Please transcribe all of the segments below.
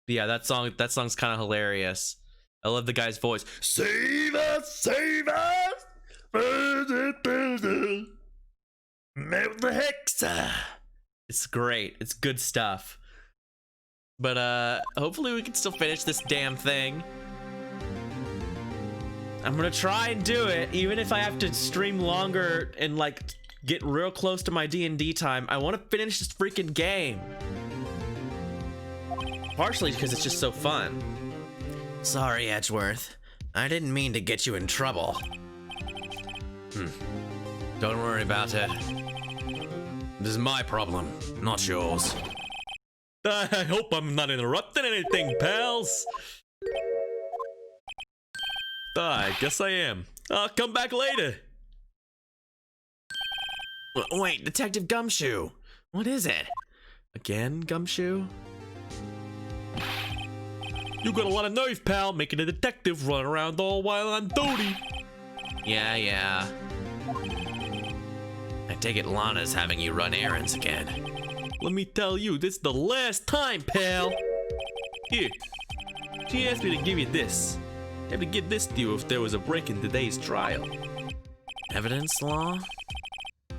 Yeah, that song's kind of hilarious. I love the guy's voice. Save us, save us. What the heck's It's great. It's good stuff. But hopefully we can still finish this damn thing. I'm gonna try and do it, even if I have to stream longer and like get real close to my D&D time. I want to finish this freaking game. Partially because it's just so fun. Sorry, Edgeworth. I didn't mean to get you in trouble. Don't worry about it. This is my problem, not yours. I hope I'm not interrupting anything, pals. I guess I am. I'll come back later. Wait, Detective Gumshoe. What is it? Again, Gumshoe? You got a lot of nerve, pal, making a detective run around all while on duty. Yeah. I take it Lana's having you run errands again. Let me tell you, this is the last time, pal. Here. She asked me to give you this. I had to give this to you if there was a break in today's trial. Evidence law?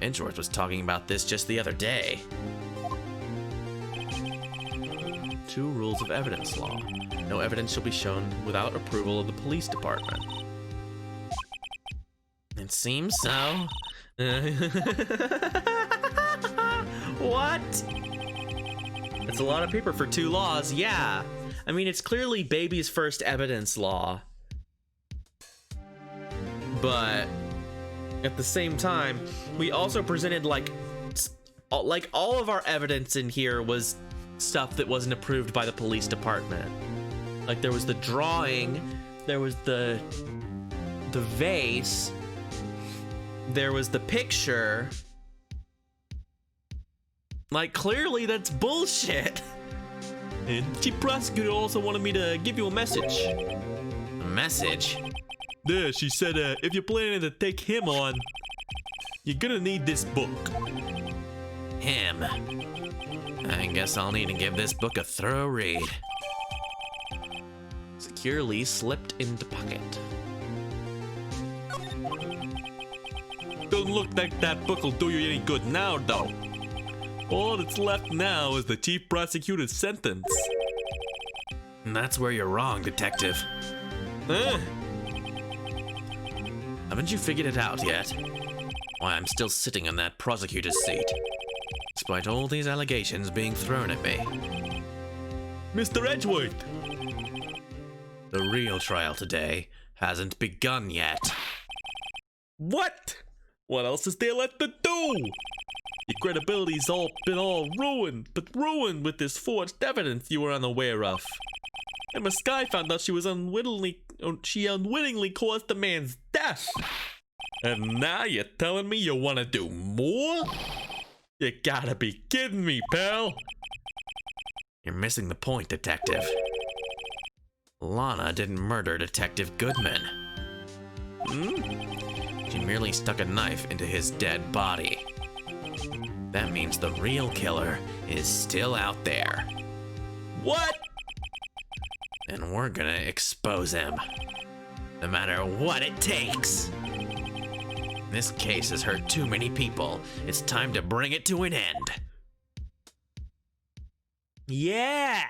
Edgeworth was talking about this just the other day. 2 rules of evidence law. No evidence shall be shown without approval of the police department. It seems so. What? That's a lot of paper for 2 laws, yeah. I mean, it's clearly baby's first evidence law. But at the same time, we also presented like all of our evidence in here was stuff that wasn't approved by the police department. Like there was the drawing, there was the vase, there was the picture. Like clearly that's bullshit. And chief prosecutor also wanted me to give you a message. A message? Yeah, she said if you're planning to take him on, you're gonna need this book. Him? I guess I'll need to give this book a thorough read. Securely slipped into pocket. Doesn't look like that book will do you any good now, though. All that's left now is the chief prosecutor's sentence. And that's where you're wrong, detective. Haven't you figured it out yet? Why I'm still sitting on that prosecutor's seat, despite all these allegations being thrown at me. Mr. Edgeworth! The real trial today hasn't begun yet. What? What else is there left to do? Your credibility's been ruined, but ruined with this forged evidence you were unaware of. Emma Skye found out she unwittingly caused the man's death. And now you're telling me you want to do more? You gotta be kidding me, pal. You're missing the point, detective. Lana didn't murder Detective Goodman. She merely stuck a knife into his dead body. That means the real killer is still out there. What? And we're gonna expose him. No matter what it takes. This case has hurt too many people. It's time to bring it to an end. Yeah!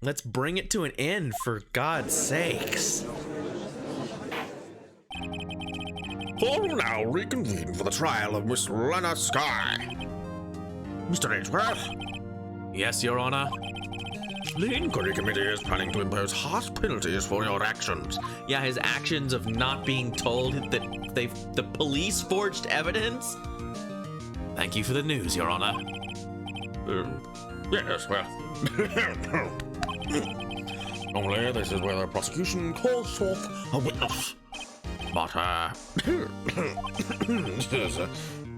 Let's bring it to an end, for God's sakes. All now reconvene for the trial of Miss Lana Skye. Mr. Edgeworth? Yes, Your Honor. The inquiry committee is planning to impose harsh penalties for your actions. Yeah, his actions of not being told that the police forged evidence? Thank you for the news, Your Honor. Yes, well... Normally, this is where the prosecution calls forth a witness. But,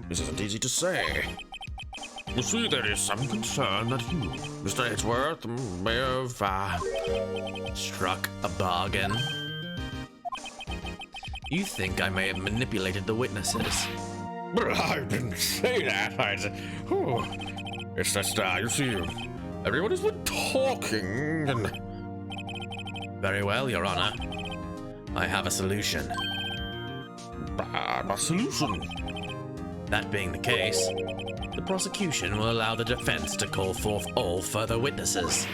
this isn't easy to say. You see, there is some concern that you, Mr. Edgeworth, may have, struck a bargain. You think I may have manipulated the witnesses? But I didn't say that. It's just, you see, everyone has been talking and... Very well, Your Honor. I have a solution. A solution? That being the case, the prosecution will allow the defense to call forth all further witnesses.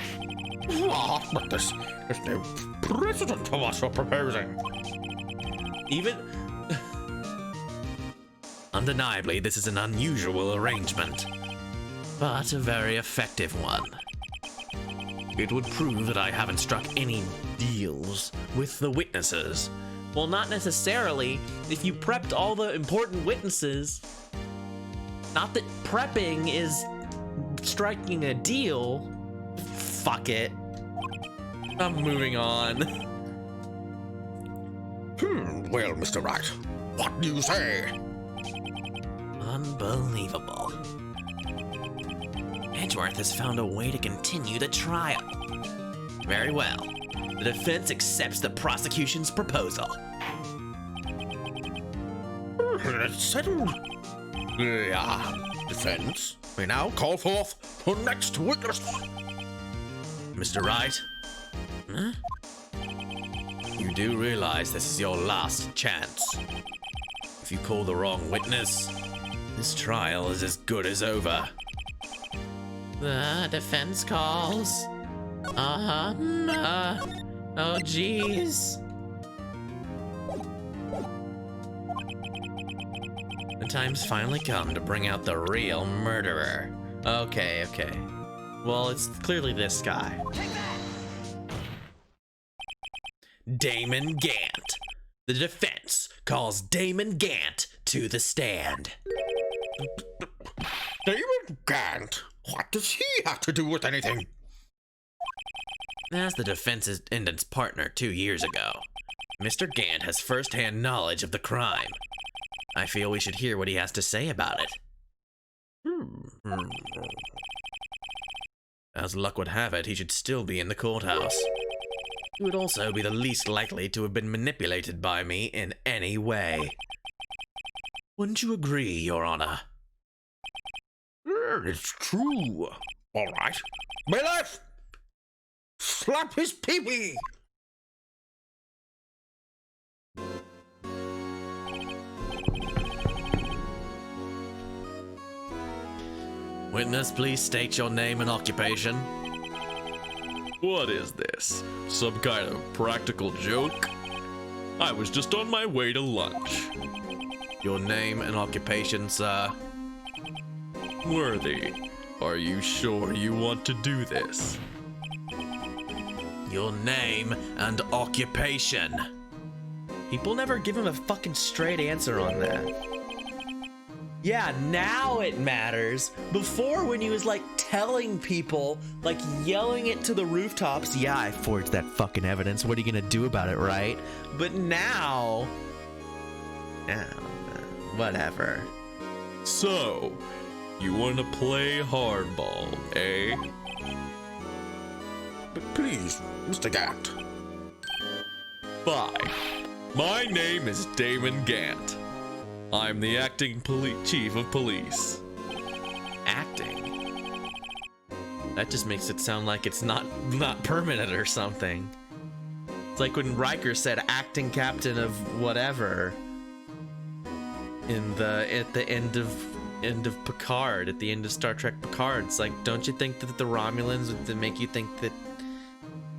But there's no precedent to what you're proposing. Even... Undeniably, this is an unusual arrangement, but a very effective one. It would prove that I haven't struck any deals with the witnesses. Well, not necessarily. If you prepped all the important witnesses, not that prepping is striking a deal. Fuck it. I'm moving on. Well, Mr. Wright, what do you say? Unbelievable. Edgeworth has found a way to continue the trial. Very well. The defense accepts the prosecution's proposal. It's settled. Defense, we now call forth the next witness. Mr. Wright? Huh? You do realize this is your last chance. If you call the wrong witness, this trial is as good as over. The defense calls. Oh jeez. The time's finally come to bring out the real murderer. Okay. Well, it's clearly this guy. Damon Gant. The defense calls Damon Gant to the stand. Damon Gant? What does he have to do with anything? As the defense's defendant's partner 2 years ago, Mr. Gant has first-hand knowledge of the crime. I feel we should hear what he has to say about it. As luck would have it, he should still be in the courthouse. He would also be the least likely to have been manipulated by me in any way. Wouldn't you agree, Your Honor? It's true. All right. Bailiff! Slap his pee-pee! Witness, please state your name and occupation. What is this? Some kind of practical joke? I was just on my way to lunch. Your name and occupation, sir. Worthy, are you sure you want to do this? Your name and occupation. People never give him a fucking straight answer on that. Yeah, now it matters. Before, when he was like telling people, like yelling it to the rooftops, yeah, I forged that fucking evidence. What are you gonna do about it, right? But now, whatever. So, you want to play hardball, eh? But please, Mr. Gant. Fine. My name is Damon Gant. I'm the acting chief of police. Acting? That just makes it sound like it's not permanent or something. It's like when Riker said acting captain of whatever at the end of Picard, at the end of Star Trek Picard. It's like, don't you think that the Romulans would make you think that,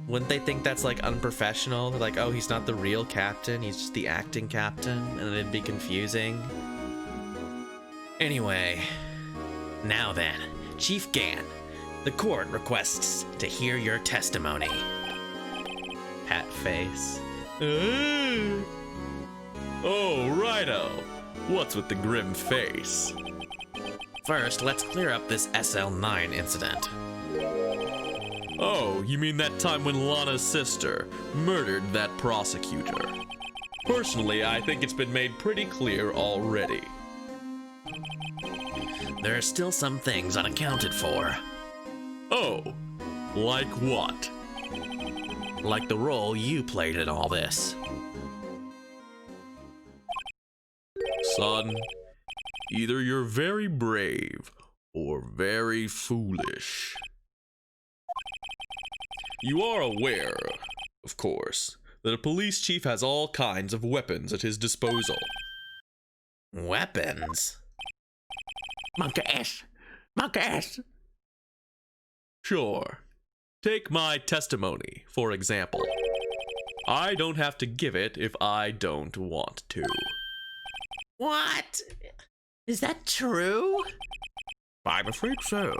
wouldn't they think that's like unprofessional? They're like, oh, he's not the real captain, he's just the acting captain, and it'd be confusing. Anyway, now then, Chief Gant, the court requests to hear your testimony. Hat face. Oh, righto. What's with the grim face? First, let's clear up this SL9 incident. Oh, you mean that time when Lana's sister murdered that prosecutor? Personally, I think it's been made pretty clear already. There are still some things unaccounted for. Oh, like what? Like the role you played in all this. Son, either you're very brave, or very foolish. You are aware, of course, that a police chief has all kinds of weapons at his disposal. Weapons? Monkash! Monkash! Sure. Take my testimony, for example. I don't have to give it if I don't want to. What? Is that true? I'm afraid so.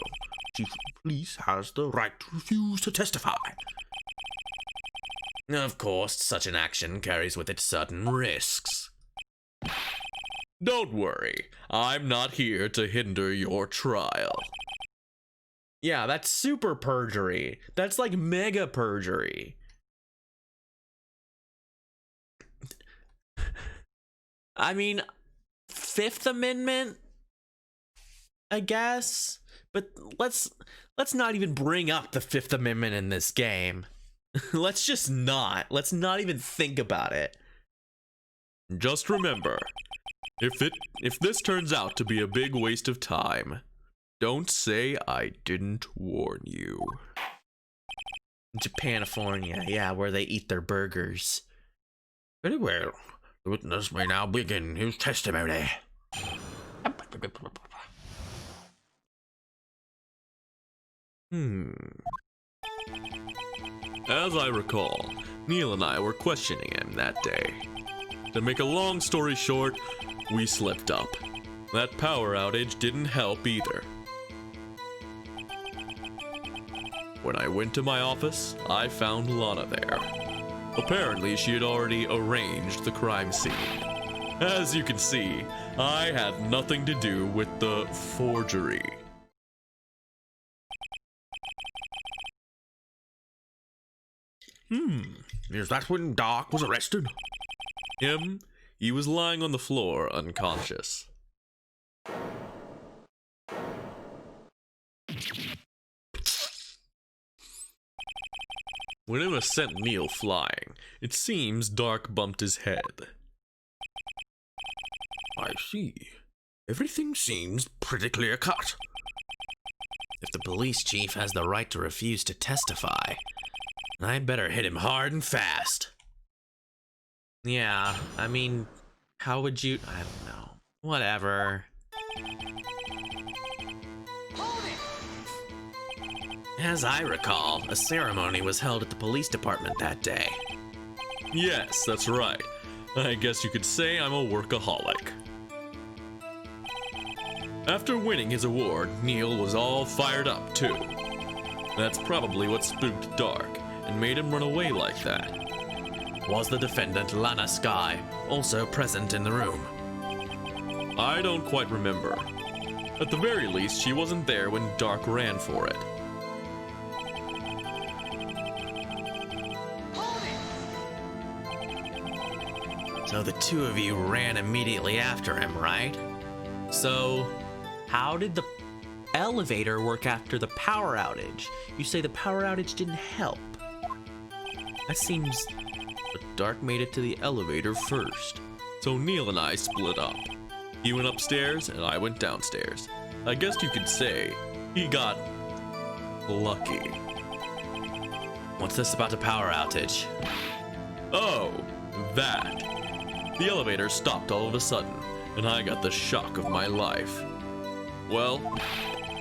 Chief of Police has the right to refuse to testify. Of course, such an action carries with it certain risks. Don't worry, I'm not here to hinder your trial. Yeah, that's super perjury. That's like mega perjury. I mean, Fifth Amendment, I guess, but let's not even bring up the Fifth Amendment in this game. Let's not even think about it. Just remember, if this turns out to be a big waste of time, don't say I didn't warn you. Japanifornia, yeah, where they eat their burgers. Very well. The witness may now begin his testimony. As I recall, Neil and I were questioning him that day. To make a long story short, we slipped up. That power outage didn't help either. When I went to my office, I found Lana there. Apparently, she had already arranged the crime scene. As you can see, I had nothing to do with the forgery. Is that when Doc was arrested? He was lying on the floor, unconscious. When Emma sent Neil flying, it seems Dark bumped his head. I see. Everything seems pretty clear-cut. If the police chief has the right to refuse to testify, I'd better hit him hard and fast. Yeah, I mean, how would you... I don't know. Whatever. As I recall, a ceremony was held at the police department that day. Yes, that's right. I guess you could say I'm a workaholic. After winning his award, Neil was all fired up, too. That's probably what spooked Dark and made him run away like that. Was the defendant, Lana Skye, also present in the room? I don't quite remember. At the very least, she wasn't there when Dark ran for it. So the two of you ran immediately after him, right? So, how did the elevator work after the power outage? You say the power outage didn't help. That seems... But Dark made it to the elevator first. So Neil and I split up. He went upstairs and I went downstairs. I guess you could say he got lucky. What's this about the power outage? Oh, that. The elevator stopped all of a sudden, and I got the shock of my life. Well,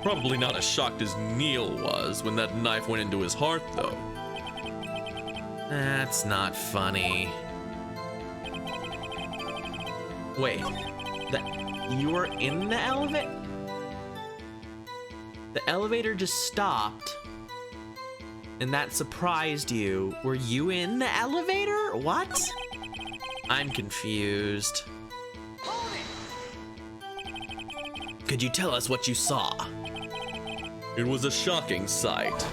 probably not as shocked as Neil was when that knife went into his heart, though. That's not funny. Wait, you were in the elevator? The elevator just stopped, and that surprised you. Were you in the elevator? What? I'm confused. Could you tell us what you saw? It was a shocking sight.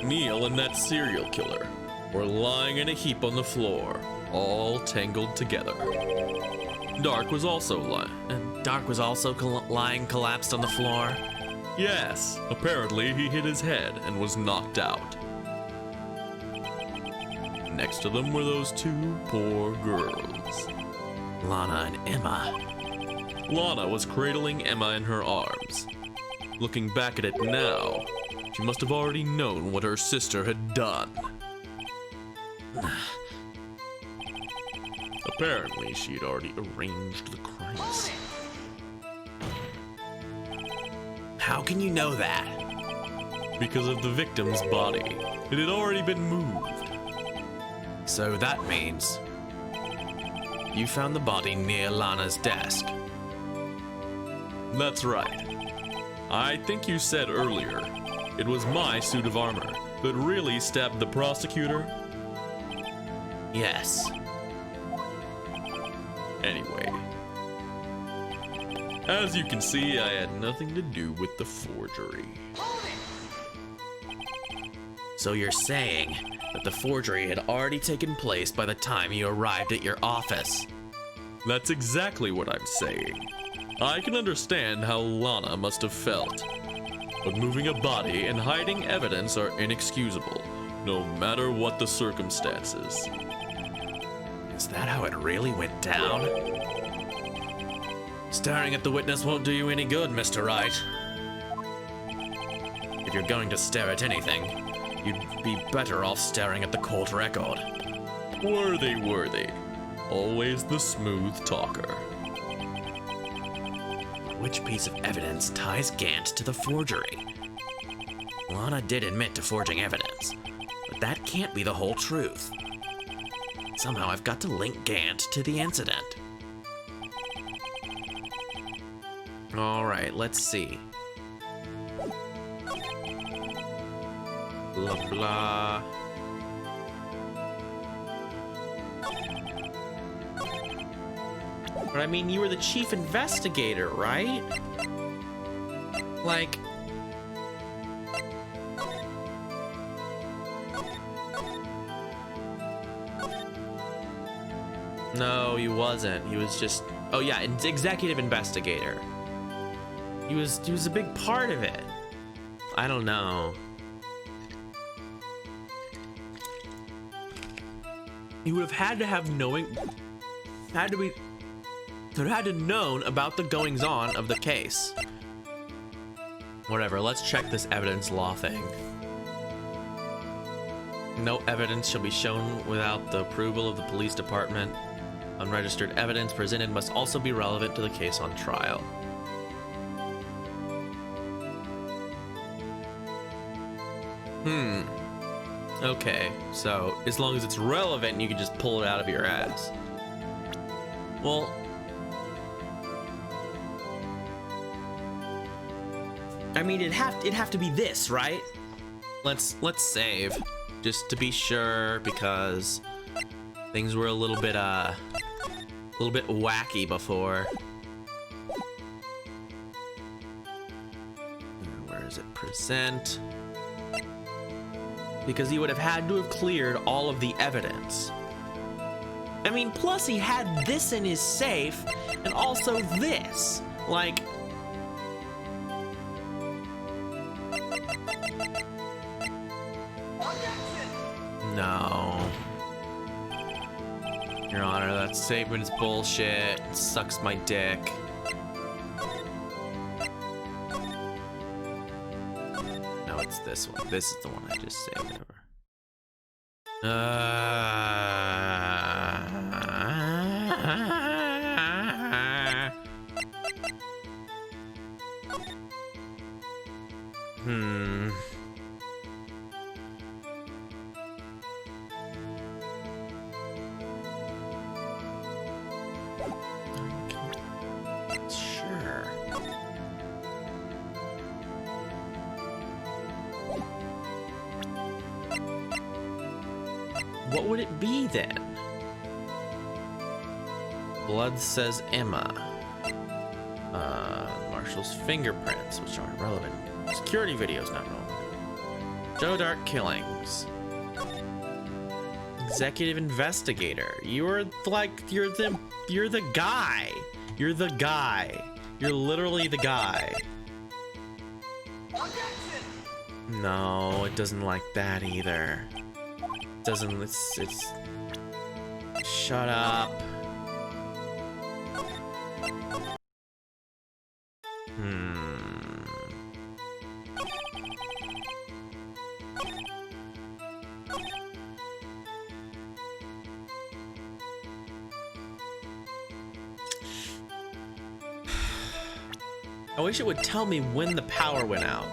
Neil and that serial killer were lying in a heap on the floor, all tangled together. Dark was also lying. And Dark was also lying collapsed on the floor? Yes, apparently he hit his head and was knocked out. Next to them were those two poor girls. Lana and Emma. Lana was cradling Emma in her arms. Looking back at it now, she must have already known what her sister had done. Apparently, she had already arranged the crimes. How can you know that? Because of the victim's body. It had already been moved. So that means you found the body near Lana's desk. That's right. I think you said earlier, it was my suit of armor that really stabbed the prosecutor. Yes. Anyway, as you can see, I had nothing to do with the forgery. So you're saying that the forgery had already taken place by the time you arrived at your office? That's exactly what I'm saying. I can understand how Lana must have felt. But moving a body and hiding evidence are inexcusable, no matter what the circumstances. Is that how it really went down? Staring at the witness won't do you any good, Mr. Wright. If you're going to stare at anything, you'd be better off staring at the court record. Worthy. Always the smooth talker. Which piece of evidence ties Gant to the forgery? Lana did admit to forging evidence, but that can't be the whole truth. Somehow I've got to link Gant to the incident. Alright, let's see. Blah blah. But I mean, you were the chief investigator, right? Like... No, he wasn't. He was just... Oh yeah, an executive investigator. He was a big part of it. I don't know. He would have had to have knowing... Would have had to known about the goings-on of the case. Whatever, let's check this evidence law thing. No evidence shall be shown without the approval of the police department. Unregistered evidence presented must also be relevant to the case on trial. Okay, so as long as it's relevant, you can just pull it out of your ass. Well... I mean, it'd have to be this, right? Let's save, just to be sure, because things were a little bit wacky before. Where is it? Present. Because he would have had to have cleared all of the evidence. I mean, plus he had this in his safe, and also this. Like... No. Your Honor, that statement's bullshit. It sucks my dick. No, it's this one. This is the one I just saved over. Sure. What would it be then? Blood says Emma. Marshall's fingerprints, which aren't relevant. Security videos not relevant. Joe Dart killings. Executive investigator. You're the guy. You're the guy. You're literally the guy. No, it doesn't like that either. It doesn't, it's... Shut up. I wish it would tell me when the power went out.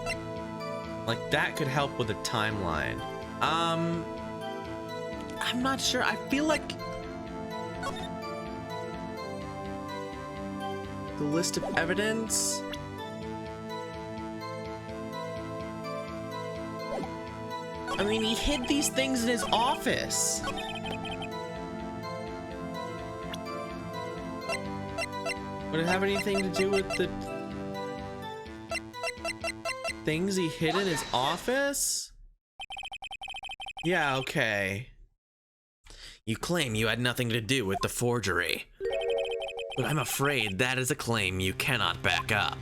Like, that could help with the timeline. I'm not sure. I feel like the list of evidence. I mean, he hid these things in his office. Would it have anything to do with the things he hid in his office? Yeah, okay. You claim you had nothing to do with the forgery, but I'm afraid that is a claim you cannot back up.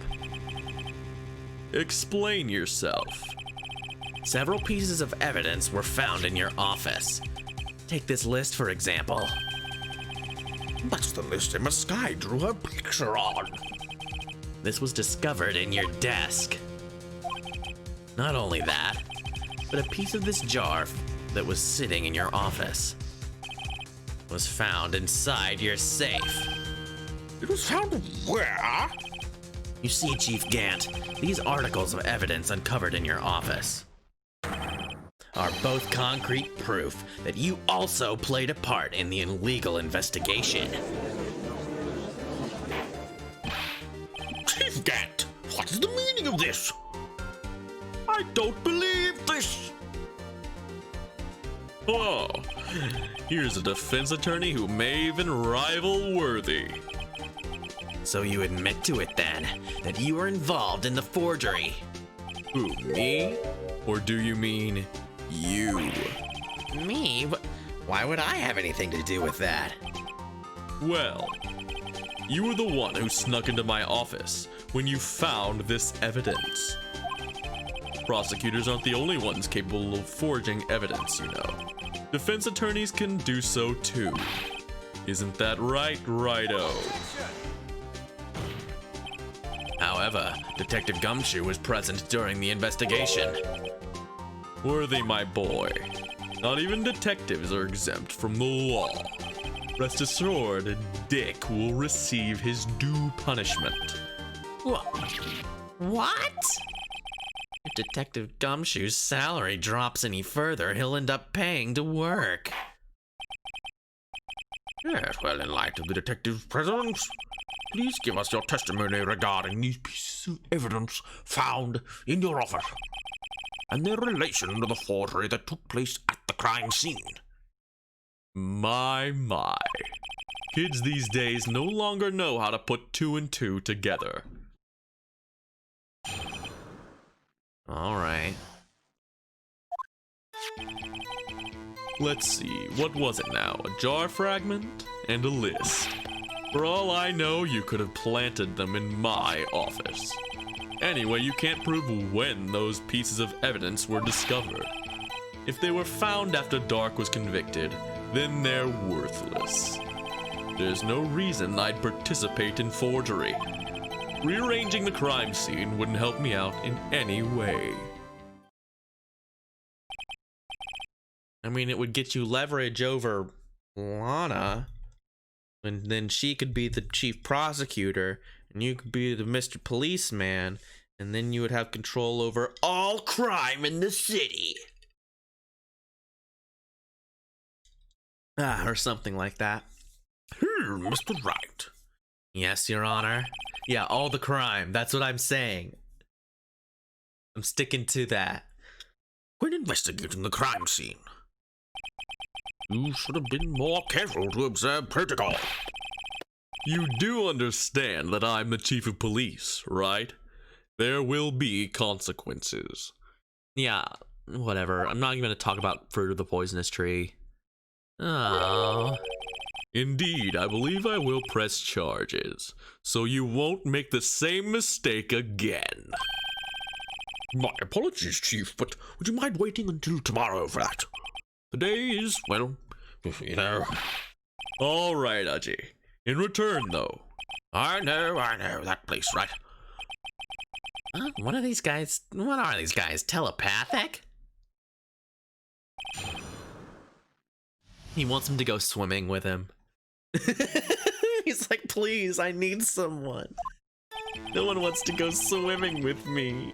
Explain yourself. Several pieces of evidence were found in your office. Take this list, for example. That's the list Emma Sky drew her picture on. This was discovered in your desk. Not only that, but a piece of this jar that was sitting in your office was found inside your safe. It was found where? You see, Chief Gant, these articles of evidence uncovered in your office are both concrete proof that you also played a part in the illegal investigation. Chief Gant, what is the meaning of this? I don't believe this. Oh, here's a defense attorney who may even rival Worthy. So you admit to it then, that you were involved in the forgery. Who, me? Or do you mean you? Me? Why would I have anything to do with that? Well, you were the one who snuck into my office when you found this evidence. Prosecutors aren't the only ones capable of forging evidence, you know. Defense attorneys can do so too. Isn't that right, Righto? However, Detective Gumshoe was present during the investigation. Worthy, my boy. Not even detectives are exempt from the law. Rest assured, Dick will receive his due punishment. What? If Detective Gumshoe's salary drops any further, he'll end up paying to work. Yes, well, in light of the detective's presence, please give us your testimony regarding these pieces of evidence found in your office and their relation to the forgery that took place at the crime scene. My. Kids these days no longer know how to put two and two together. All right. Let's see, what was it now? A jar fragment and a list. For all I know, you could have planted them in my office. Anyway, you can't prove when those pieces of evidence were discovered. If they were found after Dark was convicted, then they're worthless. There's no reason I'd participate in forgery. Rearranging the crime scene wouldn't help me out in any way. I mean, it would get you leverage over Lana, and then she could be the chief prosecutor, and you could be the Mr. Policeman, and then you would have control over all crime in the city. Or something like that. Mr. Wright. Yes, Your Honor. Yeah, all the crime. That's what I'm saying. I'm sticking to that. When investigating the crime scene, you should have been more careful to observe protocol. You do understand that I'm the chief of police, right? There will be consequences. Yeah, whatever. I'm not even going to talk about Fruit of the Poisonous Tree. Oh. Indeed, I believe I will press charges, so you won't make the same mistake again. My apologies, Chief, but would you mind waiting until tomorrow for that? The day is, well, you know. All right, Ajay. In return, though. I know, that place, right? What are these guys? What are these guys? Telepathic? He wants him to go swimming with him. He's like, please, I need someone. No one wants to go swimming with me.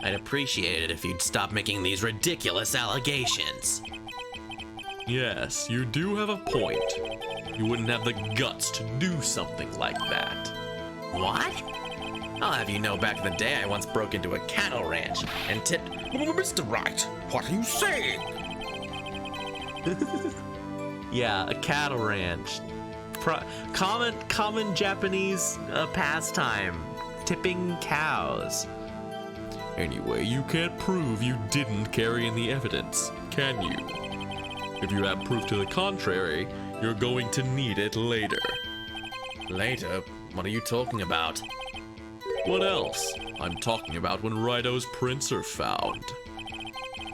I'd appreciate it if you'd stop making these ridiculous allegations. Yes, you do have a point. You wouldn't have the guts to do something like that. What? I'll have you know, back in the day, I once broke into a cattle ranch and tipped... Mr. Wright, what are you saying? Yeah, a cattle ranch. Common Japanese pastime. Tipping cows. Anyway, you can't prove you didn't carry in the evidence, can you? If you have proof to the contrary, you're going to need it later. Later? What are you talking about? What else? I'm talking about when Wright's prints are found.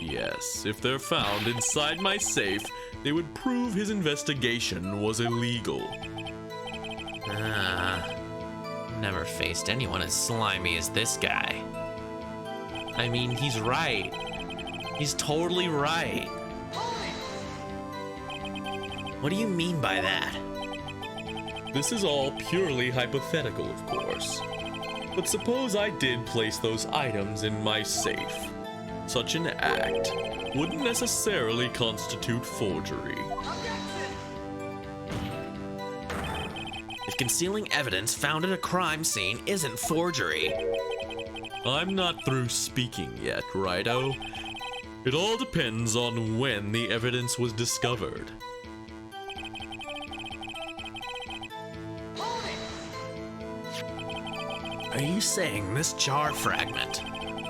Yes, if they're found inside my safe, they would prove his investigation was illegal. Never faced anyone as slimy as this guy. I mean, he's right. He's totally right. What do you mean by that? This is all purely hypothetical, of course. But suppose I did place those items in my safe. Such an act wouldn't necessarily constitute forgery. If concealing evidence found at a crime scene isn't forgery. I'm not through speaking yet, Righto. It all depends on when the evidence was discovered. Are you saying this jar fragment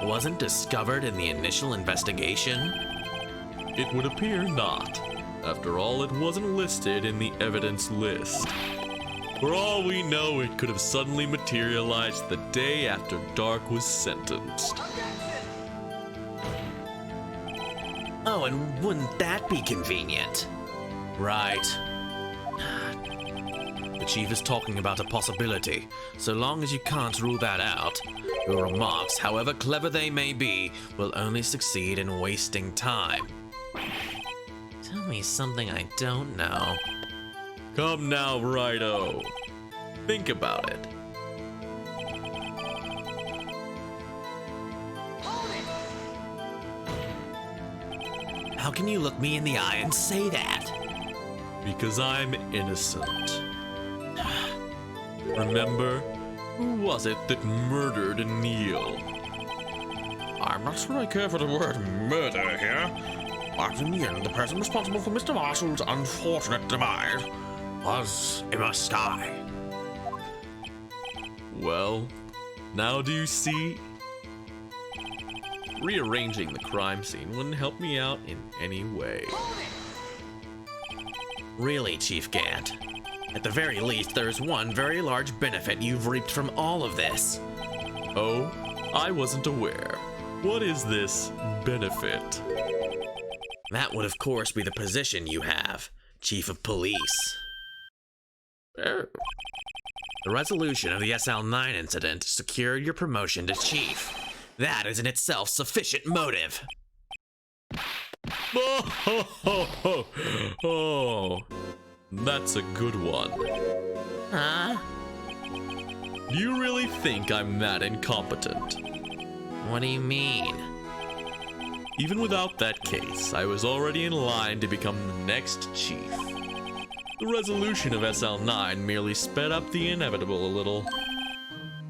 wasn't discovered in the initial investigation? It would appear not. After all, it wasn't listed in the evidence list. For all we know, it could have suddenly materialized the day after Dark was sentenced. Oh, and wouldn't that be convenient? Right. The chief is talking about a possibility. So long as you can't rule that out, your remarks, however clever they may be, will only succeed in wasting time. Tell me something I don't know. Come now, Righto. Think about it. How can you look me in the eye and say that? Because I'm innocent. Remember? Who was it that murdered Neil? I'm not sure I care for the word murder here. But in the end, the person responsible for Mr. Marshall's unfortunate demise was Emma Skye. Well, now do you see? Rearranging the crime scene wouldn't help me out in any way. Really, Chief Gant? At the very least, there is one very large benefit you've reaped from all of this. Oh, I wasn't aware. What is this benefit? That would, of course, be the position you have, Chief of Police. The resolution of the SL9 incident secured your promotion to Chief. That is in itself sufficient motive. Oh, that's a good one. Huh? Do you really think I'm that incompetent? What do you mean? Even without that case, I was already in line to become the next chief. The resolution of SL9 merely sped up the inevitable a little.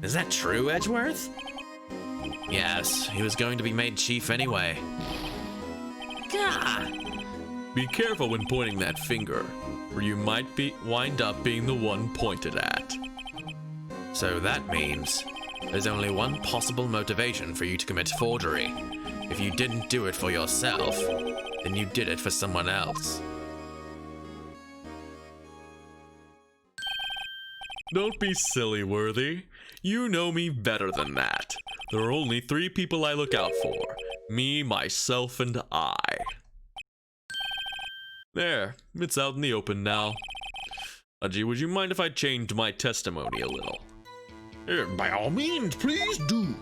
Is that true, Edgeworth? Yes, he was going to be made chief anyway. Gah! Be careful when pointing that finger, or you might wind up being the one pointed at. So that means there's only one possible motivation for you to commit forgery. If you didn't do it for yourself, then you did it for someone else. Don't be silly, Worthy. You know me better than that. There are only 3 people I look out for. Me, myself, and I. There, it's out in the open now. Aji, would you mind if I changed my testimony a little? By all means, please do.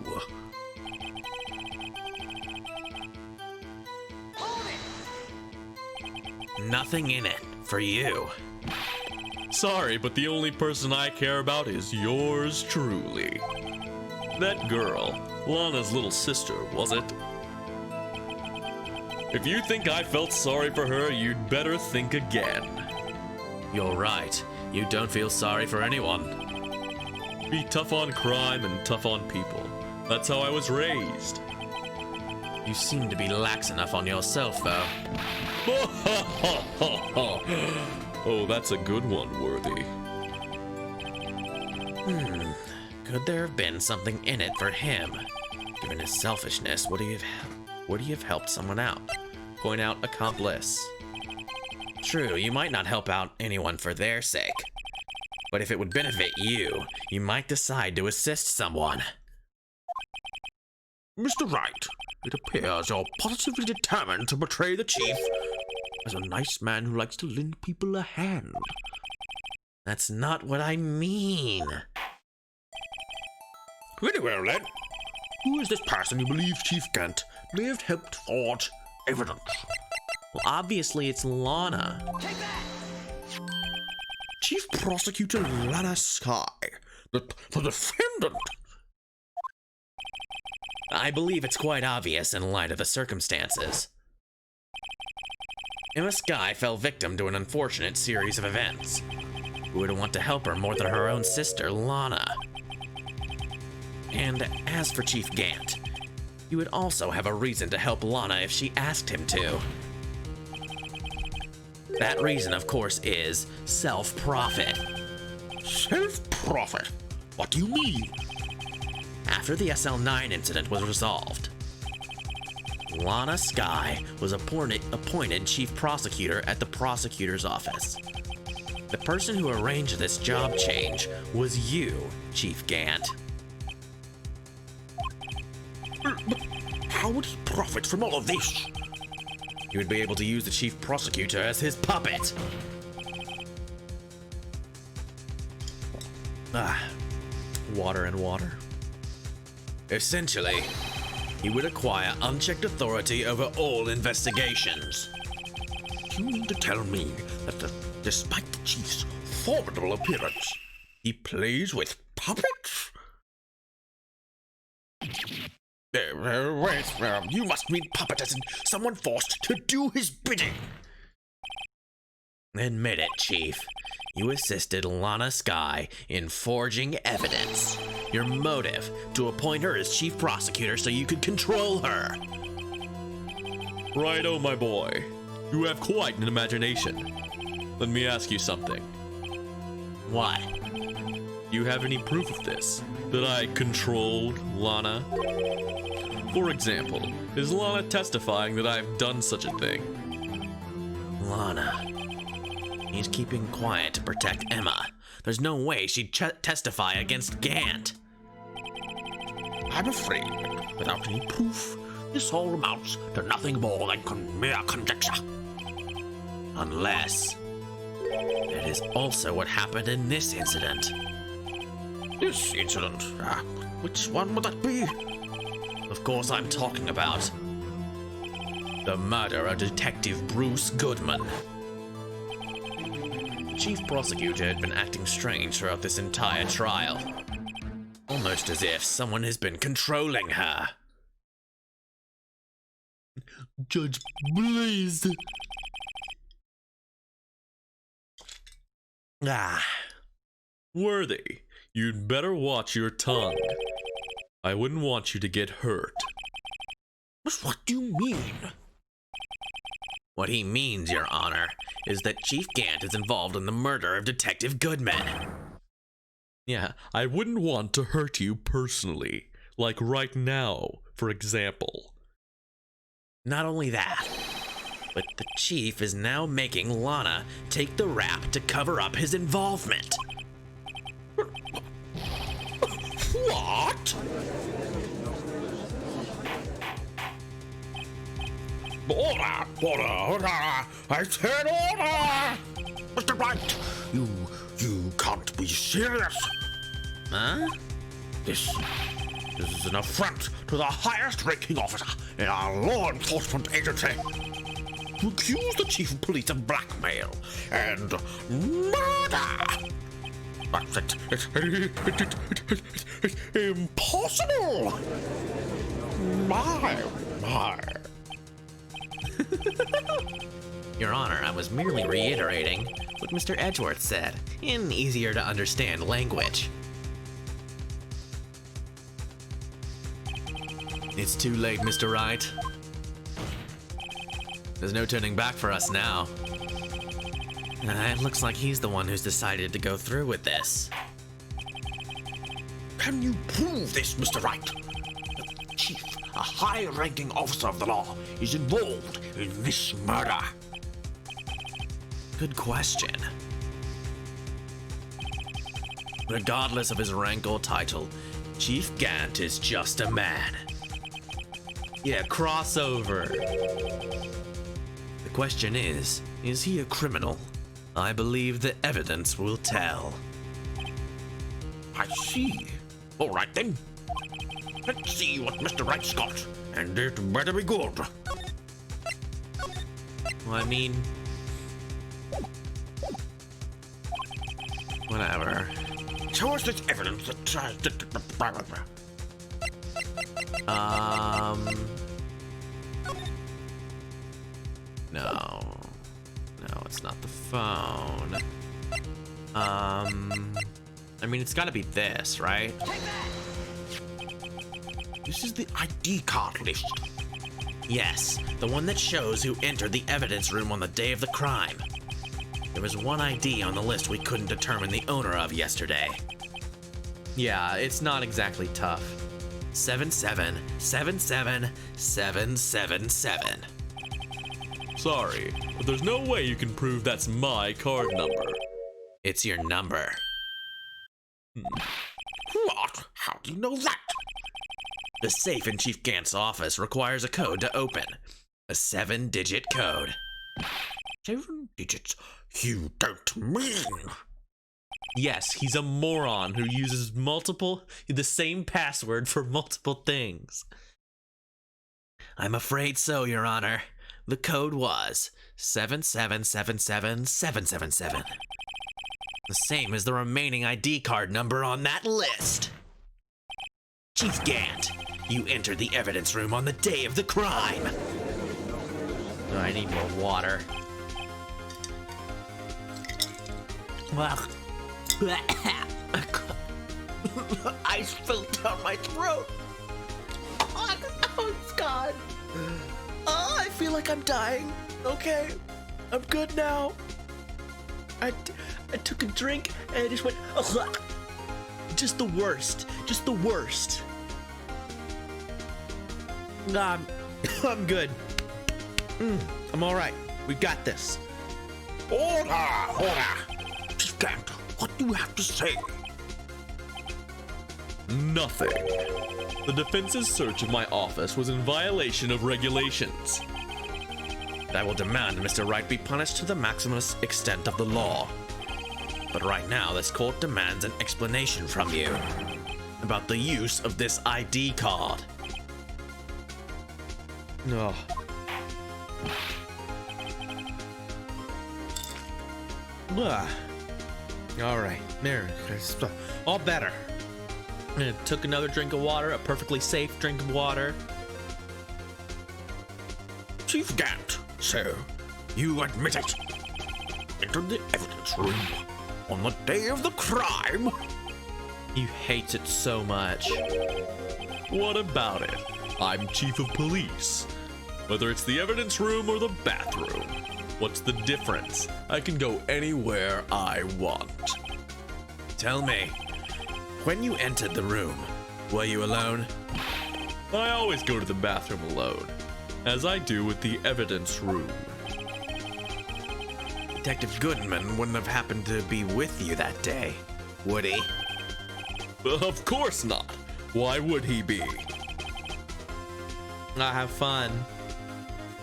Nothing in it for you. Sorry, but the only person I care about is yours truly. That girl, Lana's little sister, was it? If you think I felt sorry for her, you'd better think again. You're right. You don't feel sorry for anyone. Be tough on crime and tough on people. That's how I was raised. You seem to be lax enough on yourself, though. Oh, that's a good one, Worthy. Could there have been something in it for him? Given his selfishness, would he have helped someone out? Point out accomplice. True, you might not help out anyone for their sake. But if it would benefit you, you might decide to assist someone. Mr. Wright, it appears you're positively determined to betray the chief as a nice man who likes to lend people a hand. That's not what I mean. Very well, then. Who is this person you believe Chief Gant may have helped forge evidence? Well, obviously it's Lana. Chief Prosecutor Lana Sky, the defendant. I believe it's quite obvious in light of the circumstances. Emma Sky fell victim to an unfortunate series of events. Who would want to help her more than her own sister, Lana? And as for Chief Gant, he would also have a reason to help Lana if she asked him to. That reason, of course, is self-profit. Self-profit? What do you mean? After the SL9 incident was resolved, Lana Sky was appointed chief prosecutor at the prosecutor's office. The person who arranged this job change was you, Chief Gant. How would he profit from all of this? He would be able to use the chief prosecutor as his puppet. Water and water. Essentially, he would acquire unchecked authority over all investigations. You mean to tell me that despite the chief's formidable appearance, he plays with puppets? Wait, you must mean puppet as in someone forced to do his bidding. Admit it, Chief. You assisted Lana Sky in forging evidence. Your motive, to appoint her as chief prosecutor so you could control her. Righto, my boy. You have quite an imagination. Let me ask you something. What? You have any proof of this? That I controlled Lana? For example, is Lana testifying that I've done such a thing? Lana. He's keeping quiet to protect Emma. There's no way she'd testify against Gant. I'm afraid, without any proof, this all amounts to nothing more than mere conjecture. Unless it is also what happened in this incident. This incident? Which one would that be? Of course I'm talking about the murder of Detective Bruce Goodman. The chief prosecutor had been acting strange throughout this entire trial. Almost as if someone has been controlling her. Judge Blaze. Worthy, you'd better watch your tongue. I wouldn't want you to get hurt. But what do you mean? What he means, Your Honor, is that Chief Gant is involved in the murder of Detective Goodman. Yeah, I wouldn't want to hurt you personally. Like right now, for example. Not only that, but the Chief is now making Lana take the rap to cover up his involvement. What? Order! I said order! Mr. Wright, you can't be serious. Huh? This is an affront to the highest ranking officer in our law enforcement agency. To accuse the chief of police of blackmail and murder. That's it. It's impossible. My. Your Honor, I was merely reiterating what Mr. Edgeworth said in easier to understand language. It's too late, Mr. Wright. There's no turning back for us now. It looks like he's the one who's decided to go through with this. Can you prove this, Mr. Wright? The chief, a high-ranking officer of the law, is involved in this murder. Good question. Regardless of his rank or title, Chief Gant is just a man. Yeah, crossover. The question is he a criminal? I believe the evidence will tell. I see. All right then. Let's see what Mr. Wright's got, and it better be good. Well, I mean, whatever. Show us this evidence that No, it's not the phone. I mean, it's gotta be this, right? This is the ID card list. Yes, the one that shows who entered the evidence room on the day of the crime. There was one ID on the list we couldn't determine the owner of yesterday. Yeah, it's not exactly tough. 7777777. Sorry, but there's no way you can prove that's my card number. It's your number. What? How do you know that? The safe in Chief Gant's office requires a code to open. A 7-digit code. 7 digits? You don't mean... Yes, he's a moron who uses the same password for multiple things. I'm afraid so, Your Honor. The code was 7777777. The same as the remaining ID card number on that list. Chief Gant, you entered the evidence room on the day of the crime. I need more water. I spilled down my throat. Oh, God. Oh, I feel like I'm dying. Okay, I'm good now. I took a drink and I just went, ugh. Just the worst. Just the worst. I'm good. I'm all right. We've got this. Order! Chief Gant, what do you have to say? Nothing. The defense's search of my office was in violation of regulations. I will demand Mr. Wright be punished to the maximum extent of the law. But right now, this court demands an explanation from you about the use of this ID card. No. All right, there. All better. And took another drink of water, a perfectly safe drink of water. Chief Gant, so you admit it. Entered the evidence room on the day of the crime. He hates it so much. What about it? I'm chief of police. Whether it's the evidence room or the bathroom, what's the difference? I can go anywhere I want. Tell me, when you entered the room, were you alone? I always go to the bathroom alone, as I do with the evidence room. Detective Goodman wouldn't have happened to be with you that day, would he? Of course not. Why would he be? I have fun.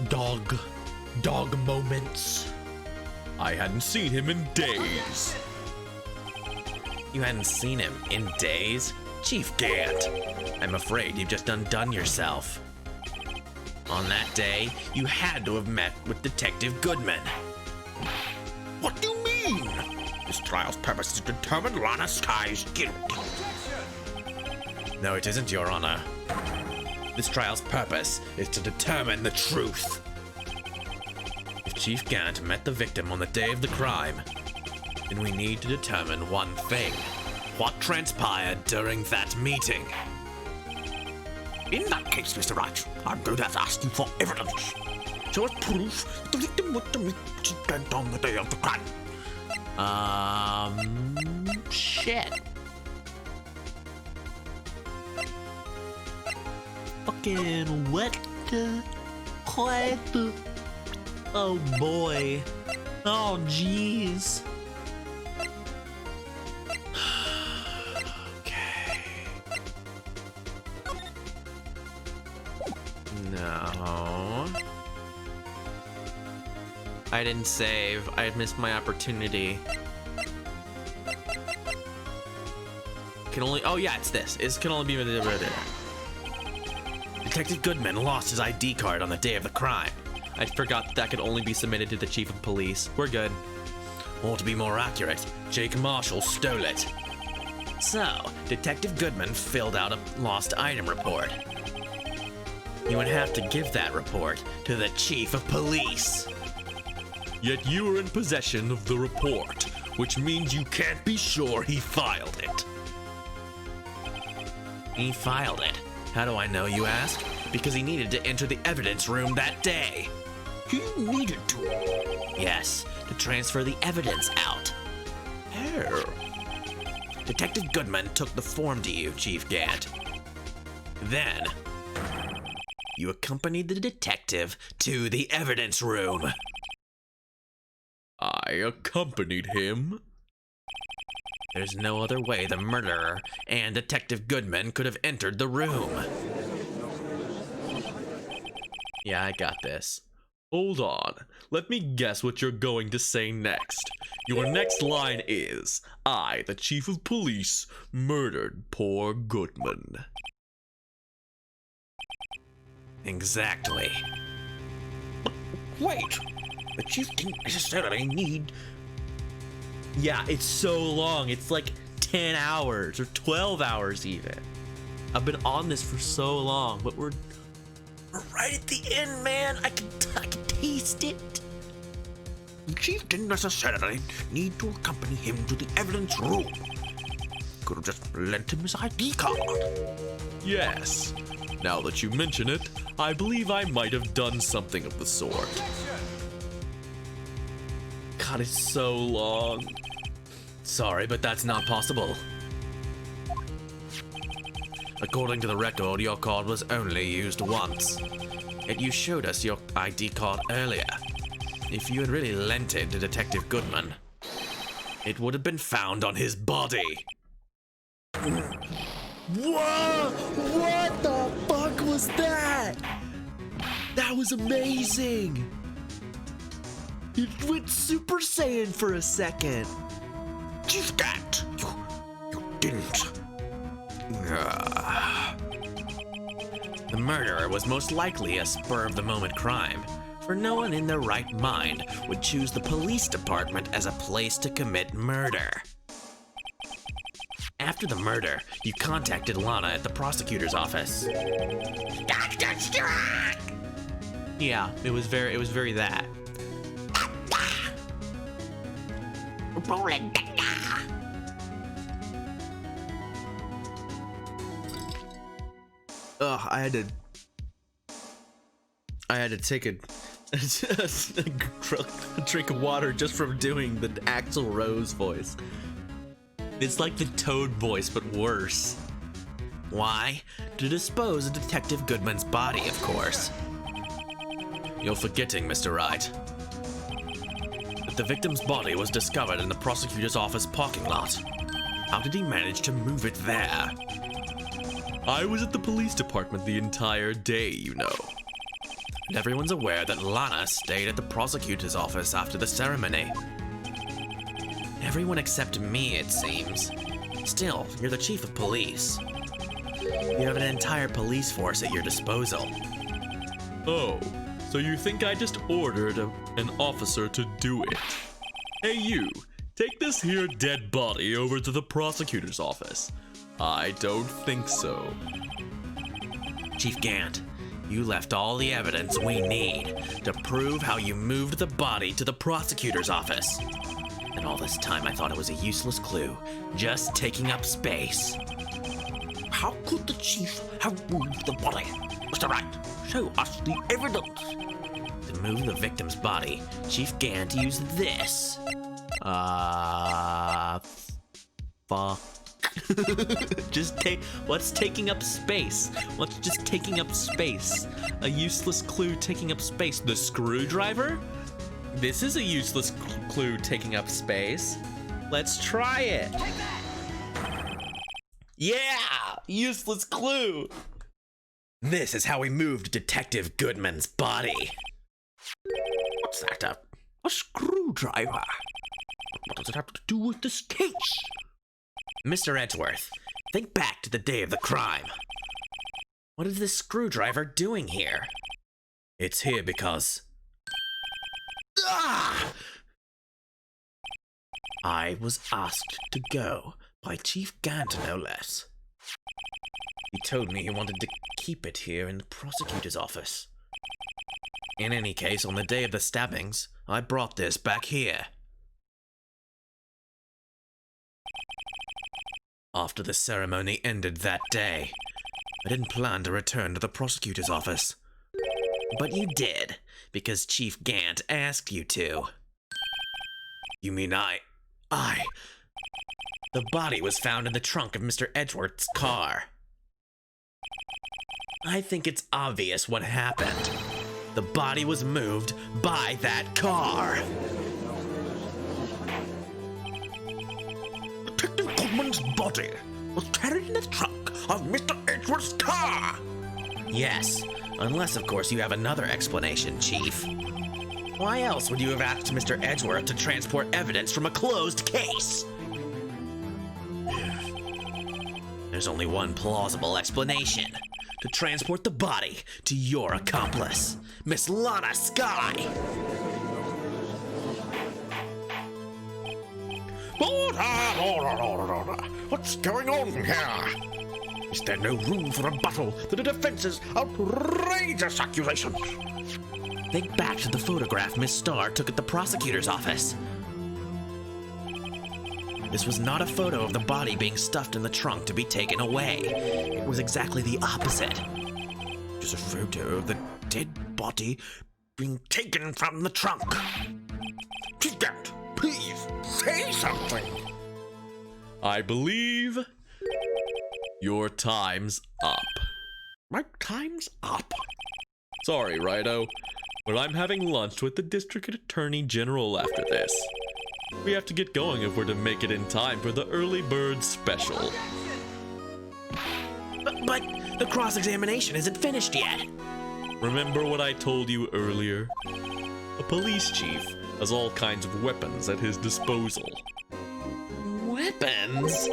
Dog moments. I hadn't seen him in days. You hadn't seen him in days? Chief Gant, I'm afraid you've just undone yourself. On that day, you had to have met with Detective Goodman. What do you mean? This trial's purpose is to determine Lana Sky's guilt. No, it isn't, Your Honor. This trial's purpose is to determine the truth. If Chief Gant met the victim on the day of the crime, then we need to determine one thing. What transpired during that meeting? In that case, Mr. Wright, I'm going to have to ask you for evidence. Show us proof that the victim went to meet Chief Gant on the day of the crime. Shit. Fucking what? What? Oh boy. Oh jeez. Okay. No. I didn't save. I had missed my opportunity. Can only. Oh yeah, it's this. It can only be. Detective Goodman lost his ID card on the day of the crime. I forgot that could only be submitted to the chief of police. We're good. Or to be more accurate, Jake Marshall stole it. So, Detective Goodman filled out a lost item report. You would have to give that report to the chief of police. Yet you were in possession of the report, which means you can't be sure he filed it. He filed it. How do I know, you ask? Because he needed to enter the evidence room that day. He needed to. Yes, to transfer the evidence out. How? Detective Goodman took the form to you, Chief Gant. Then, you accompanied the detective to the evidence room. I accompanied him. There's no other way the murderer and Detective Goodman could have entered the room. Yeah, I got this. Hold on. Let me guess what you're going to say next. Your next line is, I, the chief of police, murdered poor Goodman. Exactly. Wait, the chief didn't necessarily need. Yeah, it's so long. It's like 10 hours or 12 hours even. I've been on this for so long, but we're right at the end, man. I can taste it. The chief didn't necessarily need to accompany him to the evidence room. Could have just lent him his ID card. Yes. Now that you mention it, I believe I might have done something of the sort. God, it's so long. Sorry, but that's not possible. According to the record, your card was only used once. Yet you showed us your ID card earlier. If you had really lent it to Detective Goodman, it would have been found on his body. Whoa! What the fuck was that? That was amazing! It went Super Saiyan for a second. Chief Gant, you didn't. The murder was most likely a spur-of-the-moment crime, for no one in their right mind would choose the police department as a place to commit murder. After the murder, you contacted Lana at the prosecutor's office. Dr. Struck! Yeah, it was very that. Rolling. Ugh, I had to take a drink of water just from doing the Axl Rose voice. It's like the Toad voice, but worse. Why? To dispose of Detective Goodman's body, of course. You're forgetting, Mr. Wright, that the victim's body was discovered in the prosecutor's office parking lot. How did he manage to move it there? I was at the police department the entire day, you know. And everyone's aware that Lana stayed at the prosecutor's office after the ceremony. Everyone except me, it seems. Still, you're the chief of police. You have an entire police force at your disposal. Oh, so you think I just ordered an officer to do it? Hey you, take this here dead body over to the prosecutor's office. I don't think so. Chief Gant, you left all the evidence we need to prove how you moved the body to the prosecutor's office. And all this time I thought it was a useless clue, just taking up space. How could the chief have moved the body? Mr. Wright, show us the evidence. To move the victim's body, Chief Gant used this. Fuck. What's taking up space? What's just taking up space? A useless clue taking up space. The screwdriver? This is a useless clue taking up space. Let's try it. Yeah! Useless clue! This is how we moved Detective Goodman's body. What's that, a screwdriver? What does it have to do with this case? Mr. Edgeworth, think back to the day of the crime. What is this screwdriver doing here? It's here because... I was asked to go by Chief Gant, no less. He told me he wanted to keep it here in the prosecutor's office. In any case, on the day of the stabbings, I brought this back here. After the ceremony ended that day, I didn't plan to return to the prosecutor's office. But you did, because Chief Gant asked you to. You mean I... The body was found in the trunk of Mr. Edgeworth's car. I think it's obvious what happened. The body was moved by that car. Detective Goodman's body was carried in the trunk of Mr. Edgeworth's car. Yes, unless of course you have another explanation, Chief. Why else would you have asked Mr. Edgeworth to transport evidence from a closed case? There's only one plausible explanation. To transport the body to your accomplice, Miss Lana Sky. Order. What's going on here? Is there no room for rebuttal to the defense's outrageous accusations? Think back to the photograph Miss Starr took at the prosecutor's office. This was not a photo of the body being stuffed in the trunk to be taken away. It was exactly the opposite. Just a photo of the dead body being taken from the trunk. Chief Gant, please say something. I believe your time's up. My time's up. Sorry, Righto, but I'm having lunch with the District Attorney General after this. We have to get going if we're to make it in time for the early bird special. But the cross-examination isn't finished yet. Remember what I told you earlier? A police chief has all kinds of weapons at his disposal. Weapons?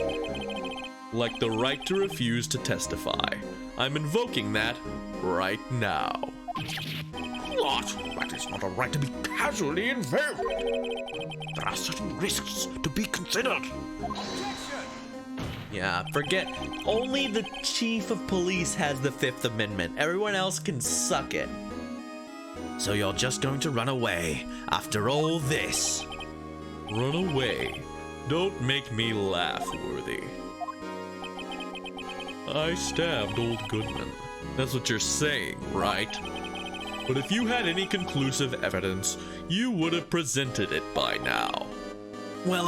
Like the right to refuse to testify. I'm invoking that right now. What? That is not a right to be casually invoked. There are certain risks to be considered. Yeah, forget. Only the chief of police has the Fifth Amendment. Everyone else can suck it. So you're just going to run away after all this? Run away? Don't make me laugh, Worthy. I stabbed old Goodman. That's what you're saying, right? But if you had any conclusive evidence, you would have presented it by now. Well,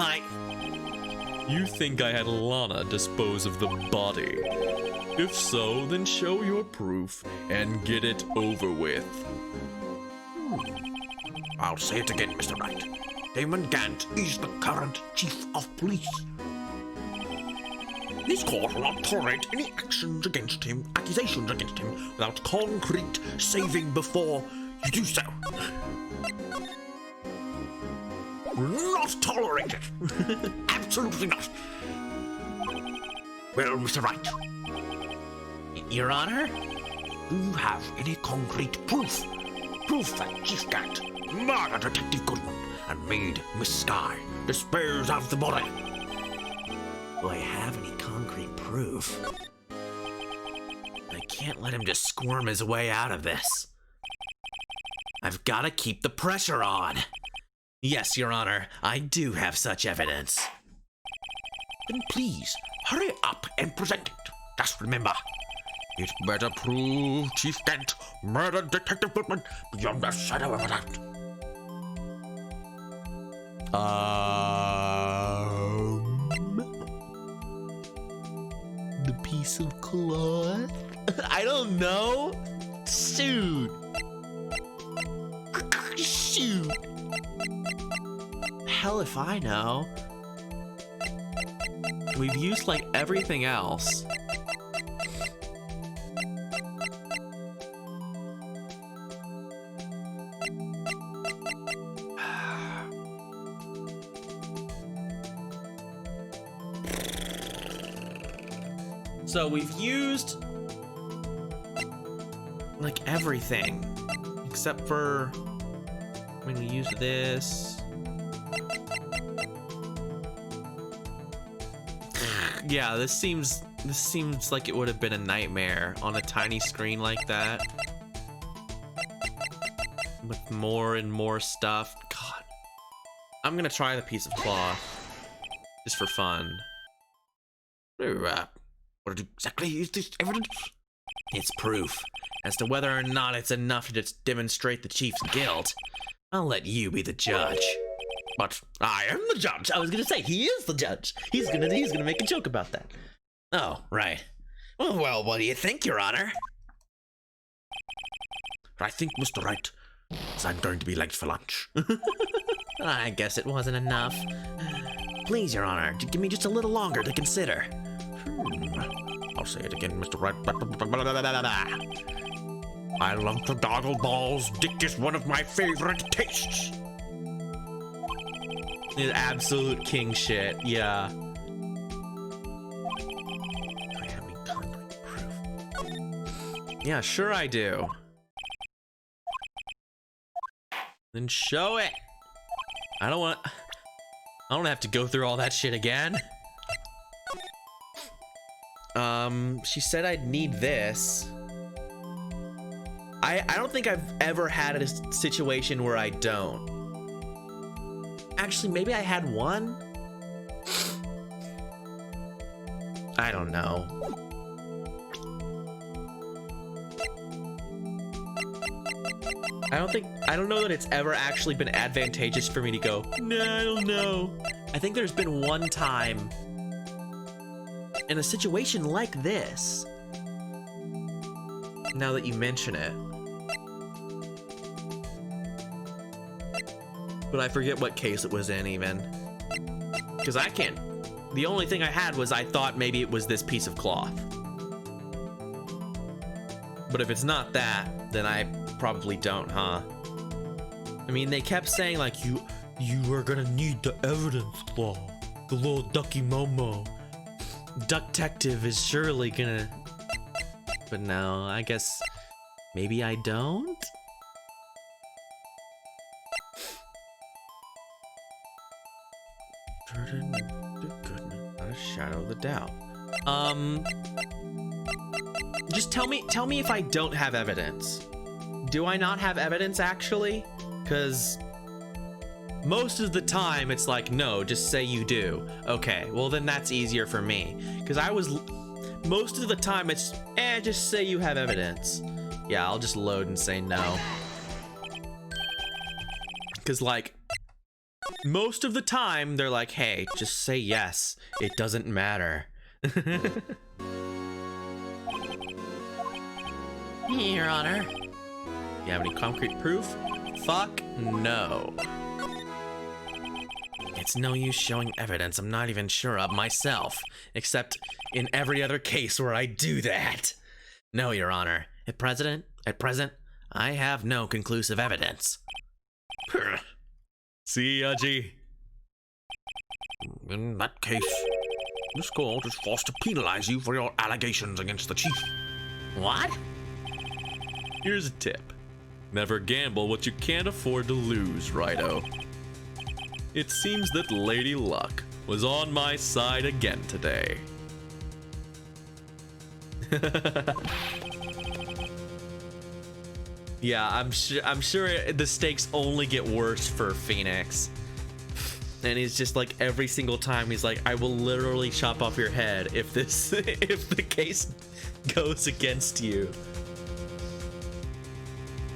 You think I had Lana dispose of the body? If so, then show your proof and get it over with. I'll say it again, Mr. Wright. Damon Gant is the current chief of police. This court will not tolerate any actions against him, accusations against him, without concrete saving before you do so. Not tolerate it. Absolutely not. Well, Mr. Wright, Your Honor? do you have any concrete proof? Proof that Chief Cat murdered Detective Goodman and made Miss Sky dispose of the body? Do I have any concrete proof? I can't let him just squirm his way out of this. I've got to keep the pressure on. Yes, Your Honor, I do have such evidence. Then please, hurry up and present it. Just remember, it better prove Chief Kent murdered Detective Goodman beyond a shadow of a doubt. The piece of cloth? I don't know. Shoot. Shoot. Hell if I know. We've used like everything else. So we've used like everything except for, I mean, we used this. Yeah, this seems like it would have been a nightmare on a tiny screen like that. With more and more stuff. God. I'm gonna try the piece of cloth. Just for fun. What exactly is this evidence? It's proof. As to whether or not it's enough to just demonstrate the chief's guilt, I'll let you be the judge. But I am the judge. I was gonna say, he is the judge. He's gonna make a joke about that. Oh, right. Well, what do you think, Your Honor? I think, Mr. Wright, as I'm going to be late for lunch. I guess it wasn't enough. Please, Your Honor, give me just a little longer to consider. I'll say it again, Mr. Wright. I love the doggle balls. Dick is one of my favorite tastes. It's absolute king shit, yeah. Do I have any concrete proof? Yeah, sure I do. Then show it. I don't have to go through all that shit again. She said I'd need this. I don't think I've ever had a situation where I don't. Actually, maybe I had one? I don't know. I don't know that it's ever actually been advantageous for me to go, no, I don't know. I think there's been one time in a situation like this, now that you mention it, but I forget what case it was in even, because I can't, the only thing I had was I thought maybe it was this piece of cloth, but if it's not that, then I probably don't, huh? I mean, they kept saying like, you are gonna need the evidence law, the little ducky momo. Duck-tective is surely gonna... But no, I guess maybe I don't? Burden to goodness, not a shadow of the doubt. Just tell me if I don't have evidence. Do I not have evidence actually? Because most of the time it's like, no, just say you do. Okay, well then that's easier for me. Because most of the time it's, just say you have evidence. Yeah, I'll just load and say no. Because like, most of the time they're like, hey, just say yes. It doesn't matter. Your Honor. You have any concrete proof? Fuck no. It's no use showing evidence I'm not even sure of myself, except in every other case where I do that. No, Your Honor. At present, I have no conclusive evidence. See, G? In that case, This court is forced to penalize you for your allegations against the chief. What? Here's a tip. Never gamble what you can't afford to lose, Righto. It seems that Lady Luck was on my side again today. Yeah, I'm sure the stakes only get worse for Phoenix. And he's just like, every single time he's like, I will literally chop off your head if this if the case goes against you.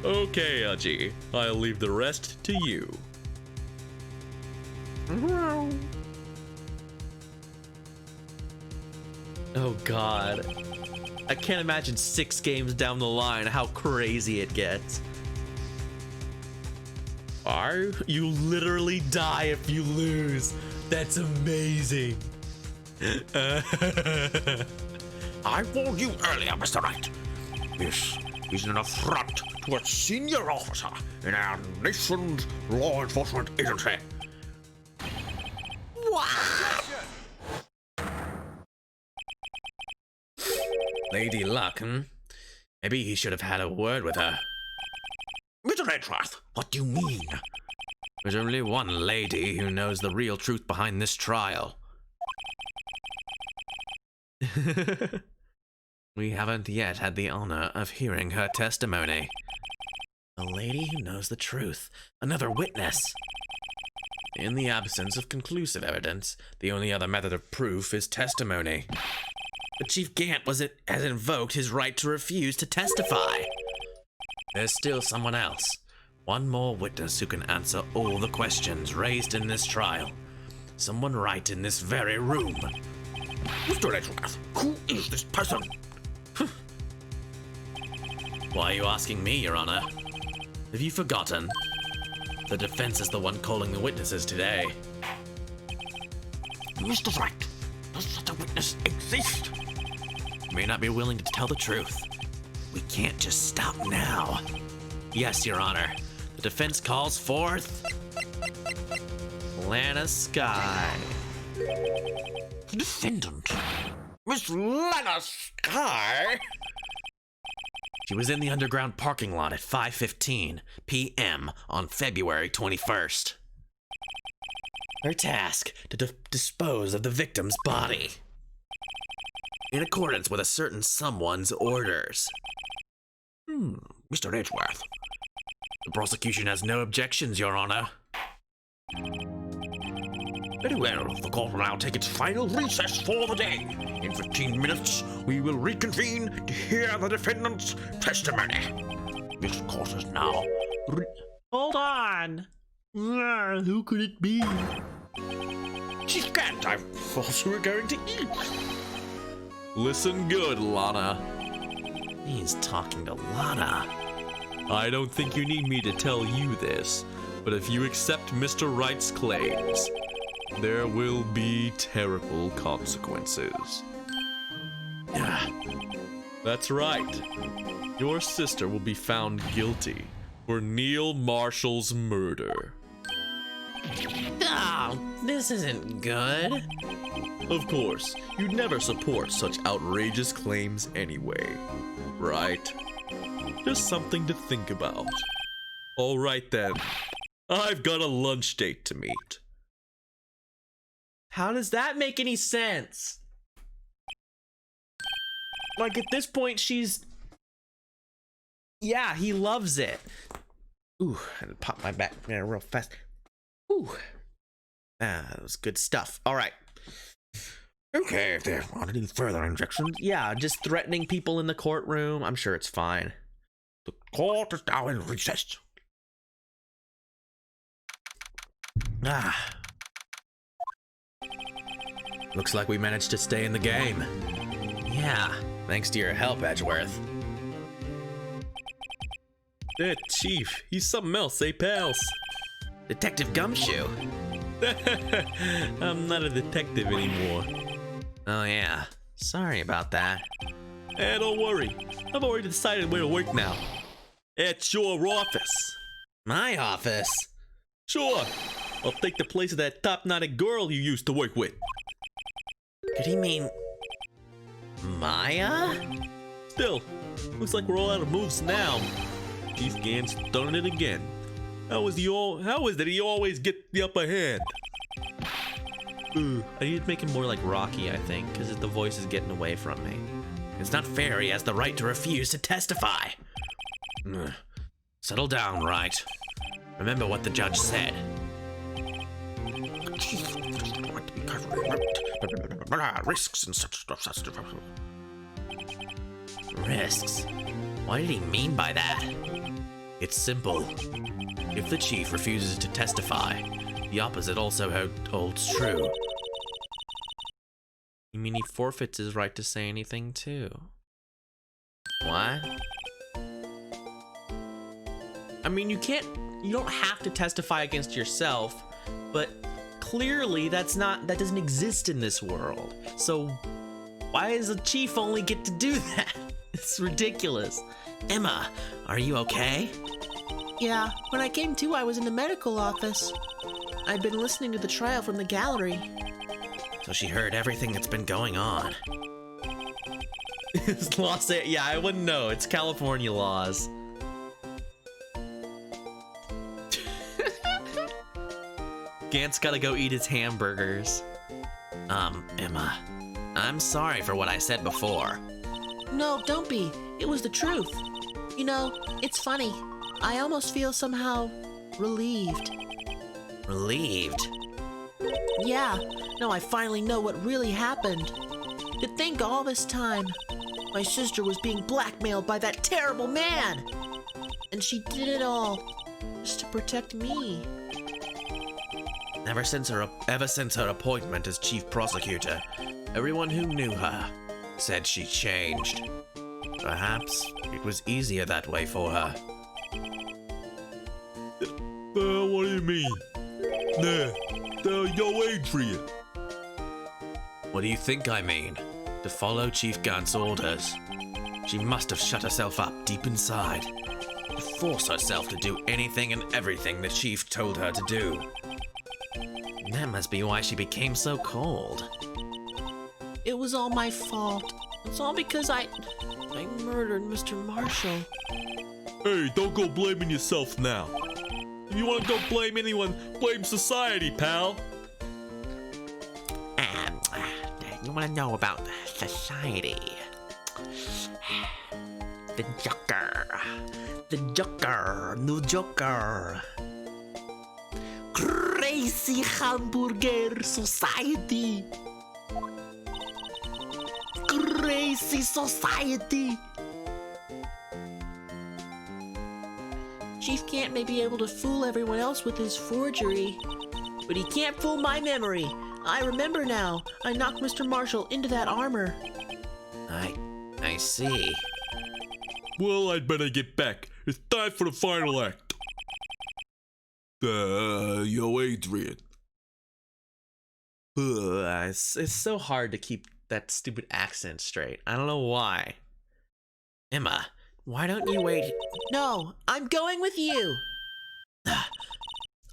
Okay, Aji, I'll leave the rest to you. Oh god. I can't imagine 6 games down the line how crazy it gets. You literally die if you lose. That's amazing. I warned you earlier, Mr. Wright. This is an affront to a senior officer in our nation's law enforcement agency. Lady Luck, Maybe he should have had a word with her. Mr. Edgeworth, what do you mean? There's only one lady who knows the real truth behind this trial. We haven't yet had the honor of hearing her testimony. A lady who knows the truth. Another witness. In the absence of conclusive evidence, the only other method of proof is testimony. But Chief Gant has invoked his right to refuse to testify. There's still someone else. One more witness who can answer all the questions raised in this trial. Someone right in this very room. Mr. Edgeworth, who is this person? Why are you asking me, Your Honor? Have you forgotten? The defense is the one calling the witnesses today. Mr. Wright, does such a witness exist? You may not be willing to tell the truth. We can't just stop now. Yes, Your Honor. The defense calls forth Lana Sky. The defendant, Miss Lana Sky. She was in the underground parking lot at 5:15 p.m. on February 21st. Her task to dispose of the victim's body. In accordance with a certain someone's orders. Mr. Edgeworth. The prosecution has no objections, Your Honor. Very well, the court will now take its final recess for the day. In 15 minutes, we will reconvene to hear the defendant's testimony. This court is now... Hold on! Who could it be? Chief Gant, I thought you were going to eat. Listen good, Lana. He's talking to Lana. I don't think you need me to tell you this, but if you accept Mr. Wright's claims, there will be terrible consequences. That's right. Your sister will be found guilty for Neil Marshall's murder. Oh, this isn't good. Of course, you'd never support such outrageous claims anyway, right? Just something to think about. All right then, I've got a lunch date to meet. How does that make any sense? Like, at this point, she's... Yeah, he loves it. Ooh, I had to pop my back real fast. Ooh. That was good stuff. All right. Okay, if there aren't any further injections, Yeah, just threatening people in the courtroom. I'm sure it's fine. the court is now in recess. Looks like we managed to stay in the game. Yeah, thanks to your help, Edgeworth. That chief, he's something else, eh, pals? Detective Gumshoe. I'm not a detective anymore. Oh yeah, sorry about that. Don't worry, I've already decided where to work now. At your office. My office? Sure, I'll take the place of that top-knotted girl you used to work with. Could he mean Maya? Still, looks like we're all out of moves now. Chief Gant's done it again. How is it he always get the upper hand? I need to make him more like Rocky, I think, because the voice is getting away from me. It's not fair he has the right to refuse to testify. Settle down, Wright. Remember what the judge said. Risks and such stuff. Risks? What did he mean by that? It's simple. If the chief refuses to testify, the opposite also holds true. You mean he forfeits his right to say anything too? What? I mean, you don't have to testify against yourself, but clearly that doesn't exist in this world. So why does the chief only get to do that? It's ridiculous. Emma, are you okay? Yeah, when I came to, I was in the medical office. I'd been listening to the trial from the gallery. So she heard everything that's been going on. It's yeah, I wouldn't know. It's California laws. Gant's gotta go eat his hamburgers. Emma, I'm sorry for what I said before. No, don't be. It was the truth. You know, it's funny. I almost feel somehow relieved. Relieved? Yeah, now I finally know what really happened. To think all this time, my sister was being blackmailed by that terrible man. And she did it all just to protect me. Ever since her appointment as chief prosecutor, everyone who knew her said she changed. Perhaps it was easier that way for her. What do you mean? Yo, Adrian. What do you think I mean? To follow Chief Gant's orders. She must have shut herself up deep inside, to force herself to do anything and everything the chief told her to do. That must be why she became so cold. It was all my fault. It's all because I murdered Mr. Marshall. Hey, don't go blaming yourself now. If you want to go blame anyone, blame society, pal. You want to know about society? The Joker, new Joker. Crazy hamburger society. Crazy society. Chief Gant may be able to fool everyone else with his forgery, but he can't fool my memory. I remember now. I knocked Mr. Marshall into that armor. I see. Well, I'd better get back. It's time for the final act. Yo, Adrian. It's so hard to keep that stupid accent straight. I don't know why. Emma, why don't you wait? No, I'm going with you.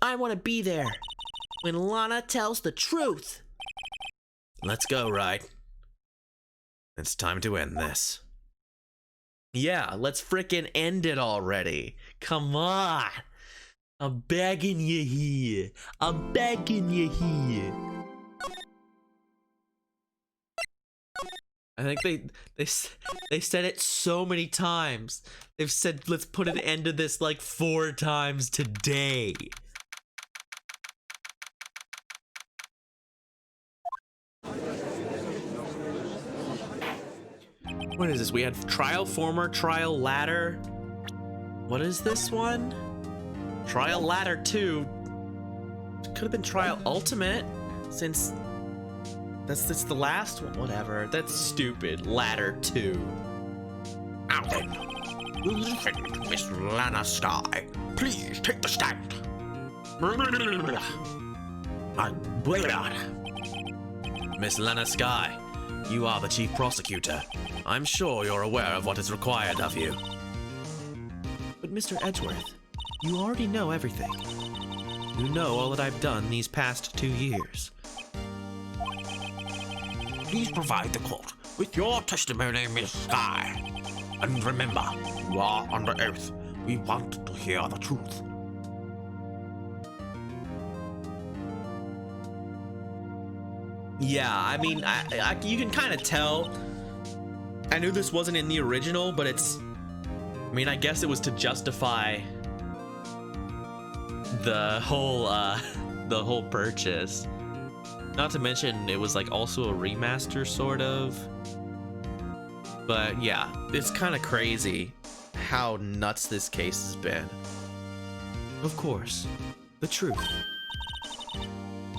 I want to be there when Lana tells the truth. Let's go, Wright. It's time to end this. Yeah, let's frickin' end it already. Come on. I'm begging you here. I'm begging you here. I think they said it so many times. They've said let's put an end to this like 4 times today. What is this? We had trial former, trial ladder. What is this one? Trial ladder 2. Could have been trial ultimate, since that's the last one. Whatever. That's stupid. Ladder 2. Now then, Miss Lana Sky, please take the stand. Miss Lana Sky, you are the chief prosecutor. I'm sure you're aware of what is required of you. But Mr. Edgeworth, you already know everything. You know all that I've done these past 2 years. please provide the court with your testimony, Miss Sky. And remember, you are under oath. We want to hear the truth. Yeah, I mean, you can kind of tell. I knew this wasn't in the original, but I mean, I guess it was to justify the whole purchase. Not to mention, it was like also a remaster, sort of. But yeah, it's kind of crazy how nuts this case has been. Of course, the truth.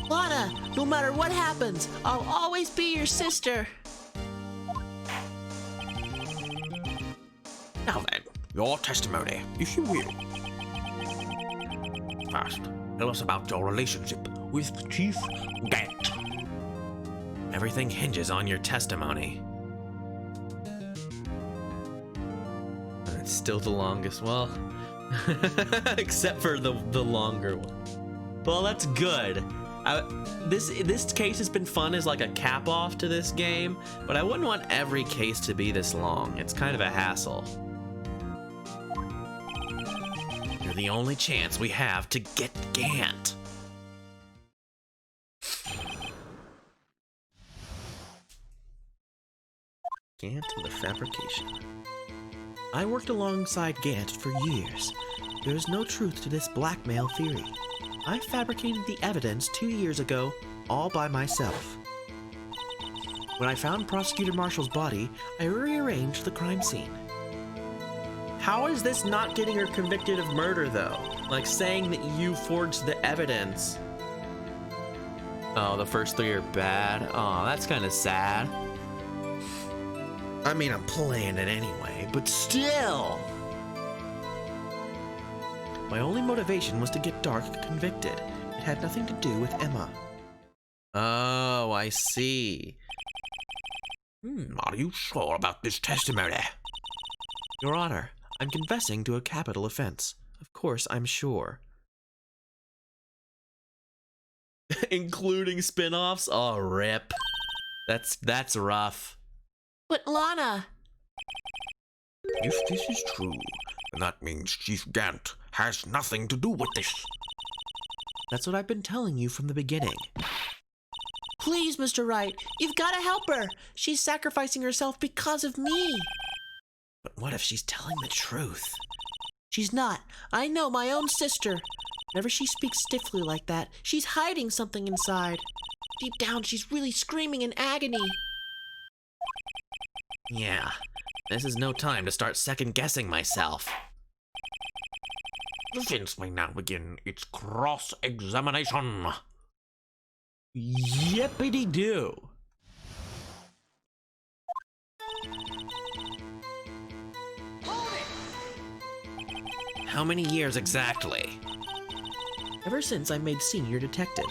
Lana, no matter what happens, I'll always be your sister. Now then, your testimony, if you will. First, tell us about your relationship with Chief Gant. Everything hinges on your testimony. It's still the longest. Well, except for the longer one. Well, that's good. This case has been fun as like a cap off to this game, but I wouldn't want every case to be this long. It's kind of a hassle. You're the only chance we have to get Gant. Gant and the fabrication. I worked alongside Gant for years. There is no truth to this blackmail theory. I fabricated the evidence 2 years ago, all by myself. When I found Prosecutor Marshall's body, I rearranged the crime scene. How is this not getting her convicted of murder, though? Like saying that you forged the evidence. Oh, the first 3 are bad. Oh, that's kind of sad. I mean, I'm playing it anyway, but still! My only motivation was to get Dark convicted. It had nothing to do with Emma. Oh, I see. Are you sure about this testimony? Your Honor, I'm confessing to a capital offense. Of course, I'm sure. Including spin-offs? Oh, rip. That's rough. But Lana... If this is true, then that means Chief Gant has nothing to do with this. That's what I've been telling you from the beginning. Please, Mr. Wright, you've got to help her. She's sacrificing herself because of me. But what if she's telling the truth? She's not. I know my own sister. Whenever she speaks stiffly like that, she's hiding something inside. Deep down, she's really screaming in agony. Yeah, this is no time to start second-guessing myself. The defense may now begin its cross-examination. Yippity-doo. How many years exactly? Ever since I made senior detective.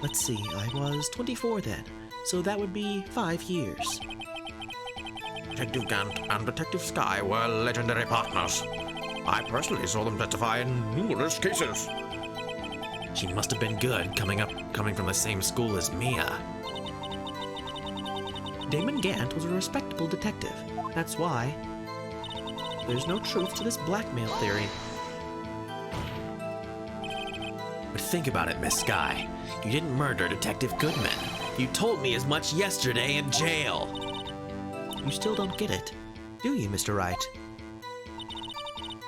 Let's see, I was 24 then, so that would be 5 years. Detective Gant and Detective Sky were legendary partners. I personally saw them testify in numerous cases. She must have been good coming from the same school as Mia. Damon Gant was a respectable detective. That's why. There's no truth to this blackmail theory. But think about it, Miss Sky. You didn't murder Detective Goodman. You told me as much yesterday in jail. You still don't get it, do you, Mr. Wright?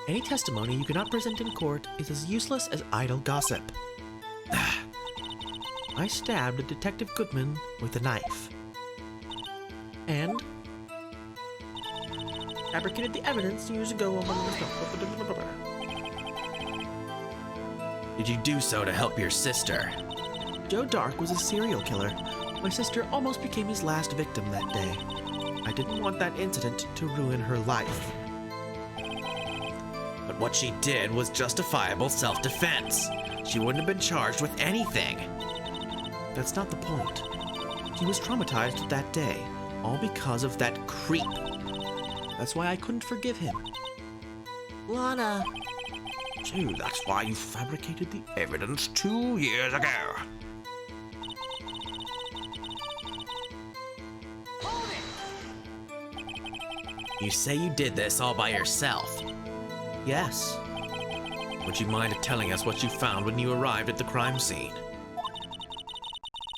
Any testimony you cannot present in court is as useless as idle gossip. I stabbed Detective Goodman with a knife. And fabricated the evidence years ago among the... Did you do so to help your sister? Joe Dark was a serial killer. My sister almost became his last victim that day. I didn't want that incident to ruin her life. But what she did was justifiable self-defense. She wouldn't have been charged with anything. That's not the point. He was traumatized that day, all because of that creep. That's why I couldn't forgive him. Lana. So that's why you fabricated the evidence 2 years ago. You say you did this all by yourself. Yes. Would you mind telling us what you found when you arrived at the crime scene?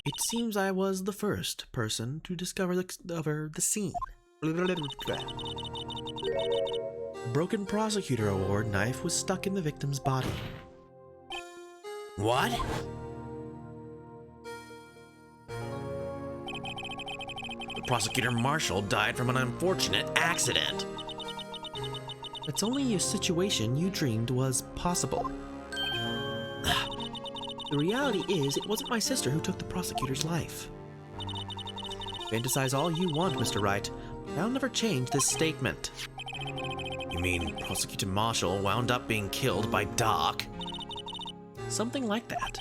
It seems I was the first person to discover the scene. A broken prosecutor award knife was stuck in the victim's body. What? The prosecutor marshal died from an unfortunate accident. It's only a situation you dreamed was possible. The reality is, it wasn't my sister who took the prosecutor's life. Fantasize all you want, Mr. Wright, but I'll never change this statement. You mean Prosecutor Marshall wound up being killed by Doc? Something like that.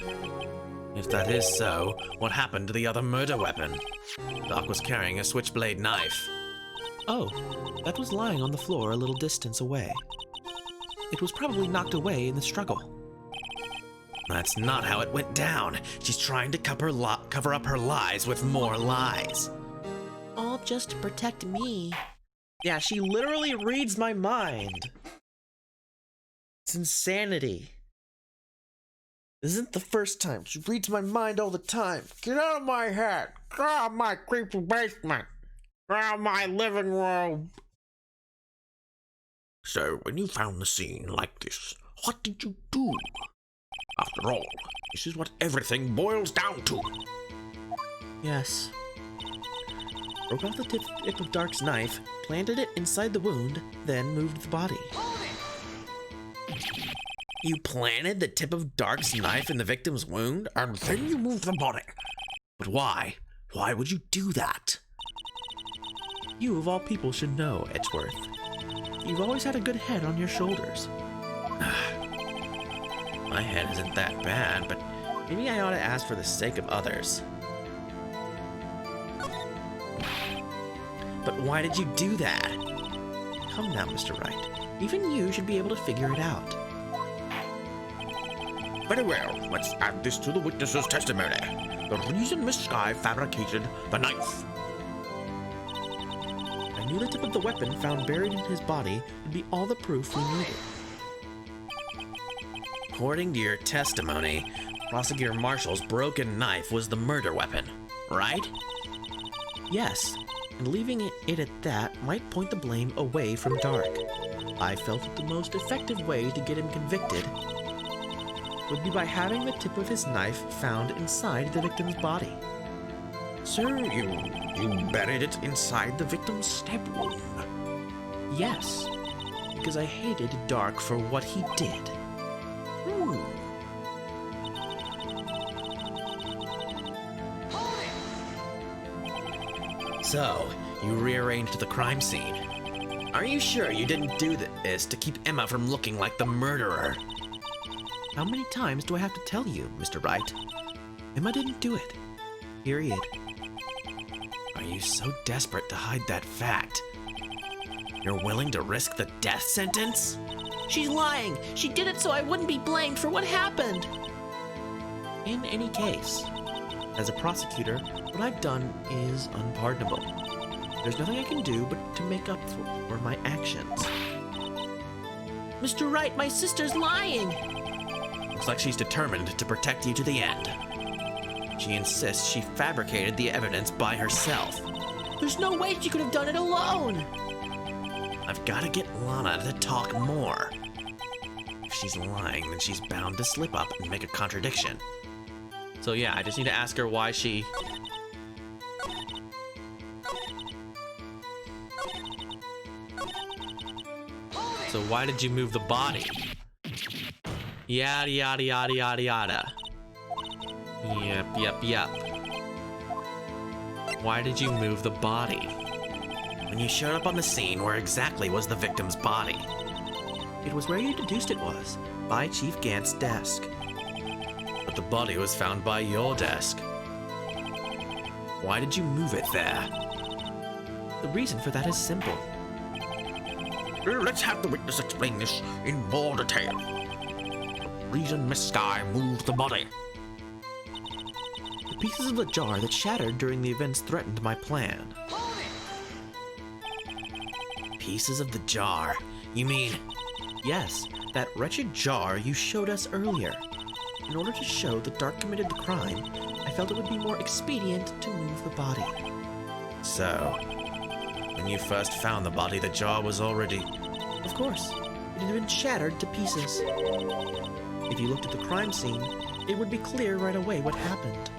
If that is so, what happened to the other murder weapon? Doc was carrying a switchblade knife. Oh, that was lying on the floor a little distance away. It was probably knocked away in the struggle. That's not how it went down. She's trying to cover up her lies with more lies. All just to protect me. Yeah, she literally reads my mind. It's insanity. This isn't the first time. She reads my mind all the time. Get out of my head. Get out of my creepy basement. Get out of my living room. So, when you found the scene like this, what did you do? After all, this is what everything boils down to. Yes. Broke off the tip of Dark's knife, planted it inside the wound, then moved the body. You planted the tip of Dark's knife in the victim's wound, And then you moved the body. but why? Why would you do that? You of all people should know, Edgeworth. You've always had a good head on your shoulders. My head isn't that bad, but maybe I ought to ask for the sake of others. But why did you do that? Come now, Mr. Wright. Even you should be able to figure it out. Very well, let's add this to the witness's testimony. The reason Miss Sky fabricated the knife. I knew the tip of the weapon found buried in his body would be all the proof we needed. According to your testimony, Prosecutor Marshall's broken knife was the murder weapon, right? Yes, and leaving it at that might point the blame away from Dark. I felt that the most effective way to get him convicted would be by having the tip of his knife found inside the victim's body. So you buried it inside the victim's stab wound. Yes, because I hated Dark for what he did. So, you rearranged the crime scene. Are you sure you didn't do this to keep Emma from looking like the murderer? How many times do I have to tell you, Mr. Wright? Emma didn't do it. Period. Are you so desperate to hide that fact? You're willing to risk the death sentence? She's lying! She did it so I wouldn't be blamed for what happened! In any case, as a prosecutor, what I've done is unpardonable. There's nothing I can do but to make up for my actions. Mr. Wright, my sister's lying! Looks like she's determined to protect you to the end. She insists she fabricated the evidence by herself. There's no way she could have done it alone! I've got to get Lana to talk more. If she's lying, then she's bound to slip up and make a contradiction. So yeah, I just need to ask her why she... So why did you move the body? Yada yada yada yada yada. Yep. Why did you move the body? When you showed up on the scene, where exactly was the victim's body? It was where you deduced it was, by Chief Gant's desk. But the body was found by your desk. Why did you move it there? The reason for that is simple. Let's have the witness explain this in more detail. The reason Miss Sky moved the body. The pieces of the jar that shattered during the events threatened my plan. Pieces of the jar. You mean... Yes, that wretched jar you showed us earlier. In order to show that Dark committed the crime, I felt it would be more expedient to move the body. So, when you first found the body, the jar was already... Of course, it had been shattered to pieces. If you looked at the crime scene, it would be clear right away what happened.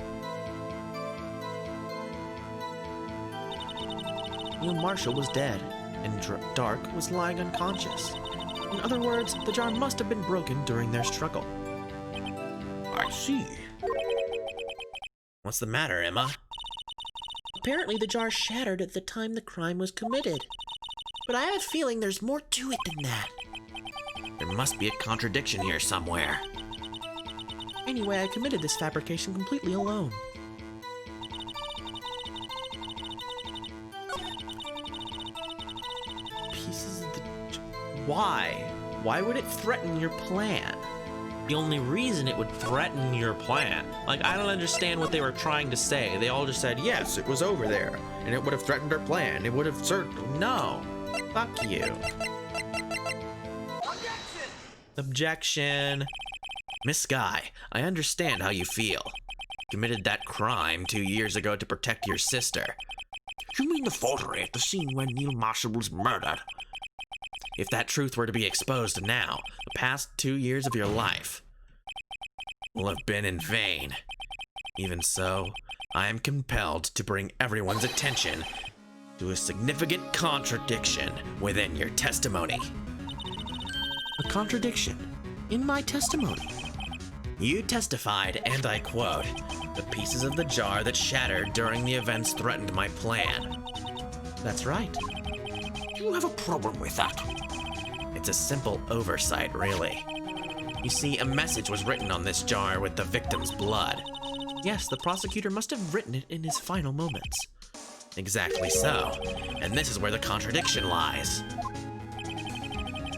Neil Marshall was dead, and Dark was lying unconscious. In other words, the jar must have been broken during their struggle. I see. What's the matter, Emma? Apparently the jar shattered at the time the crime was committed. But I have a feeling there's more to it than that. There must be a contradiction here somewhere. Anyway, I committed this fabrication completely alone. Pieces of the... Why? Why would it threaten your plan? The only reason it would threaten your plan. Like, I don't understand what they were trying to say. They all just said, yes, it was over there. And it would have threatened our plan. It would have certainly... No. Fuck you. Objection. Miss Guy, I understand how you feel. You committed that crime 2 years ago to protect your sister. You mean the forgery at the scene when Neil Marshall was murdered? If that truth were to be exposed now, the past 2 years of your life will have been in vain. Even so, I am compelled to bring everyone's attention to a significant contradiction within your testimony. A contradiction in my testimony. You testified, and I quote, "The pieces of the jar that shattered during the events threatened my plan." That's right. You have a problem with that? It's a simple oversight, really. You see, a message was written on this jar with the victim's blood. Yes, the prosecutor must have written it in his final moments. Exactly so. And this is where the contradiction lies.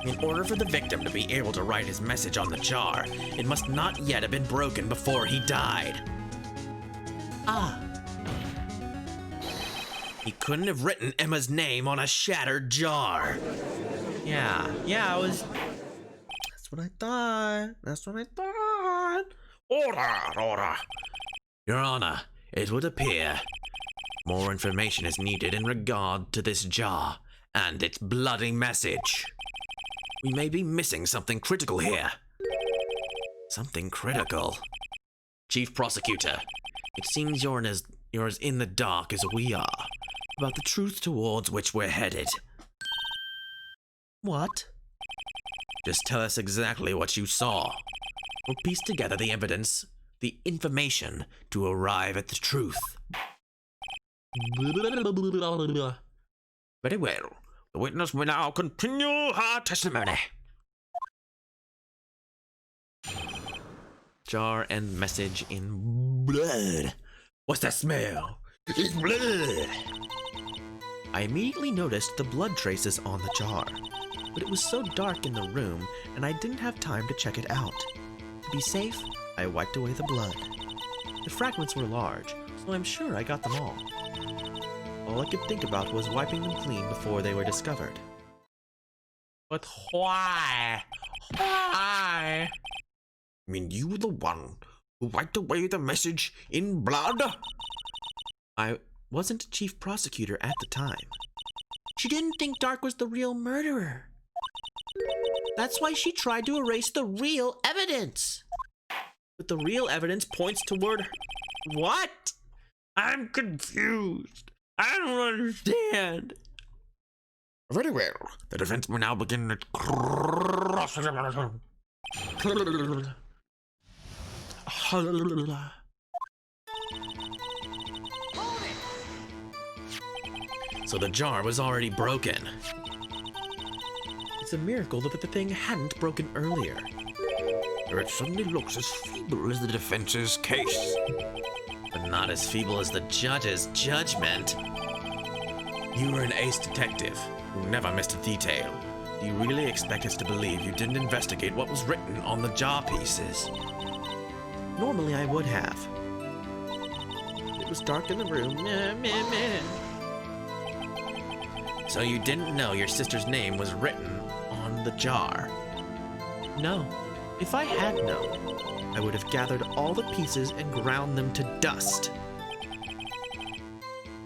In order for the victim to be able to write his message on the jar, it must not yet have been broken before he died. Ah. He couldn't have written Emma's name on a shattered jar. Yeah, I was... That's what I thought. Order! Your Honor, it would appear more information is needed in regard to this jar and its bloody message. We may be missing something critical here. Something critical. Chief Prosecutor, it seems you're as in the dark as we are about the truth towards which we're headed. What? Just tell us exactly what you saw. We'll piece together the evidence, the information, to arrive at the truth. Very well. The witness will now continue her testimony. Jar and message in blood. What's that smell? It's blood. I immediately noticed the blood traces on the jar, but it was so dark in the room and I didn't have time to check it out. To be safe, I wiped away the blood. The fragments were large, so I'm sure I got them all. All I could think about was wiping them clean before they were discovered. But why? Why? You mean you were the one who wiped away the message in blood? I wasn't a chief prosecutor at the time. She didn't think Dark was the real murderer. That's why she tried to erase the real evidence. But the real evidence points toward her. What? I'm confused. I don't understand. Very well. The defense will now begin its cross-examination. So the jar was already broken. It's a miracle that the thing hadn't broken earlier. It suddenly looks as feeble as the defense's case. But not as feeble as the judge's judgment. You were an ace detective who never missed a detail. Do you really expect us to believe you didn't investigate what was written on the jar pieces? Normally I would have. It was dark in the room. So you didn't know your sister's name was written on the jar? No. If I had known, I would have gathered all the pieces and ground them to dust.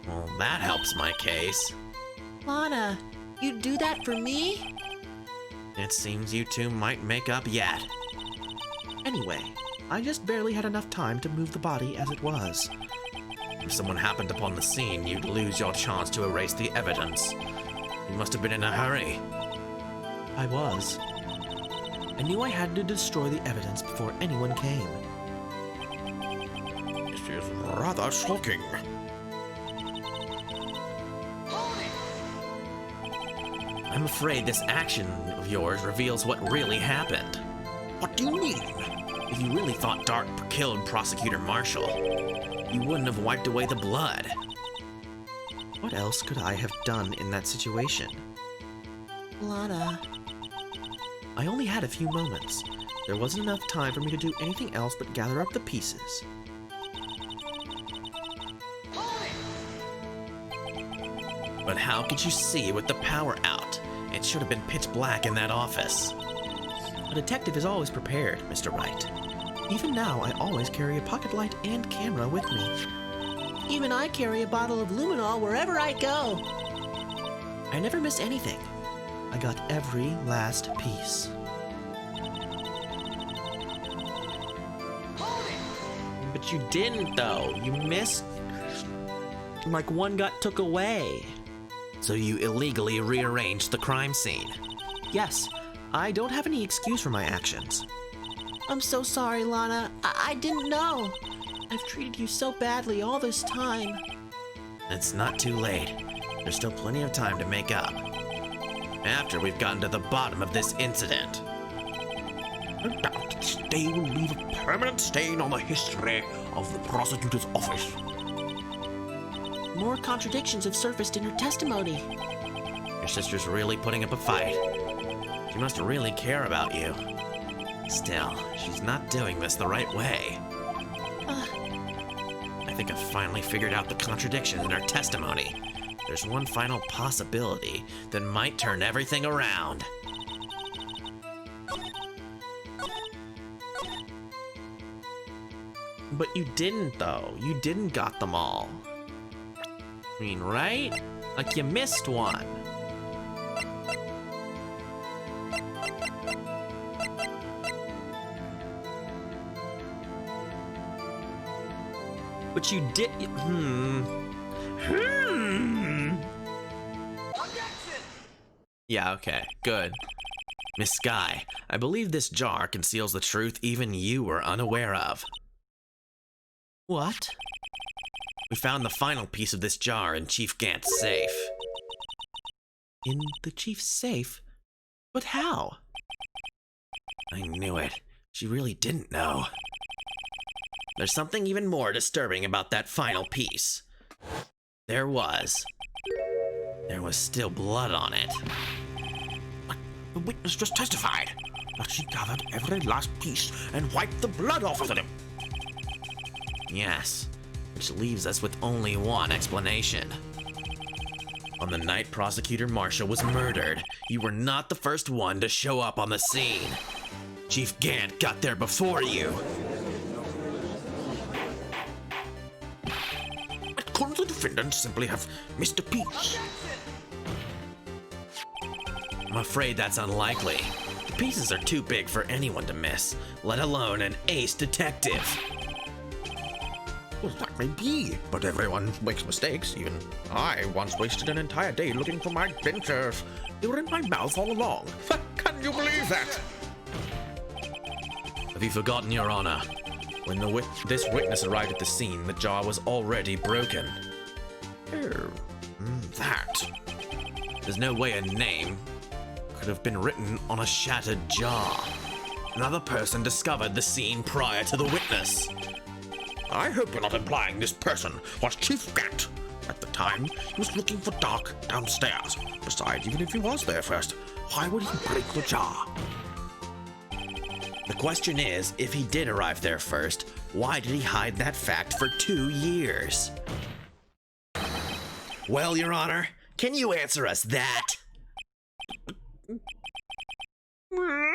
Well, that helps my case. Lana, you'd do that for me? It seems you two might make up yet. Anyway, I just barely had enough time to move the body as it was. If someone happened upon the scene, you'd lose your chance to erase the evidence. You must have been in a hurry. I was. I knew I had to destroy the evidence before anyone came. This is rather shocking. I'm afraid this action of yours reveals what really happened. What do you mean? If you really thought Dark killed Prosecutor Marshall, you wouldn't have wiped away the blood. What else could I have done in that situation? Lana. I only had a few moments. There wasn't enough time for me to do anything else but gather up the pieces. But how could you see with the power out? It should have been pitch black in that office. A detective is always prepared, Mr. Wright. Even now, I always carry a pocket light and camera with me. Even I carry a bottle of luminol wherever I go. I never miss anything. I got every last piece. But you didn't, though. You missed. Like one got took away. So you illegally rearranged the crime scene. Yes, I don't have any excuse for my actions. I'm so sorry, Lana. I didn't know. I've treated you so badly all this time. It's not too late. There's still plenty of time to make up. After we've gotten to the bottom of this incident. No doubt this day will leave a permanent stain on the history of the prosecutor's office. More contradictions have surfaced in her testimony. Your sister's really putting up a fight. She must really care about you. Still, she's not doing this the right way. I think I've finally figured out the contradictions in her testimony. There's one final possibility that might turn everything around. But you didn't, though. You didn't got them all. I mean, right? Like you missed one. But you did. Yeah, okay, good. Miss Sky, I believe this jar conceals the truth even you were unaware of. What? We found the final piece of this jar in Chief Gant's safe. In the chief's safe? But how? I knew it. She really didn't know. There's something even more disturbing about that final piece. There was still blood on it. But the witness just testified that she gathered every last piece and wiped the blood off of them. Yes, which leaves us with only one explanation. On the night Prosecutor Marshall was murdered, you were not the first one to show up on the scene. Chief Gant got there before you. But couldn't the defendant simply have missed a piece? I'm afraid that's unlikely. The pieces are too big for anyone to miss, let alone an ace detective. Well, that may be, but everyone makes mistakes. Even I once wasted an entire day looking for my dentures. They were in my mouth all along. Can you believe that? Have you forgotten, Your Honor? When this witness arrived at the scene, the jar was already broken. Oh, that. There's no way a name could have been written on a shattered jar. Another person discovered the scene prior to the witness. I hope you're not implying this person was Chief Gant. At the time, he was looking for Dark downstairs. Besides, even if he was there first, why would he break the jar? The question is, if he did arrive there first, why did he hide that fact for 2 years? Well, Your Honor, Can you answer us that? No.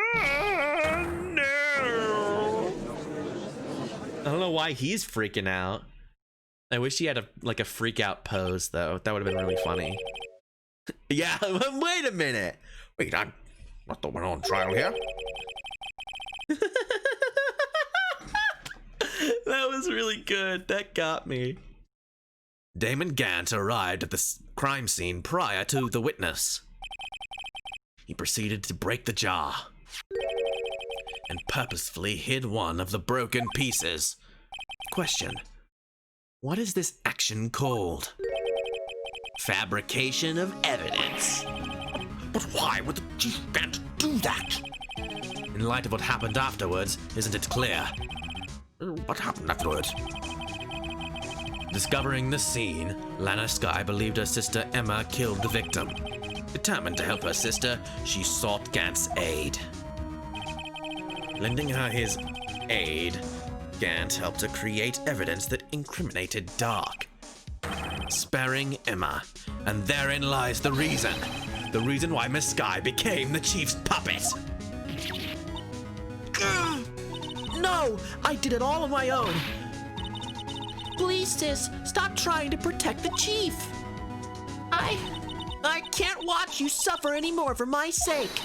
I don't know why he's freaking out. I wish he had a freak out pose though. That would have been really funny. Yeah, wait a minute. Wait, I'm not the one on trial here. That was really good. That got me. Damon Gant arrived at the crime scene prior to the witness. He proceeded to break the jar and purposefully hid one of the broken pieces. Question: what is this action called? Fabrication of evidence. But why would the Chief Gant do that? In light of what happened afterwards, isn't it clear? What happened afterwards? Discovering the scene, Lana Skye believed her sister Emma killed the victim. Determined to help her sister, she sought Gant's aid. Lending her his aid, Gant helped her create evidence that incriminated Dark, sparing Emma. And therein lies the reason why Miss Skye became the Chief's puppet. No, I did it all on my own. Please, sis, stop trying to protect the chief. I can't watch you suffer anymore for my sake.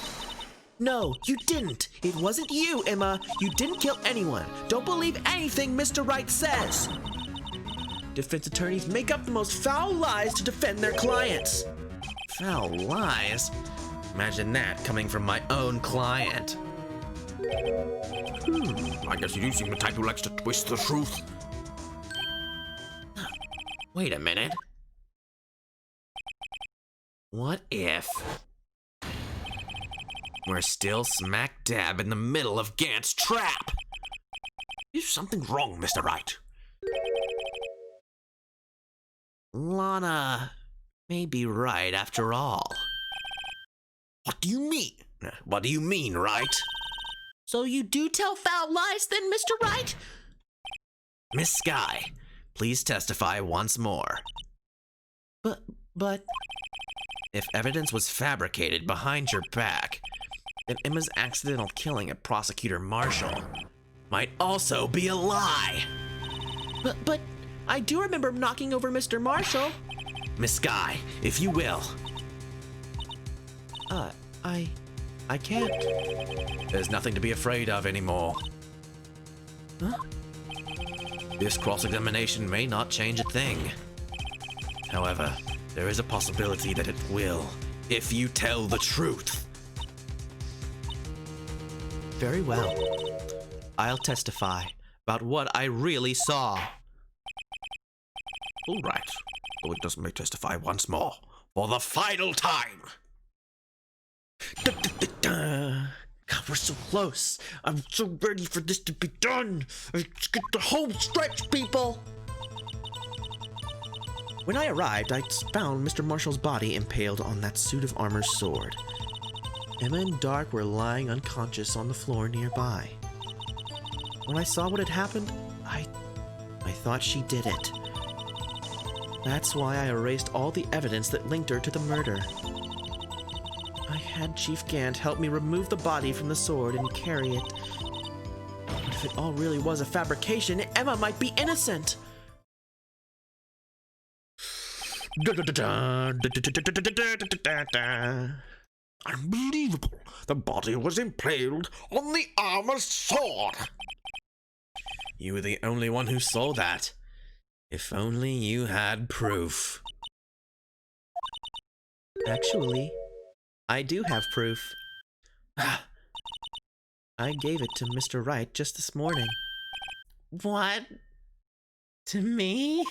No, you didn't. It wasn't you, Emma. You didn't kill anyone. Don't believe anything Mr. Wright says. Defense attorneys make up the most foul lies to defend their clients. Foul lies? Imagine that coming from my own client. I guess you do seem the type who likes to twist the truth. Wait a minute. What if we're still smack dab in the middle of Gant's trap? Is something wrong, Mr. Wright? Lana may be right after all. What do you mean? What do you mean, Wright? So you do tell foul lies then, Mr. Wright? Miss Skye, please testify once more. But... If evidence was fabricated behind your back, then Emma's accidental killing of Prosecutor Marshall might also be a lie. But I do remember knocking over Mr. Marshall. Miss Skye, if you will. I can't. There's nothing to be afraid of anymore. Huh? This cross-examination may not change a thing. However, there is a possibility that it will, if you tell the truth. Very well. I'll testify about what I really saw. All right. The witness may testify once more, for the final time. God, we're so close. I'm so ready for this to be done. Let's get the home stretch, people. When I arrived, I found Mr. Marshall's body impaled on that suit of armor sword. Emma and Dark were lying unconscious on the floor nearby. When I saw what had happened, I thought she did it. That's why I erased all the evidence that linked her to the murder. I had Chief Gant help me remove the body from the sword and carry it. But if it all really was a fabrication, Emma might be innocent. Unbelievable! The body was impaled on the armor sword! You were the only one who saw that. If only you had proof. Actually, I do have proof. I gave it to Mr. Wright just this morning. What? To me?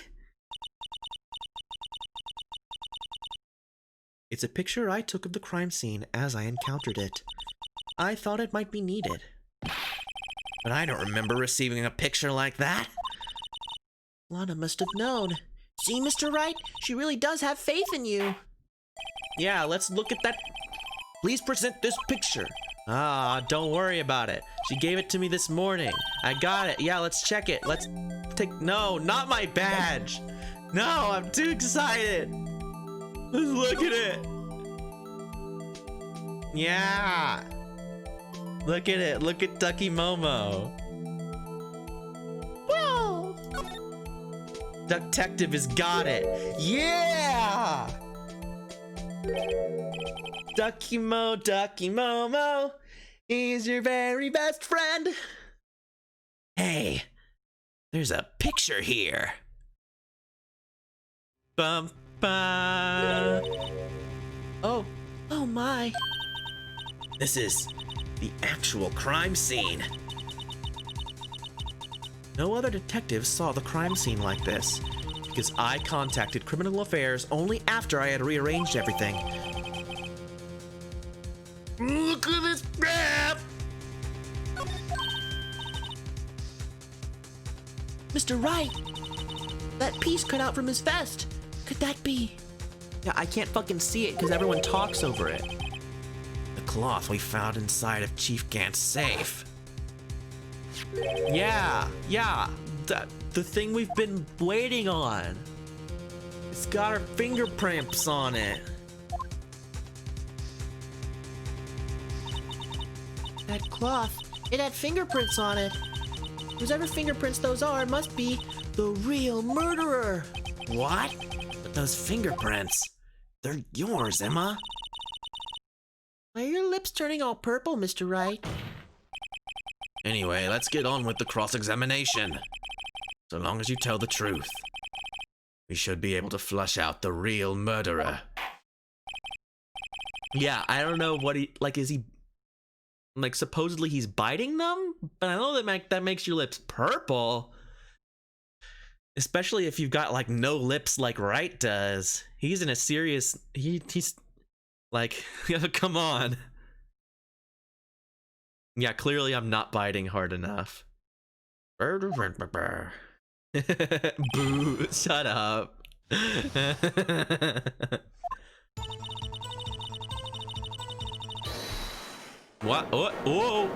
It's a picture I took of the crime scene as I encountered it. I thought it might be needed. But I don't remember receiving a picture like that. Lana must have known. See, Mr. Wright? She really does have faith in you. Yeah, let's look at that. Please present this picture. Don't worry about it. She gave it to me this morning. I got it. Yeah, let's check it. Let's take... No, not my badge. No, I'm too excited. Look at it. Yeah. Look at it. Look at Ducky Momo. Whoa. Ducktective has got it. Yeah. Ducky Momo. He's your very best friend. Hey, there's a picture here. Bum, ba. Oh my. This is the actual crime scene. No other detective saw the crime scene like this, because I contacted Criminal Affairs only after I had rearranged everything. Look at this map! Mr. Wright! That piece cut out from his vest. Could that be? Yeah, I can't fucking see it because everyone talks over it. The cloth we found inside of Chief Gant's safe. Yeah, the thing we've been waiting on. It's got our fingerprints on it. That cloth, it had fingerprints on it. Whoever fingerprints those are must be the real murderer. What? But those fingerprints, they're yours, Emma. Why are your lips turning all purple, Mr. Wright? Anyway, let's get on with the cross-examination. So long as you tell the truth, we should be able to flush out the real murderer. Yeah, I don't know what is he, supposedly he's biting them? But I know that makes your lips purple. Especially if you've got, no lips like Wright does. He's in a serious, he's come on. Yeah, clearly I'm not biting hard enough. Boo, shut up. What? Oh, whoa!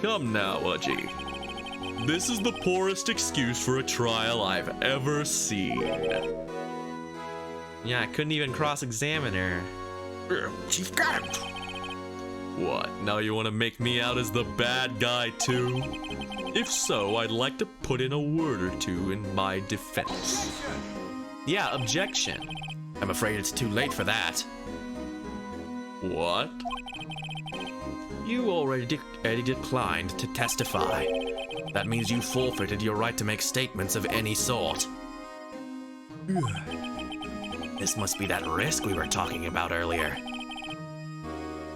Come now, Udgy. This is the poorest excuse for a trial I've ever seen. Yeah, I couldn't even cross-examine her. Chief Gant! What, now you want to make me out as the bad guy too? If so, I'd like to put in a word or two in my defense. Yeah, objection. I'm afraid it's too late for that. What? You already declined to testify. That means you forfeited your right to make statements of any sort. This must be that risk we were talking about earlier.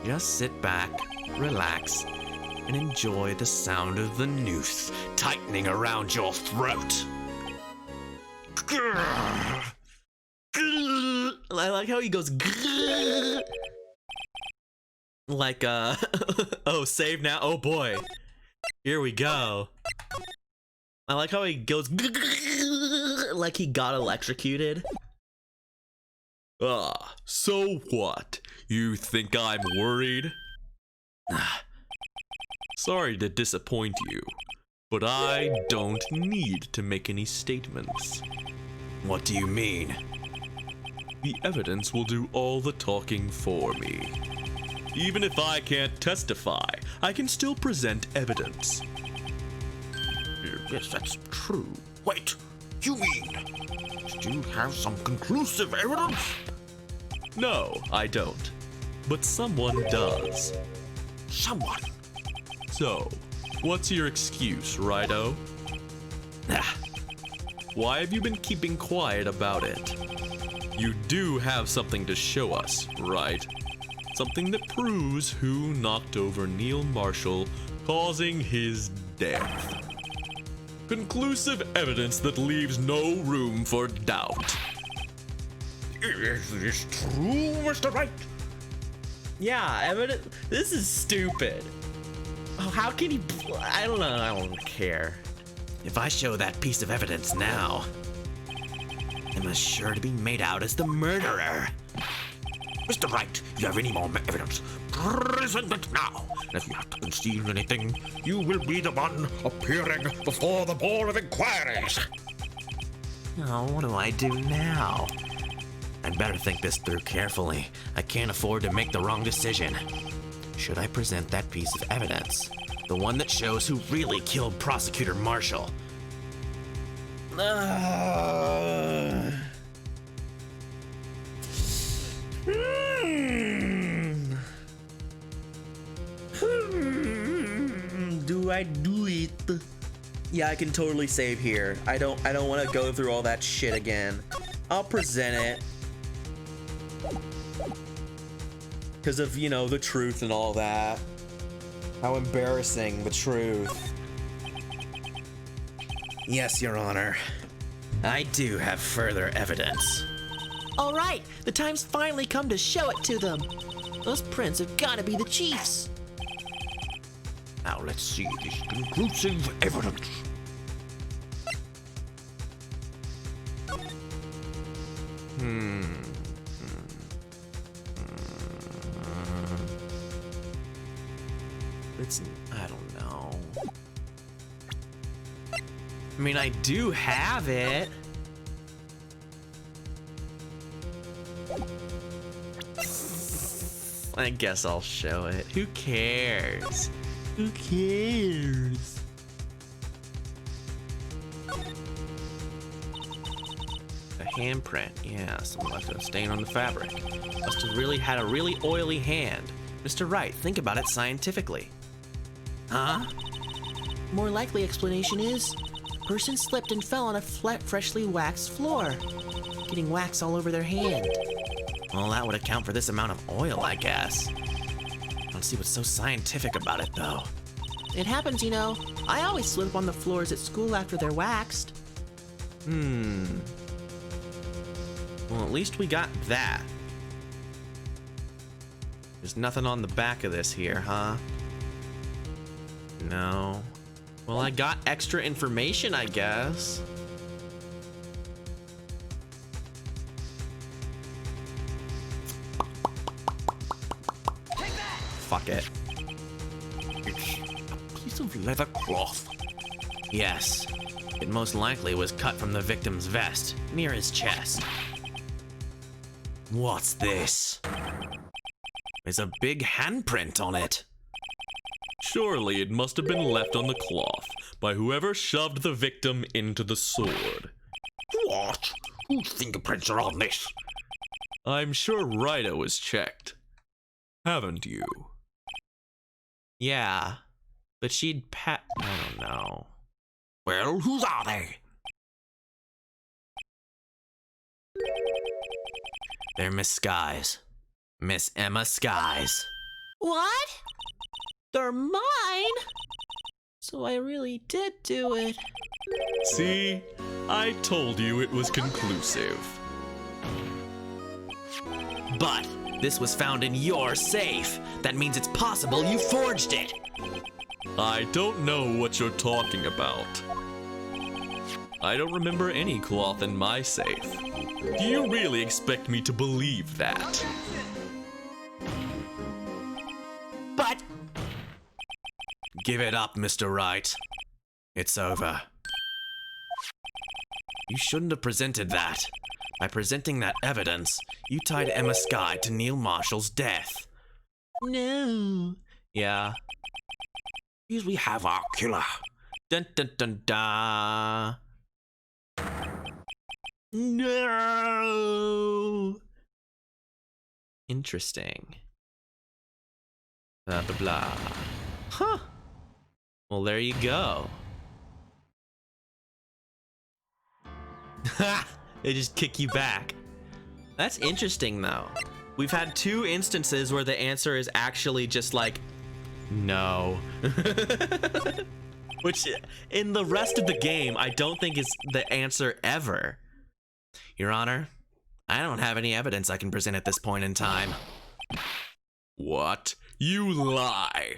Just sit back, relax, and enjoy the sound of the noose tightening around your throat. I like how he goes like oh, save now. Oh boy, here we go. I like how he goes like he got electrocuted. Ah, so what? You think I'm worried? Sorry to disappoint you, but I don't need to make any statements. What do you mean? The evidence will do all the talking for me. Even if I can't testify, I can still present evidence. Yes, that's true. Wait, you mean you have some conclusive evidence? No, I don't. But someone does. Someone? So, what's your excuse, Righto? Why have you been keeping quiet about it? You do have something to show us, right? Something that proves who knocked over Neil Marshall, causing his death. Conclusive evidence that leaves no room for doubt. Is this true, Mr. Wright? Yeah, evidence. This is stupid. Oh, how can he? I don't know. I don't care. If I show that piece of evidence now, Emma's sure to be made out as the murderer. Mr. Wright, you have any more evidence? Present it now. And if you have to conceal anything, you will be the one appearing before the Board of Inquiries. Oh, what do I do now? I'd better think this through carefully. I can't afford to make the wrong decision. Should I present that piece of evidence? The one that shows who really killed Prosecutor Marshall? Do I do it? Yeah, I can totally save here. I don't want to go through all that shit again. I'll present it. Because of, you know, the truth and all that. How embarrassing, the truth. Yes, Your Honor. I do have further evidence. All right, the time's finally come to show it to them. Those prints have got to be the Chief's. Now let's see this conclusive evidence. I don't know. I mean, I do have it. I guess I'll show it. Who cares? Who cares? A handprint. Yeah, someone left a stain on the fabric. Must have really had a really oily hand. Mr. Wright, think about it scientifically. Huh? More likely explanation is, the person slipped and fell on a freshly waxed floor, getting wax all over their hand. Well, that would account for this amount of oil, I guess. I don't see what's so scientific about it, though. It happens, you know. I always slip on the floors at school after they're waxed. Well, at least we got that. There's nothing on the back of this here, huh? No. Well, I got extra information, I guess. Fuck it. It's a piece of leather cloth. Yes. It most likely was cut from the victim's vest, near his chest. What's this? There's a big handprint on it. Surely it must have been left on the cloth by whoever shoved the victim into the sword. What? Whose fingerprints are on this? I'm sure Wright was checked. Haven't you? Yeah, but she'd I don't know. Well, whose are they? They're Miss Skies. Miss Emma Skies. What? They're mine? So I really did do it. See? I told you it was conclusive. But this was found in your safe. That means it's possible you forged it. I don't know what you're talking about. I don't remember any cloth in my safe. Do you really expect me to believe that? But Give it up, Mr. Wright. It's over. You shouldn't have presented that. By presenting that evidence, you tied Emma Sky to Neil Marshall's death. no. Yeah. Here we have our killer. Dun dun dun da. No. Interesting. Blah blah blah. Huh. Well, there you go. Ha! They just kick you back. That's interesting, though. We've had 2 instances where the answer is actually just like, no. Which, in the rest of the game, I don't think is the answer ever. Your Honor, I don't have any evidence I can present at this point in time. What? You lie!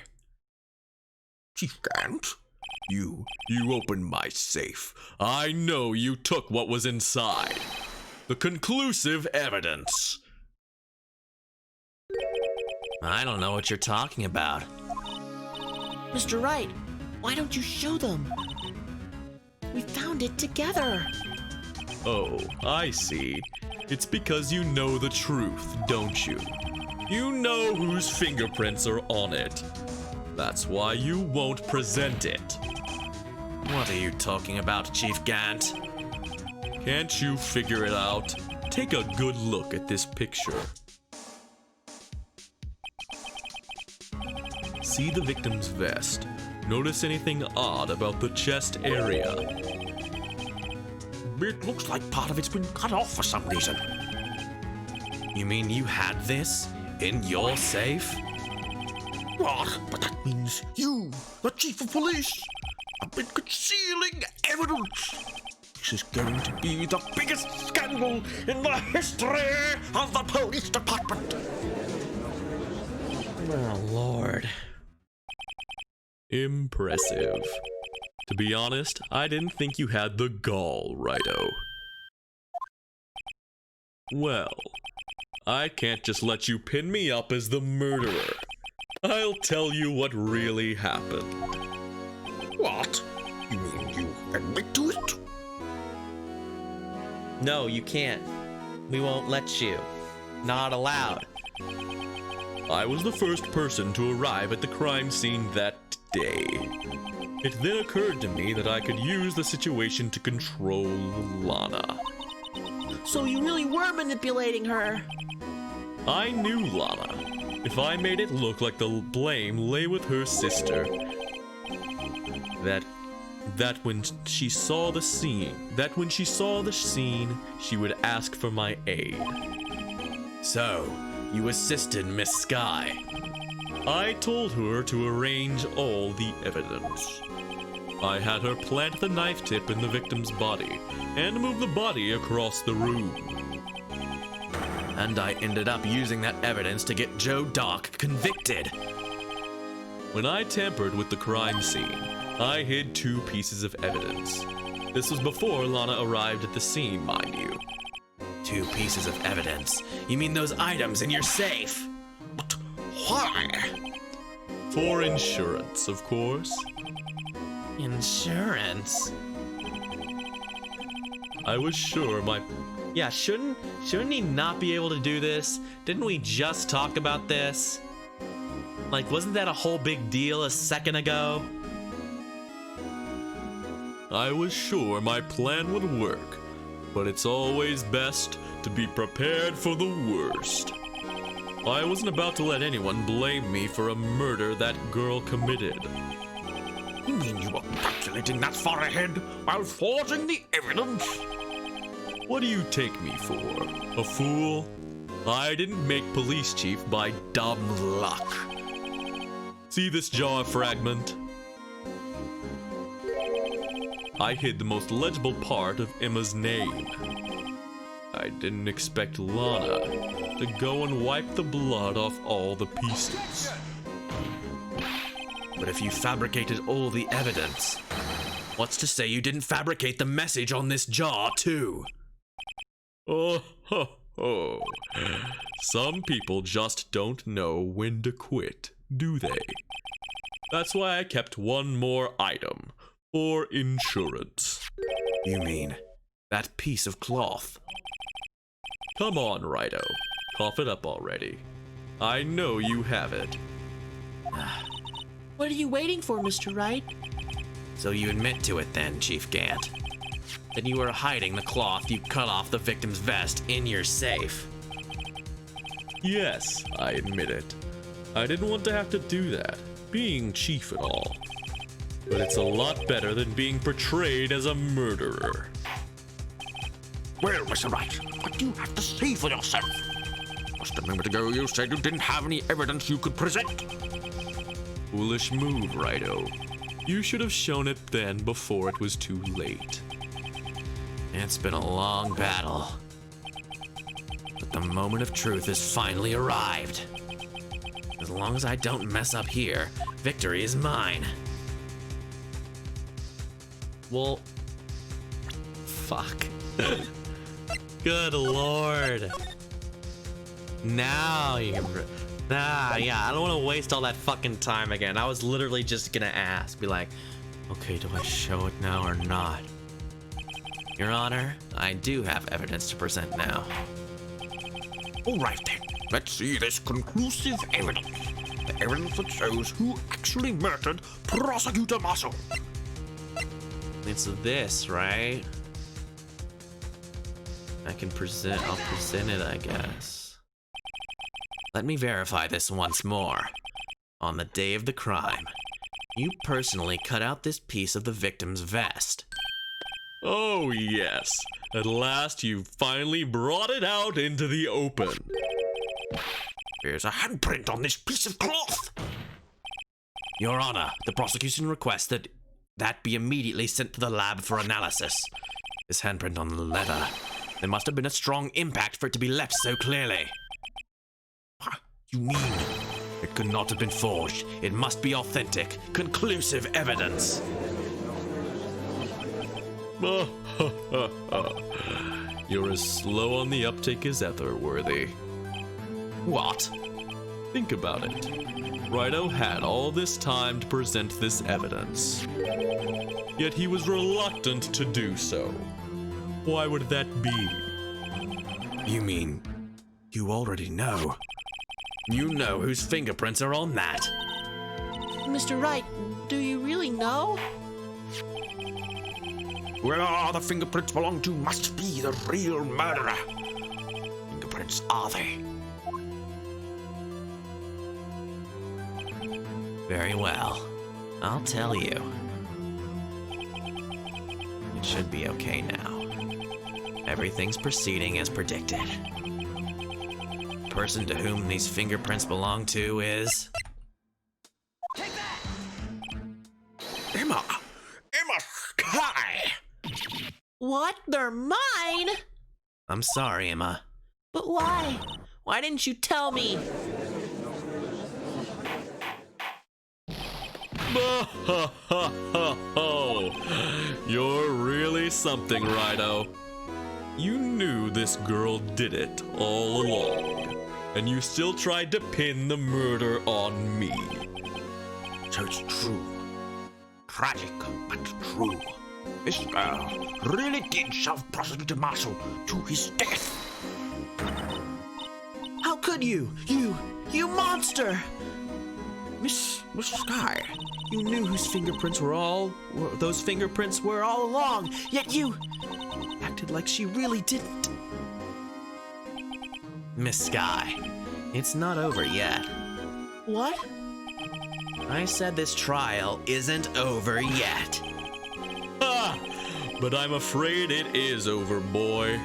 Chief Gant? You opened my safe. I know you took what was inside. The conclusive evidence. I don't know what you're talking about. Mr. Wright, why don't you show them? We found it together. Oh, I see. It's because you know the truth, don't you? You know whose fingerprints are on it. That's why you won't present it. What are you talking about, Chief Gant? Can't you figure it out? Take a good look at this picture. See the victim's vest. Notice anything odd about the chest area? It looks like part of it's been cut off for some reason. You mean you had this in your safe? What? But that means you, the chief of police, have been concealing evidence. This is going to be the biggest scandal in the history of the police department. Oh, Lord. Impressive. To be honest, I didn't think you had the gall, Righto. Well, I can't just let you pin me up as the murderer. I'll tell you what really happened. What? You mean you admit to it? No, you can't. We won't let you. Not allowed. I was the first person to arrive at the crime scene that day. It then occurred to me that I could use the situation to control Lana. So you really were manipulating her. I knew Lana. If I made it look like the blame lay with her sister, that when she saw the scene, she would ask for my aid. So, you assisted Miss Sky. I told her to arrange all the evidence. I had her plant the knife tip in the victim's body and move the body across the room. And I ended up using that evidence to get Joe Dock convicted. When I tampered with the crime scene, I hid 2 pieces of evidence. This was before Lana arrived at the scene, mind you. 2 pieces of evidence? You mean those items in your safe? But why? For insurance, of course. Insurance? I was sure my... Yeah, shouldn't he not be able to do this? Didn't we just talk about this? Like, wasn't that a whole big deal a second ago? I was sure my plan would work, but it's always best to be prepared for the worst. I wasn't about to let anyone blame me for a murder that girl committed. You mean you were calculating that far ahead while forging the evidence? What do you take me for? A fool? I didn't make police chief by dumb luck. See this jar fragment? I hid the most legible part of Emma's name. I didn't expect Lana to go and wipe the blood off all the pieces. But if you fabricated all the evidence, what's to say you didn't fabricate the message on this jar, too? Oh, ho, ho. Some people just don't know when to quit, do they? That's why I kept one more item, for insurance. You mean that piece of cloth? Come on, Righto. Cough it up already. I know you have it. What are you waiting for, Mr. Wright? So you admit to it then, Chief Gant? That you were hiding the cloth you cut off the victim's vest in your safe? Yes, I admit it. I didn't want to have to do that, being chief and all. But it's a lot better than being portrayed as a murderer. Well, Mr. Wright, what do you have to say for yourself? Just a moment ago you said you didn't have any evidence you could present. Foolish move, Righto. You should have shown it then before it was too late. It's been a long battle. But the moment of truth has finally arrived. As long as I don't mess up here, victory is mine. Well, fuck. Good lord. Now you can... yeah, I don't want to waste all that fucking time again. I was literally just gonna ask, be like, okay, do I show it now or not? Your Honor, I do have evidence to present now. All right then, let's see this conclusive evidence. The evidence that shows who actually murdered Prosecutor Marshall. It's this, right? I'll present it, I guess. Let me verify this once more. On the day of the crime, you personally cut out this piece of the victim's vest. Oh, yes. At last you finally brought it out into the open. There's a handprint on this piece of cloth. Your Honor, the prosecution requests that be immediately sent to the lab for analysis. This handprint on the leather. There must have been a strong impact for it to be left so clearly. You mean It could not have been forged. It must be authentic, conclusive evidence. You're as slow on the uptake as ever, Worthy. What? Think about it. Righto had all this time to present this evidence. Yet he was reluctant to do so. Why would that be? You mean you already know? You know whose fingerprints are on that. Mr. Wright, do you really know? where the fingerprints belong to must be the real murderer. Fingerprints are they? Very well. I'll tell you. It should be okay now. Everything's proceeding as predicted. The person to whom these fingerprints belong to is... Emma Sky! What? They're mine? I'm sorry, Emma. But why? Why didn't you tell me? You're really something, Righto. You knew this girl did it all along, and you still tried to pin the murder on me. So it's true. Tragic, but true. This girl really did shove Prosecutor Marshall to his death. How could you? You monster! Miss Sky, You knew whose fingerprints those fingerprints were all along, yet you acted like she really didn't. Miss Sky, it's not over yet. What? I said this trial isn't over yet. Ha! But I'm afraid it is over, boy.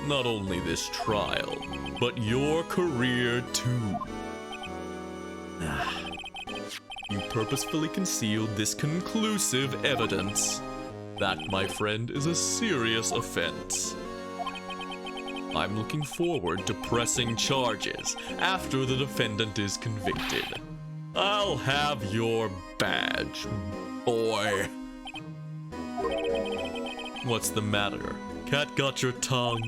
Not only this trial, but your career too. You purposefully concealed this conclusive evidence. That, my friend, is a serious offense. I'm looking forward to pressing charges after the defendant is convicted. I'll have your badge, boy. What's the matter? Cat got your tongue?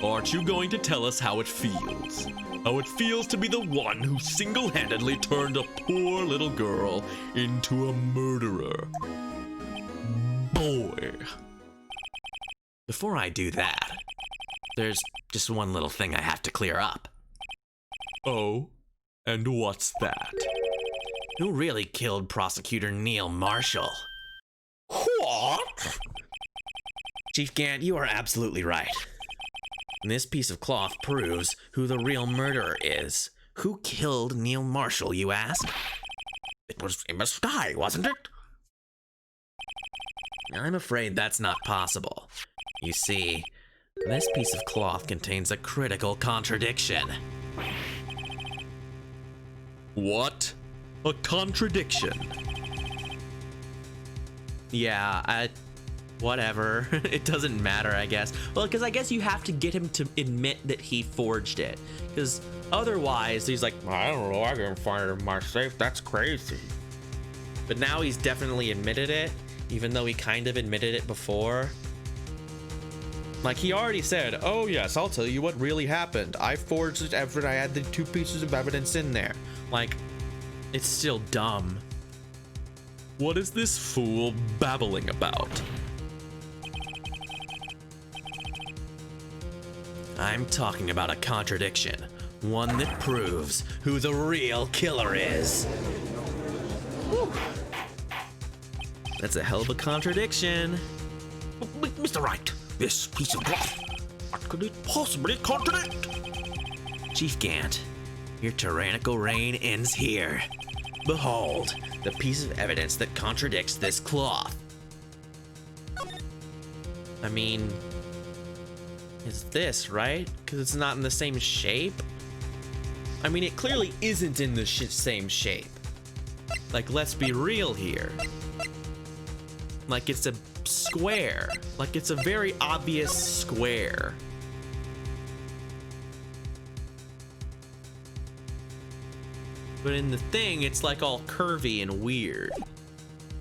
Aren't you going to tell us how it feels? How it feels to be the one who single-handedly turned a poor little girl into a murderer? Boy. Before I do that, there's just one little thing I have to clear up. Oh? And what's that? Who really killed Prosecutor Neil Marshall? what? Chief Gant, you are absolutely right. This piece of cloth proves who the real murderer is. Who killed Neil Marshall, you ask? It was Emma Sky, wasn't it? I'm afraid that's not possible. You see, this piece of cloth contains a critical contradiction. What? A contradiction? Yeah, whatever. It doesn't matter, I guess. Well, because I guess you have to get him to admit that he forged it. Because otherwise, he's like, I don't know, I didn't find it in my safe, that's crazy. but now he's definitely admitted it, even though he kind of admitted it before. Like, he already said, oh yes, I'll tell you what really happened. I forged it after I had the 2 pieces of evidence in there. Like, it's still dumb. What is this fool babbling about? I'm talking about a contradiction. One that proves who the real killer is. Whew. That's a hell of a contradiction. Mr. Wright, this piece of cloth, what could it possibly contradict? Chief Gant, your tyrannical reign ends here. Behold, the piece of evidence that contradicts this cloth. I mean, it's this, right? Because it's not in the same shape? I mean, it clearly isn't in the same shape. Like, let's be real here. Like, it's a square. Like, it's a very obvious square. But in the thing, it's like all curvy and weird.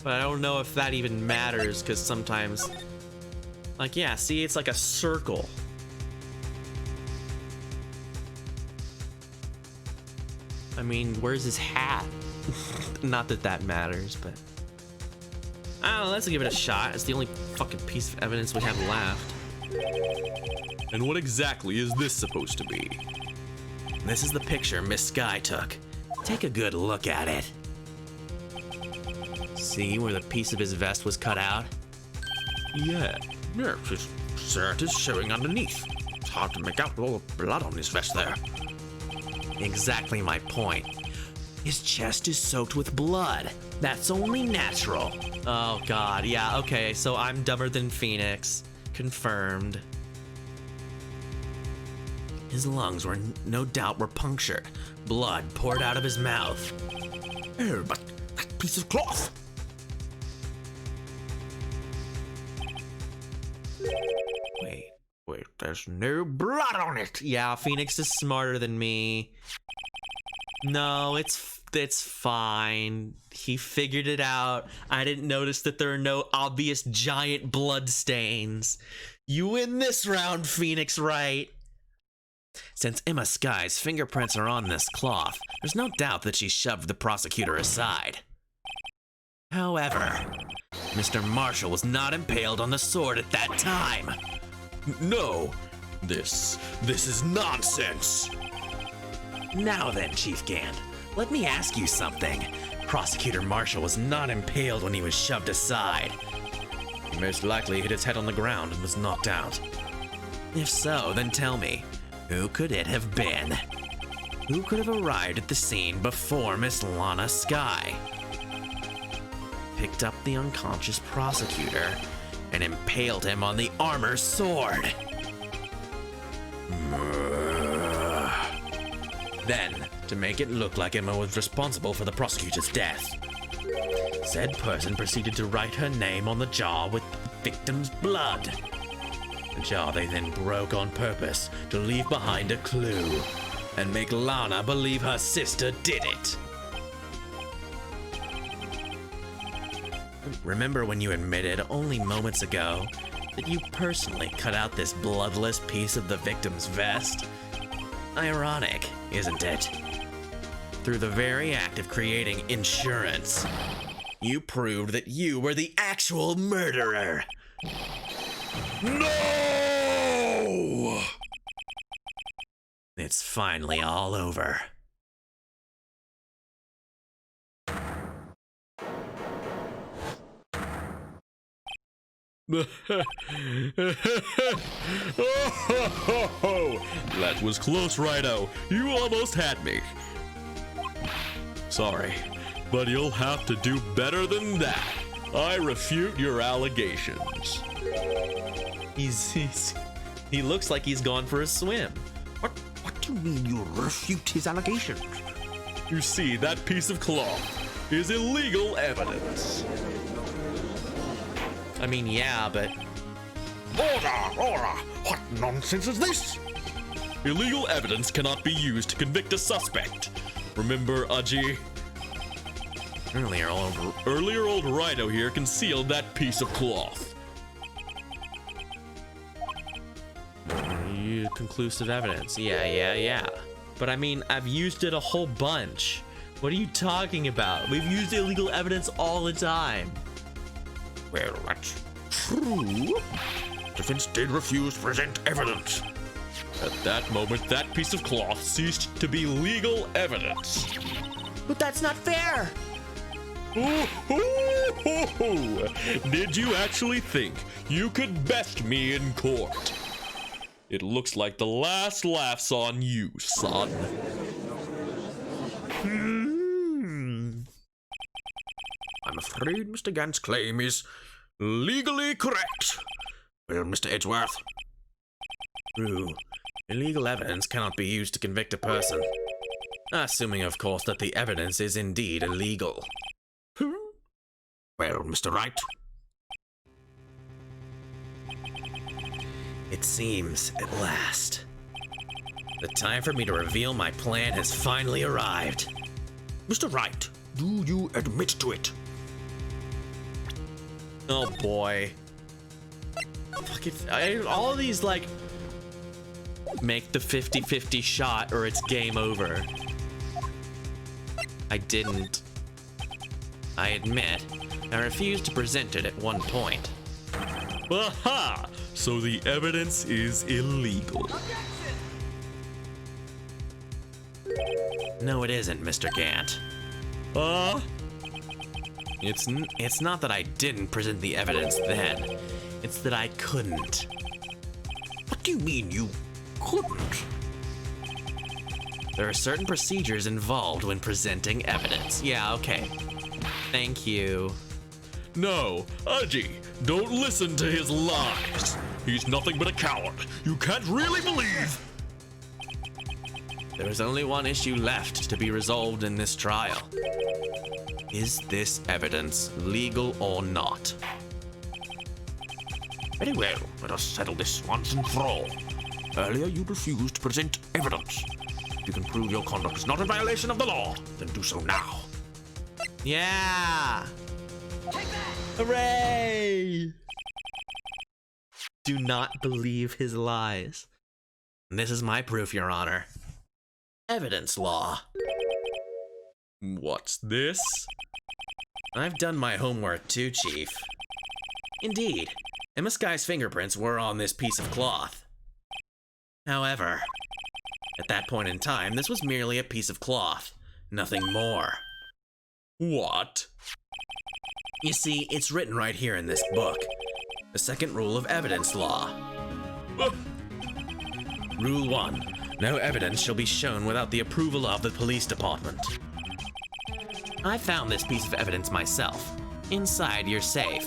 But I don't know if that even matters, because sometimes... Like, yeah, see, it's like a circle. I mean, where's his hat? Not that that matters, but... I don't know, let's give it a shot. It's the only fucking piece of evidence we have left. And what exactly is this supposed to be? This is the picture Miss Sky took. Take a good look at it. See where the piece of his vest was cut out? Yeah, it's there it is showing underneath. It's hard to make out all the blood on his vest there. Exactly my point. His chest is soaked with blood. That's only natural. Oh god, yeah, okay, so I'm dumber than Phoenix. Confirmed. His lungs were no doubt were punctured. Blood poured out of his mouth. Oh, but that piece of cloth. Wait, there's no blood on it. Yeah, Phoenix is smarter than me. No, it's fine. He figured it out. I didn't notice that there are no obvious giant blood stains. You win this round, Phoenix Wright. Since Emma Sky's fingerprints are on this cloth, there's no doubt that she shoved the prosecutor aside. However, Mr. Marshall was not impaled on the sword at that time. No, this is nonsense. Now then, Chief Gant, let me ask you something. Prosecutor Marshall was not impaled when he was shoved aside. He most likely hit his head on the ground and was knocked out. If so, then tell me, who could it have been? Who could have arrived at the scene before Miss Lana Sky? Picked up the unconscious prosecutor and impaled him on the armor sword. Then, to make it look like Emma was responsible for the prosecutor's death, said person proceeded to write her name on the jar with the victim's blood. The jar they then broke on purpose to leave behind a clue and make Lana believe her sister did it. Remember when you admitted only moments ago that you personally cut out this bloodless piece of the victim's vest? Ironic, isn't it? Through the very act of creating insurance, you proved that you were the actual murderer. No! It's finally all over. That was close, Righto. You almost had me. Sorry, but you'll have to do better than that. I refute your allegations. He looks like he's gone for a swim. What do you mean you refute his allegations? You see, that piece of cloth is illegal evidence. I mean, yeah, but... Order! What nonsense is this? Illegal evidence cannot be used to convict a suspect. Remember, Aji? Earlier, old Righto here concealed that piece of cloth. Conclusive evidence. Yeah. But I mean, I've used it a whole bunch. What are you talking about? We've used illegal evidence all the time. Well, that's true. Defense did refuse to present evidence. At that moment, that piece of cloth ceased to be legal evidence. But that's not fair. Did you actually think you could best me in court? It looks like the last laugh's on you, son. I'm afraid Mr. Gant's claim is legally correct. Well, Mr. Edgeworth. True. Illegal evidence cannot be used to convict a person. Assuming, of course, that the evidence is indeed illegal. Well, Mr. Wright. It seems, at last, the time for me to reveal my plan has finally arrived. Mr. Wright, do you admit to it? Oh boy. Fuck it. All of these, like, make the 50-50 shot or it's game over. I didn't. I admit, I refused to present it at one point. Aha! So the evidence is illegal. No, it isn't, Mr. Gant. It's not that I didn't present the evidence then. It's that I couldn't. What do you mean you couldn't? There are certain procedures involved when presenting evidence. Yeah, okay. Thank you. No, Aji, don't listen to his lies. He's nothing but a coward. You can't really believe. There is only one issue left to be resolved in this trial. Is this evidence legal or not? Very well, let us settle this once and for all. Earlier you refused to present evidence. If you can prove your conduct is not in violation of the law, then do so now. Yeah! Hooray! Do not believe his lies. This is my proof, Your Honor. Evidence law. What's this? I've done my homework too, Chief. Indeed, Emma Sky's fingerprints were on this piece of cloth. However, at that point in time, this was merely a piece of cloth, nothing more. What? You see, it's written right here in this book. The second rule of evidence law. Rule 1. No evidence shall be shown without the approval of the police department. I found this piece of evidence myself, inside your safe.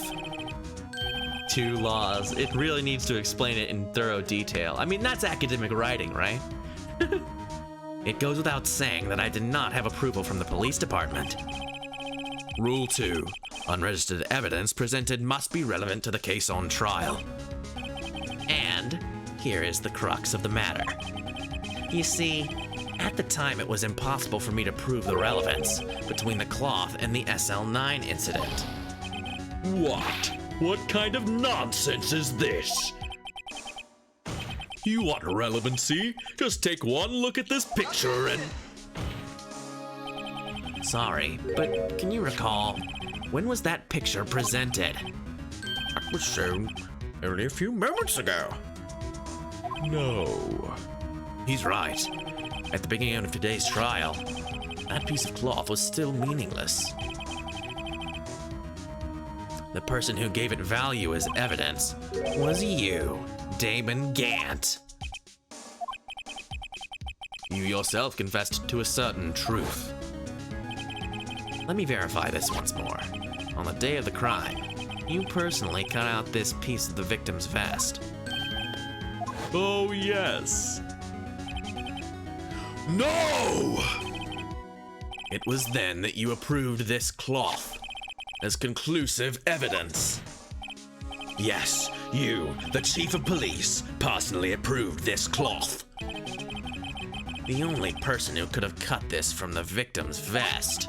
2 laws. It really needs to explain it in thorough detail. I mean, that's academic writing, right? It goes without saying that I did not have approval from the police department. Rule 2. Unregistered evidence presented must be relevant to the case on trial. And here is the crux of the matter. You see, at the time it was impossible for me to prove the relevance between the cloth and the SL9 incident. What? What kind of nonsense is this? You want relevancy? Just take one look at this picture and... Sorry, but can you recall, when was that picture presented? That was shown only a few moments ago. No. He's right. At the beginning of today's trial, that piece of cloth was still meaningless. The person who gave it value as evidence was you, Damon Gant. You yourself confessed to a certain truth. Let me verify this once more. On the day of the crime, you personally cut out this piece of the victim's vest. Oh, yes. No! It was then that you approved this cloth as conclusive evidence. Yes, you, the chief of police, personally approved this cloth. The only person who could have cut this from the victim's vest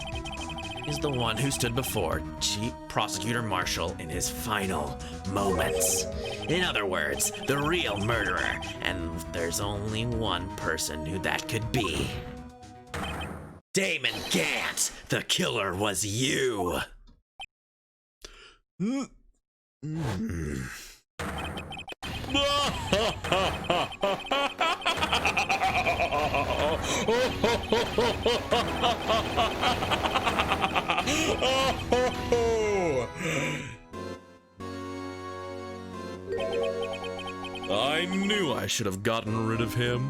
is the one who stood before Chief Prosecutor Marshall in his final moments. In other words, the real murderer, and there's only one person who that could be. Damon Gant, the killer was you. I knew I should have gotten rid of him.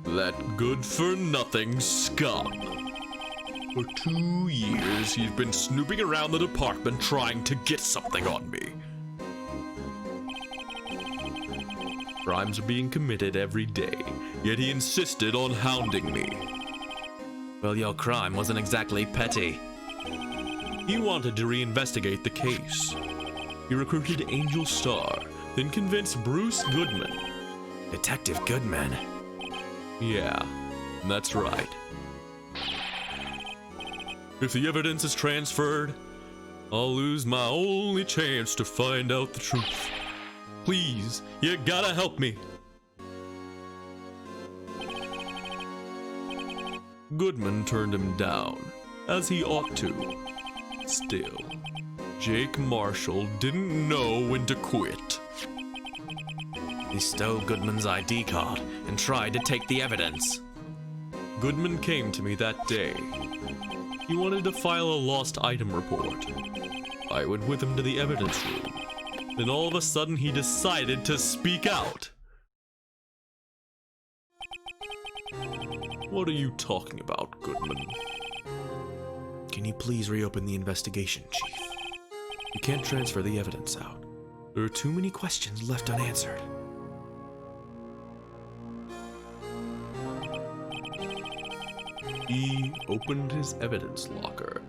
That good-for-nothing scum. For 2 years, he's been snooping around the department trying to get something on me. Crimes are being committed every day, yet he insisted on hounding me. Well, your crime wasn't exactly petty. He wanted to reinvestigate the case. He recruited Angel Star, then convinced Bruce Goodman. Detective Goodman. Yeah, that's right. If the evidence is transferred, I'll lose my only chance to find out the truth. Please, you gotta help me. Goodman turned him down, as he ought to. Still, Jake Marshall didn't know when to quit. He stole Goodman's ID card and tried to take the evidence. Goodman came to me that day. He wanted to file a lost item report. I went with him to the evidence room. Then all of a sudden he decided to speak out. What are you talking about, Goodman? Can you please reopen the investigation, Chief? You can't transfer the evidence out. There are too many questions left unanswered. He opened his evidence locker,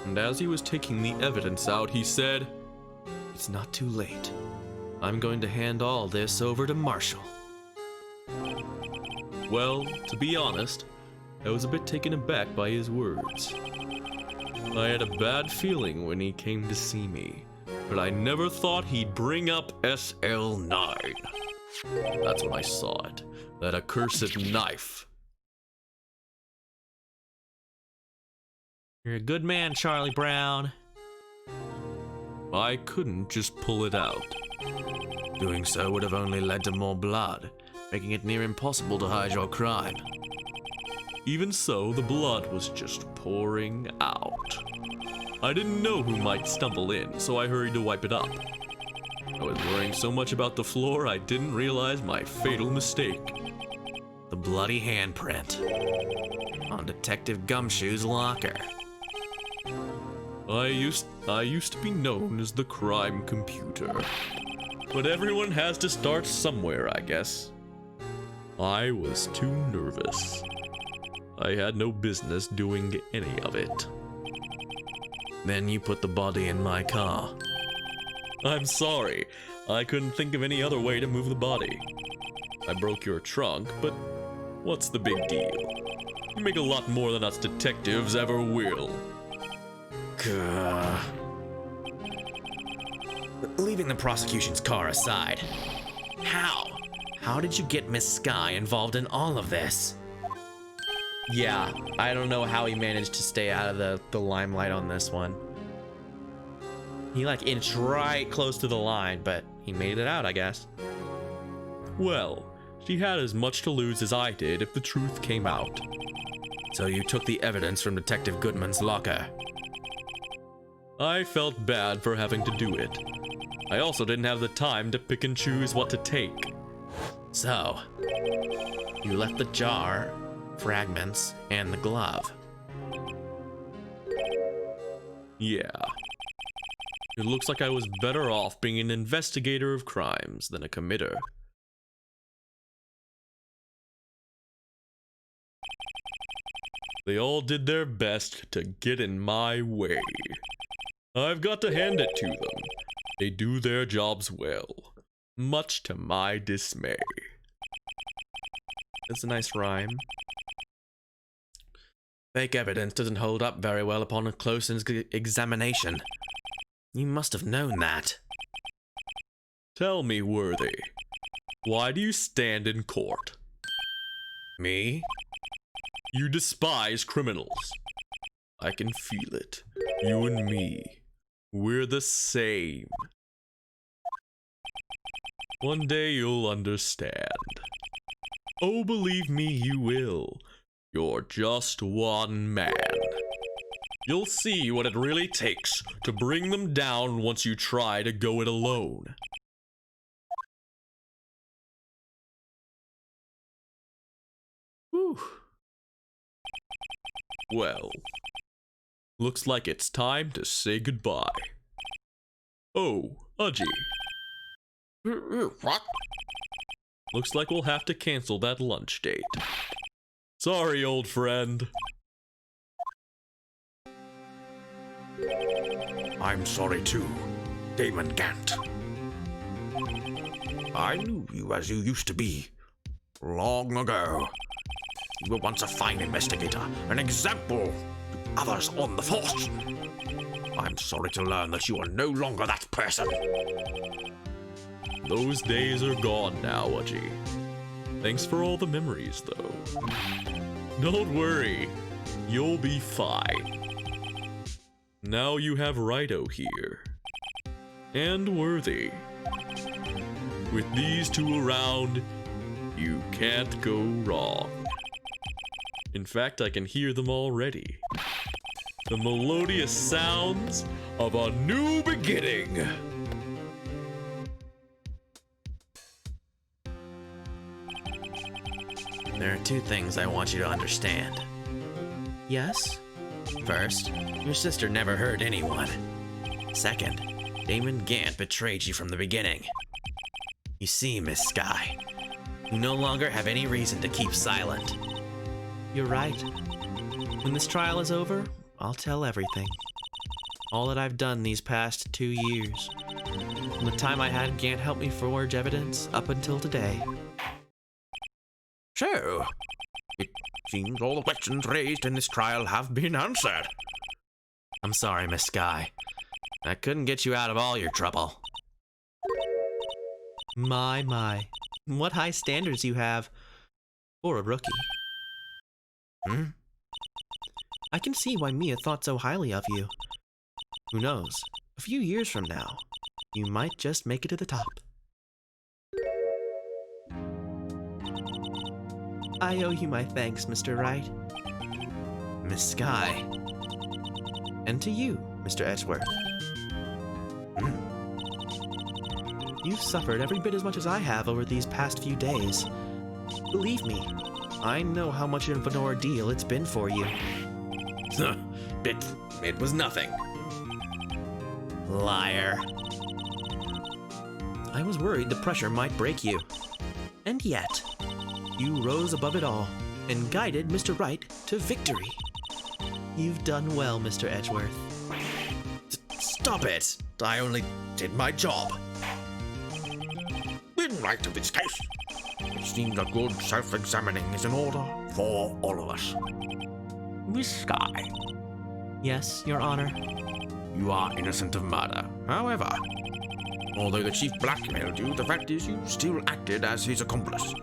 and as he was taking the evidence out, he said, It's not too late. I'm going to hand all this over to Marshall. Well, to be honest, I was a bit taken aback by his words. I had a bad feeling when he came to see me, but I never thought he'd bring up SL9. That's when I saw it, that accursed knife. You're a good man, Charlie Brown. I couldn't just pull it out. Doing so would have only led to more blood, making it near impossible to hide your crime. Even so, the blood was just pouring out. I didn't know who might stumble in, so I hurried to wipe it up. I was worrying so much about the floor, I didn't realize my fatal mistake. The bloody handprint on Detective Gumshoe's locker. I used to be known as the crime computer. But everyone has to start somewhere, I guess. I was too nervous. I had no business doing any of it. Then you put the body in my car. I'm sorry. I couldn't think of any other way to move the body. I broke your trunk, but what's the big deal? You make a lot more than us detectives ever will. Gah. Leaving the prosecution's car aside, how did you get Miss Sky involved in all of this? Yeah, I don't know how he managed to stay out of the limelight on this one. He like inched right close to the line, but he made it out, I guess. Well, she had as much to lose as I did if the truth came out. So you took the evidence from Detective Goodman's locker. I felt bad for having to do it. I also didn't have the time to pick and choose what to take. So, you left the jar, fragments, and the glove. Yeah. It looks like I was better off being an investigator of crimes than a committer. They all did their best to get in my way. I've got to hand it to them. They do their jobs well, much to my dismay. That's a nice rhyme. Fake evidence doesn't hold up very well upon a close examination. You must have known that. Tell me, Worthy, why do you stand in court? Me? You despise criminals. I can feel it. You and me. We're the same. One day you'll understand. Oh, believe me, you will. You're just one man. You'll see what it really takes to bring them down once you try to go it alone. Whew. Well, looks like it's time to say goodbye. Oh, Udgy. What? Looks like we'll have to cancel that lunch date. Sorry, old friend. I'm sorry too, Damon Gant. I knew you as you used to be, long ago. You were once a fine investigator, an example to others on the force. I'm sorry to learn that you are no longer that person. Those days are gone now, Udgy. Thanks for all the memories, though. Don't worry, you'll be fine. Now you have Righto here. And Worthy. With these two around, you can't go wrong. In fact, I can hear them already. The melodious sounds of a new beginning. There are two things I want you to understand. Yes? First, your sister never hurt anyone. Second, Damon Gant betrayed you from the beginning. You see, Miss Sky, you no longer have any reason to keep silent. You're right. When this trial is over, I'll tell everything. All that I've done these past 2 years. From the time I had Gant help me forge evidence up until today. So, it seems all the questions raised in this trial have been answered. I'm sorry, Miss Sky. I couldn't get you out of all your trouble. My. What high standards you have. For a rookie. I can see why Mia thought so highly of you. Who knows? A few years from now, you might just make it to the top. I owe you my thanks, Mr. Wright. Miss Sky. And to you, Mr. Edgeworth. You've suffered every bit as much as I have over these past few days. Believe me, I know how much of an ordeal it's been for you. It was nothing. Liar. I was worried the pressure might break you. And yet, you rose above it all and guided Mr. Wright to victory. You've done well, Mr. Edgeworth. Stop it! I only did my job. In light of this case, it seems a good self-examining is in order for all of us. Miss Sky, Yes, Your Honor. you are innocent of murder. However, although the chief blackmailed you, the fact is you still acted as his accomplice.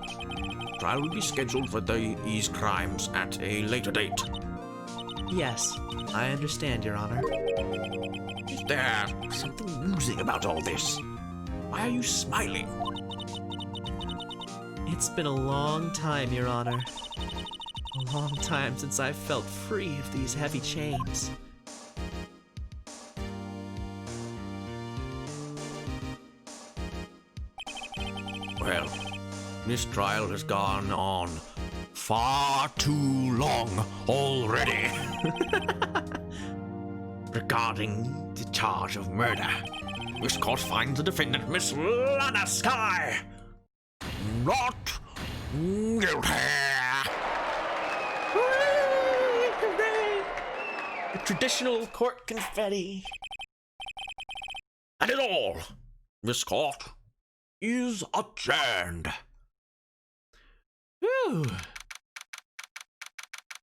Trial will be scheduled for these crimes at a later date. Yes, I understand, Your Honor. Is there something amusing about all this? Why are you smiling? It's been a long time, Your Honor. A long time since I've felt free of these heavy chains. Well, this trial has gone on far too long already. Regarding the charge of murder, this court finds the defendant, Miss Lana Sky, not guilty. The traditional court confetti. That is all. This court is adjourned. Whew.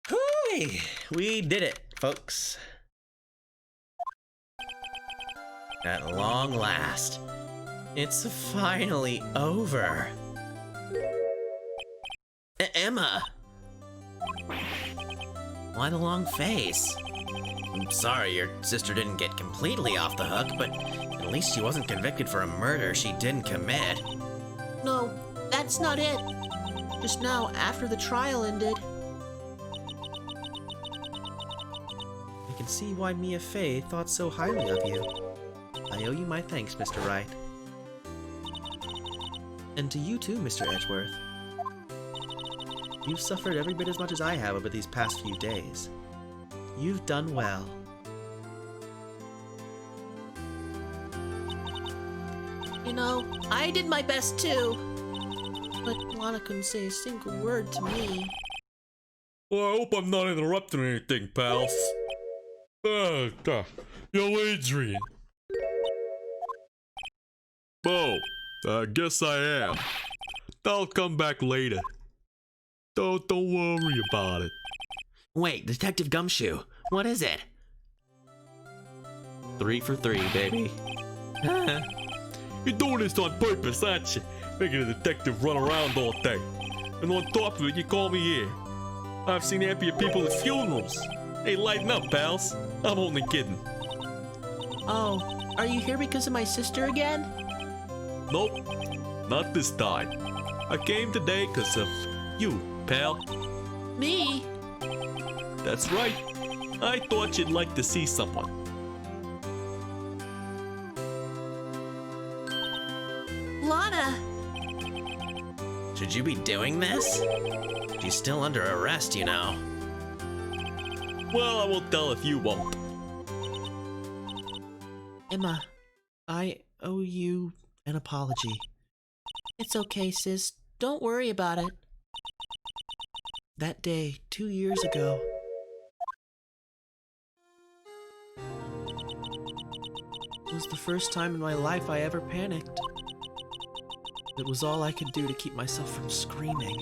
Hooey! We did it, folks. At long last, it's finally over. Emma! Why the long face? I'm sorry your sister didn't get completely off the hook, but at least she wasn't convicted for a murder she didn't commit. That's not it. Just now, after the trial ended. I can see why Mia Fey thought so highly of you. I owe you my thanks, Mr. Wright. And to you too, Mr. Edgeworth. You've suffered every bit as much as I have over these past few days. You've done well. You know, I did my best too. But Lana couldn't say a single word to me. Well, I hope I'm not interrupting anything, pals. Yo, Adrian. Oh, I guess I am. I'll come back later. Don't worry about it. Wait, Detective Gumshoe, what is it? 3 for 3, baby. You're doing this on purpose, aren't you? Making a detective run around all day. And on top of it, you call me here. I've seen happier people at funerals. Hey, lighten up, pals. I'm only kidding. Oh, are you here because of my sister again? Nope, not this time. I came today because of you, pal. Me? That's right. I thought you'd like to see someone. Lana! Should you be doing this? She's still under arrest, you know. Well, I won't tell if you won't. Emma, I owe you an apology. It's okay, sis. Don't worry about it. That day, 2 years ago. It was the first time in my life I ever panicked. It was all I could do to keep myself from screaming.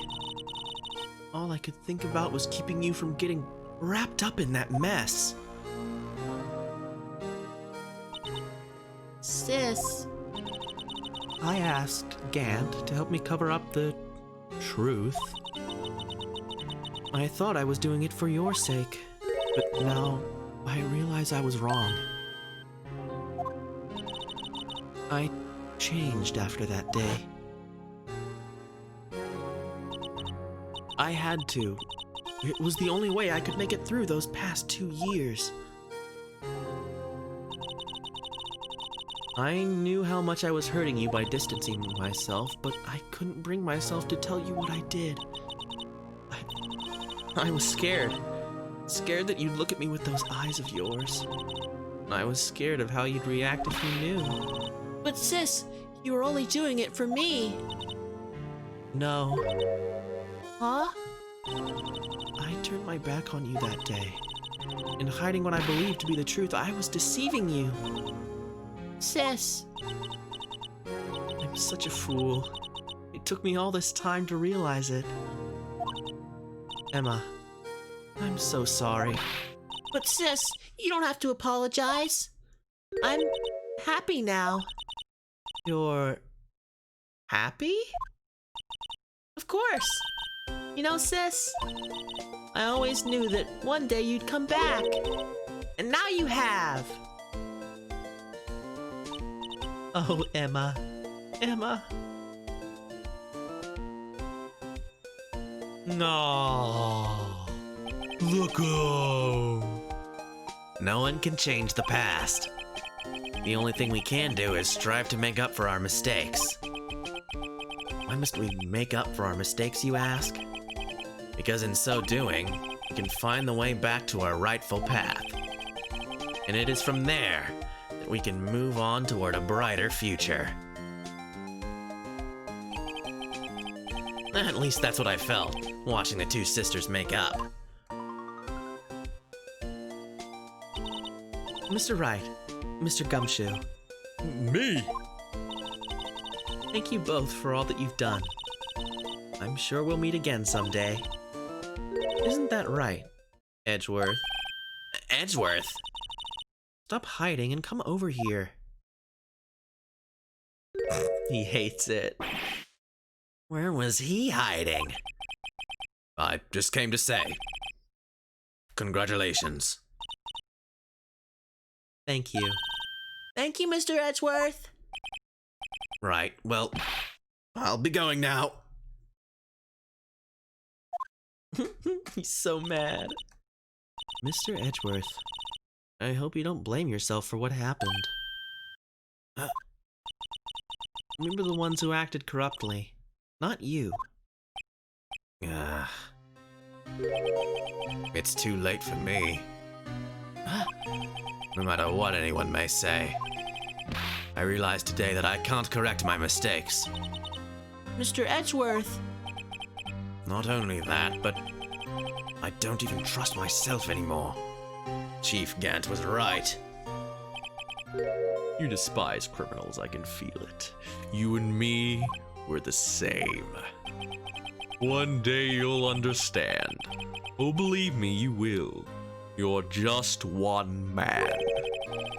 All I could think about was keeping you from getting wrapped up in that mess. Sis. I asked Gant to help me cover up the truth. I thought I was doing it for your sake, but now I realize I was wrong. I changed after that day. I had to. It was the only way I could make it through those past 2 years. I knew how much I was hurting you by distancing myself, but I couldn't bring myself to tell you what I did. I was scared. Scared that you'd look at me with those eyes of yours. I was scared of how you'd react if you knew. But sis, you were only doing it for me. No. Huh? I turned my back on you that day. In hiding what I believed to be the truth, I was deceiving you. Sis. I'm such a fool. It took me all this time to realize it. Emma, I'm so sorry. But sis, you don't have to apologize. I'm happy now. You're happy? Of course. You know, sis, I always knew that one day you'd come back. And now you have. Oh, Emma. Emma. No. Look out. No one can change the past. The only thing we can do is strive to make up for our mistakes. Why must we make up for our mistakes, you ask? Because in so doing, we can find the way back to our rightful path. And it is from there that we can move on toward a brighter future. At least that's what I felt, watching the two sisters make up. Mr. Wright, Mr. Gumshoe. Me? Thank you both for all that you've done. I'm sure we'll meet again someday. Isn't that right, Edgeworth? Edgeworth? Stop hiding and come over here. He hates it. Where was he hiding? I just came to say, congratulations. Thank you. Thank you, Mr. Edgeworth. Right, well, I'll be going now. He's so mad. Mr. Edgeworth, I hope you don't blame yourself for what happened. We were the ones who acted corruptly, not you. It's too late for me. No matter what anyone may say, I realize today that I can't correct my mistakes. Mr. Edgeworth. Not only that, but I don't even trust myself anymore. Chief Gant was right. You despise criminals, I can feel it. You and me, we're the same. One day you'll understand. Oh, believe me, you will. You're just one man.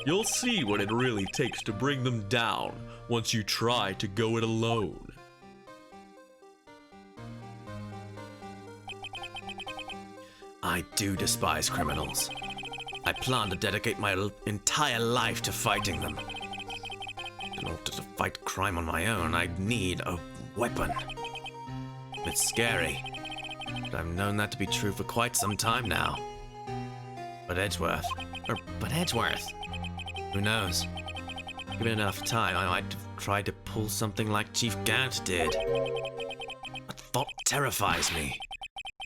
You'll see what it really takes to bring them down once you try to go it alone. I do despise criminals. I plan to dedicate my entire life to fighting them. In order to fight crime on my own, I need a weapon. It's scary, but I've known that to be true for quite some time now. But Edgeworth, who knows? Given enough time, I might have tried to pull something like Chief Gant did. That thought terrifies me.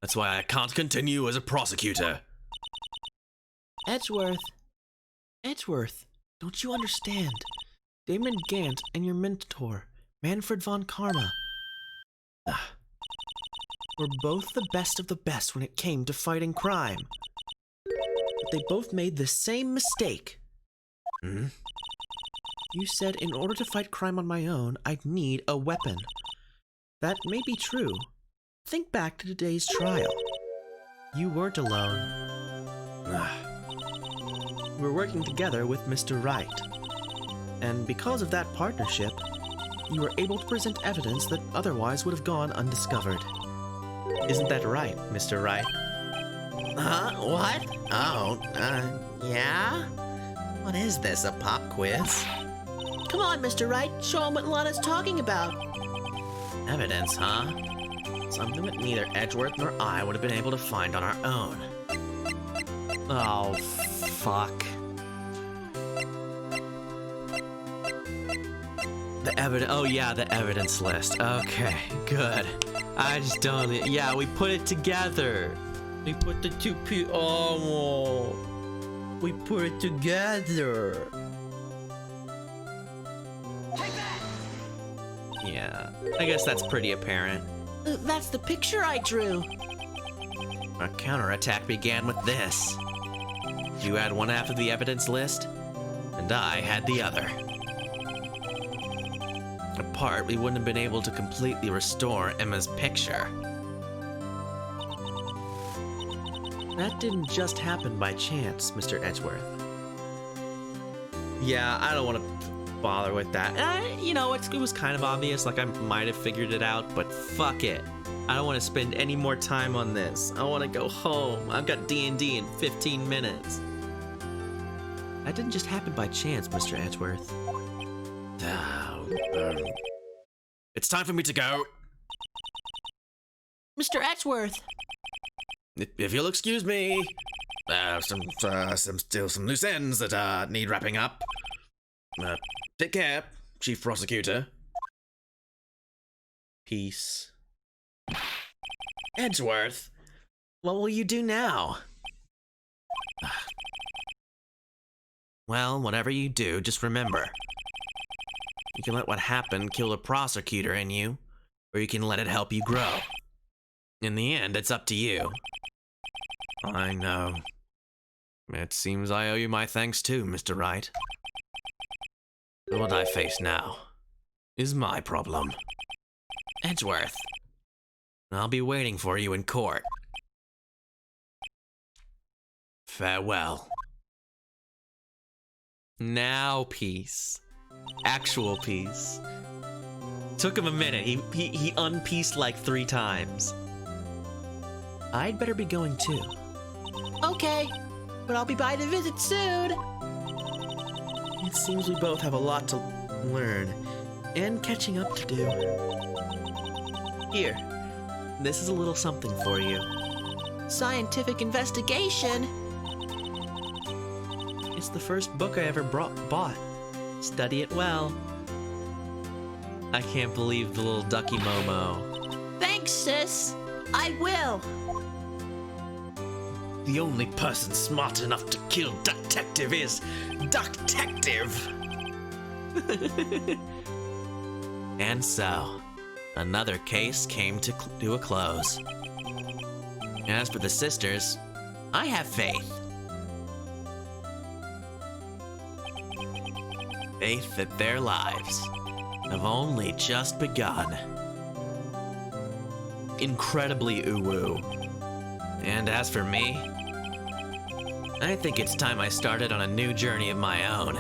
That's why I can't continue as a prosecutor. Edgeworth, don't you understand? Damon Gant and your mentor, Manfred von Karma, were both the best of the best when it came to fighting crime. But they both made the same mistake. Hmm? You said in order to fight crime on my own, I'd need a weapon. That may be true. Think back to today's trial. You weren't alone. We were working together with Mr. Wright. And because of that partnership, you were able to present evidence that otherwise would have gone undiscovered. Isn't that right, Mr. Wright? Huh? What? Oh, yeah? What is this, a pop quiz? Come on, Mr. Wright, show him what Lana's talking about. Evidence, huh? Something that neither Edgeworth nor I would have been able to find on our own. Oh, fuck. The evidence. Oh, yeah, the evidence list. Okay, good. I just don't. Yeah, we put it together. We put the two we put it together. Yeah, I guess that's pretty apparent. That's the picture I drew. Our counterattack began with this. You had one half of the evidence list, and I had the other. Apart, we wouldn't have been able to completely restore Emma's picture. That didn't just happen by chance, Mr. Edgeworth. Yeah, I don't want to bother with that. You know, it was kind of obvious, like I might have figured it out, but fuck it. I don't want to spend any more time on this. I want to go home. I've got D&D in 15 minutes. That didn't just happen by chance, Mr. Edgeworth. It's time for me to go. Mr. Edgeworth. If you'll excuse me, still some loose ends that need wrapping up. Take care, Chief Prosecutor. Peace. Edgeworth, what will you do now? Well, whatever you do, just remember. You can let what happened kill the prosecutor in you, or you can let it help you grow. In the end, it's up to you. I know. It seems I owe you my thanks too, Mr. Wright. But what I face now is my problem. Edgeworth, I'll be waiting for you in court. Farewell. Now peace. Actual peace. Took him a minute. He unpieced like 3 times. I'd better be going too. Okay, but I'll be by to visit soon. It seems we both have a lot to learn and catching up to do. Here, this is a little something for you. Scientific investigation? It's the first book I ever bought. Study it well. I can't believe the little ducky Momo. Thanks, sis. I will. The only person smart enough to kill Detective is Detective. And so, another case came to a close. As for the sisters, I have faith. Faith that their lives have only just begun. Incredibly uwu. And as for me, I think it's time I started on a new journey of my own.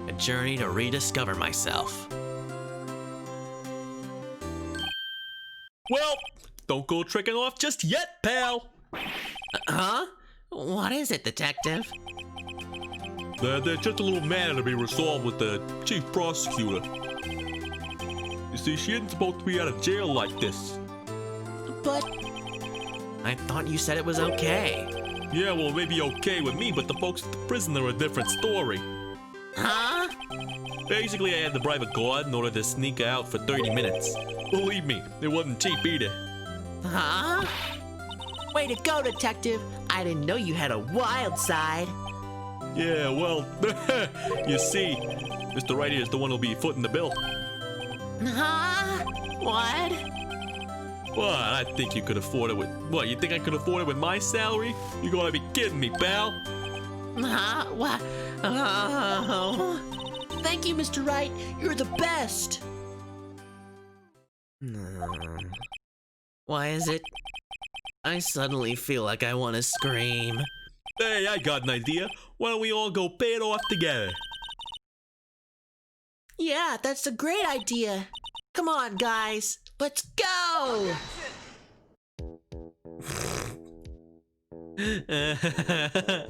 A journey to rediscover myself. Well, don't go tricking off just yet, pal. Huh? What is it, Detective? There's just a little matter to be resolved with the chief prosecutor. You see, she isn't supposed to be out of jail like this. But I thought you said it was okay. Yeah, well, maybe okay with me, but the folks at the prison are a different story. huh? Basically, I had to bribe a guard in order to sneak her out for 30 minutes. Believe me, it wasn't cheap either. Huh? Way to go, Detective. I didn't know you had a wild side. Yeah, well, you see, Mr. Wright is the one who'll be footing the bill. Huh? What? What? I think you could afford it with... What, you think I could afford it with my salary? You gotta be kidding me, pal. Huh? What? Oh. Thank you, Mr. Wright. You're the best. Why is it? I suddenly feel like I want to scream. Hey, I got an idea. Why don't we all go pay it off together? Yeah, that's a great idea. Come on, guys. Let's go.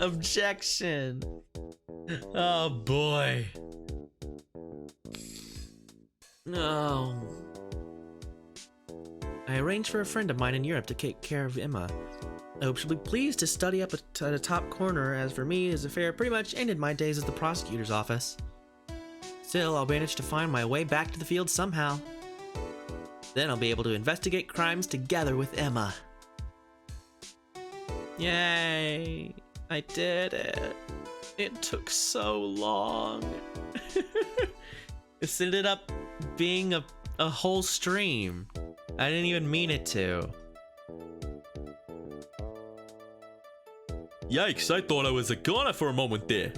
Objection. Oh boy. No. I arranged for a friend of mine in Europe to take care of Emma. I hope she'll be pleased to study up at the top corner. As for me, this affair pretty much ended my days at the prosecutor's office. Still, I'll manage to find my way back to the field somehow. Then I'll be able to investigate crimes together with Emma. Yay! I did it. It took so long. This ended up being a whole stream. I didn't even mean it to. Yikes, I thought I was a goner for a moment there.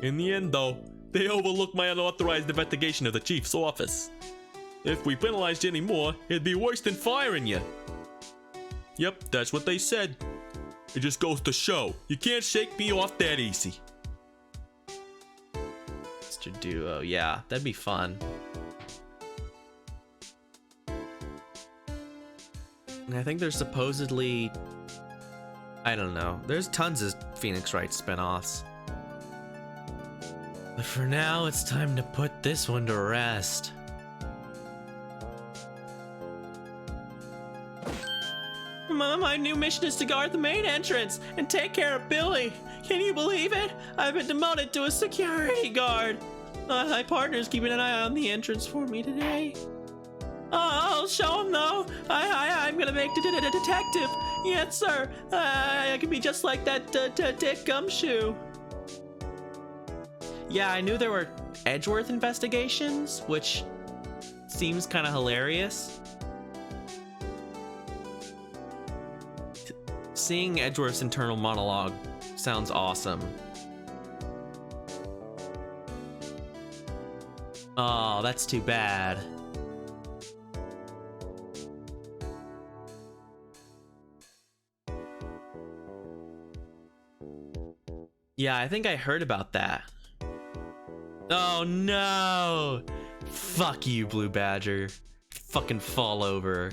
In the end, though, they overlooked my unauthorized investigation of the chief's office. If we penalized you anymore, it'd be worse than firing you. Yep, that's what they said. It just goes to show, you can't shake me off that easy. Mr. Duo, yeah, that'd be fun. And I think there's supposedly... I don't know. There's tons of Phoenix Wright spinoffs. But for now, it's time to put this one to rest. My new mission is to guard the main entrance and take care of Billy. Can you believe it? I've been demoted to a security guard. My partner's keeping an eye on the entrance for me today. I'll show him though. I'm gonna make the detective. Yes, sir. I can be just like that Dick Gumshoe. Yeah, I knew there were Edgeworth investigations, which seems kind of hilarious. Seeing Edgeworth's internal monologue sounds awesome. Oh, that's too bad. Yeah, I think I heard about that. Oh no! Fuck you, Blue Badger. Fucking fall over.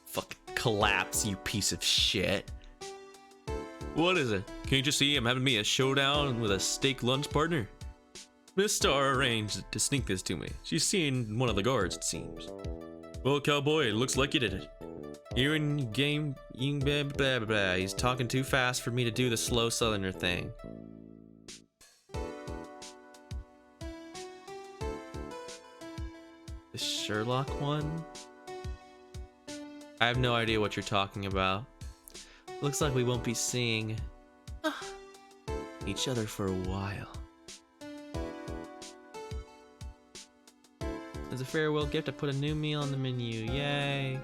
Fucking collapse, you piece of shit. What is it? Can't you see I'm having me a showdown with a steak lunch partner? Miss Star arranged to sneak this to me. She's seen one of the guards, it seems. Well, cowboy, it looks like you did it. You in game, blah, blah, blah, blah. He's talking too fast for me to do the slow southerner thing. The Sherlock one? I have no idea what you're talking about. Looks like we won't be seeing each other for a while. As a farewell gift, I put a new meal on the menu. Yay.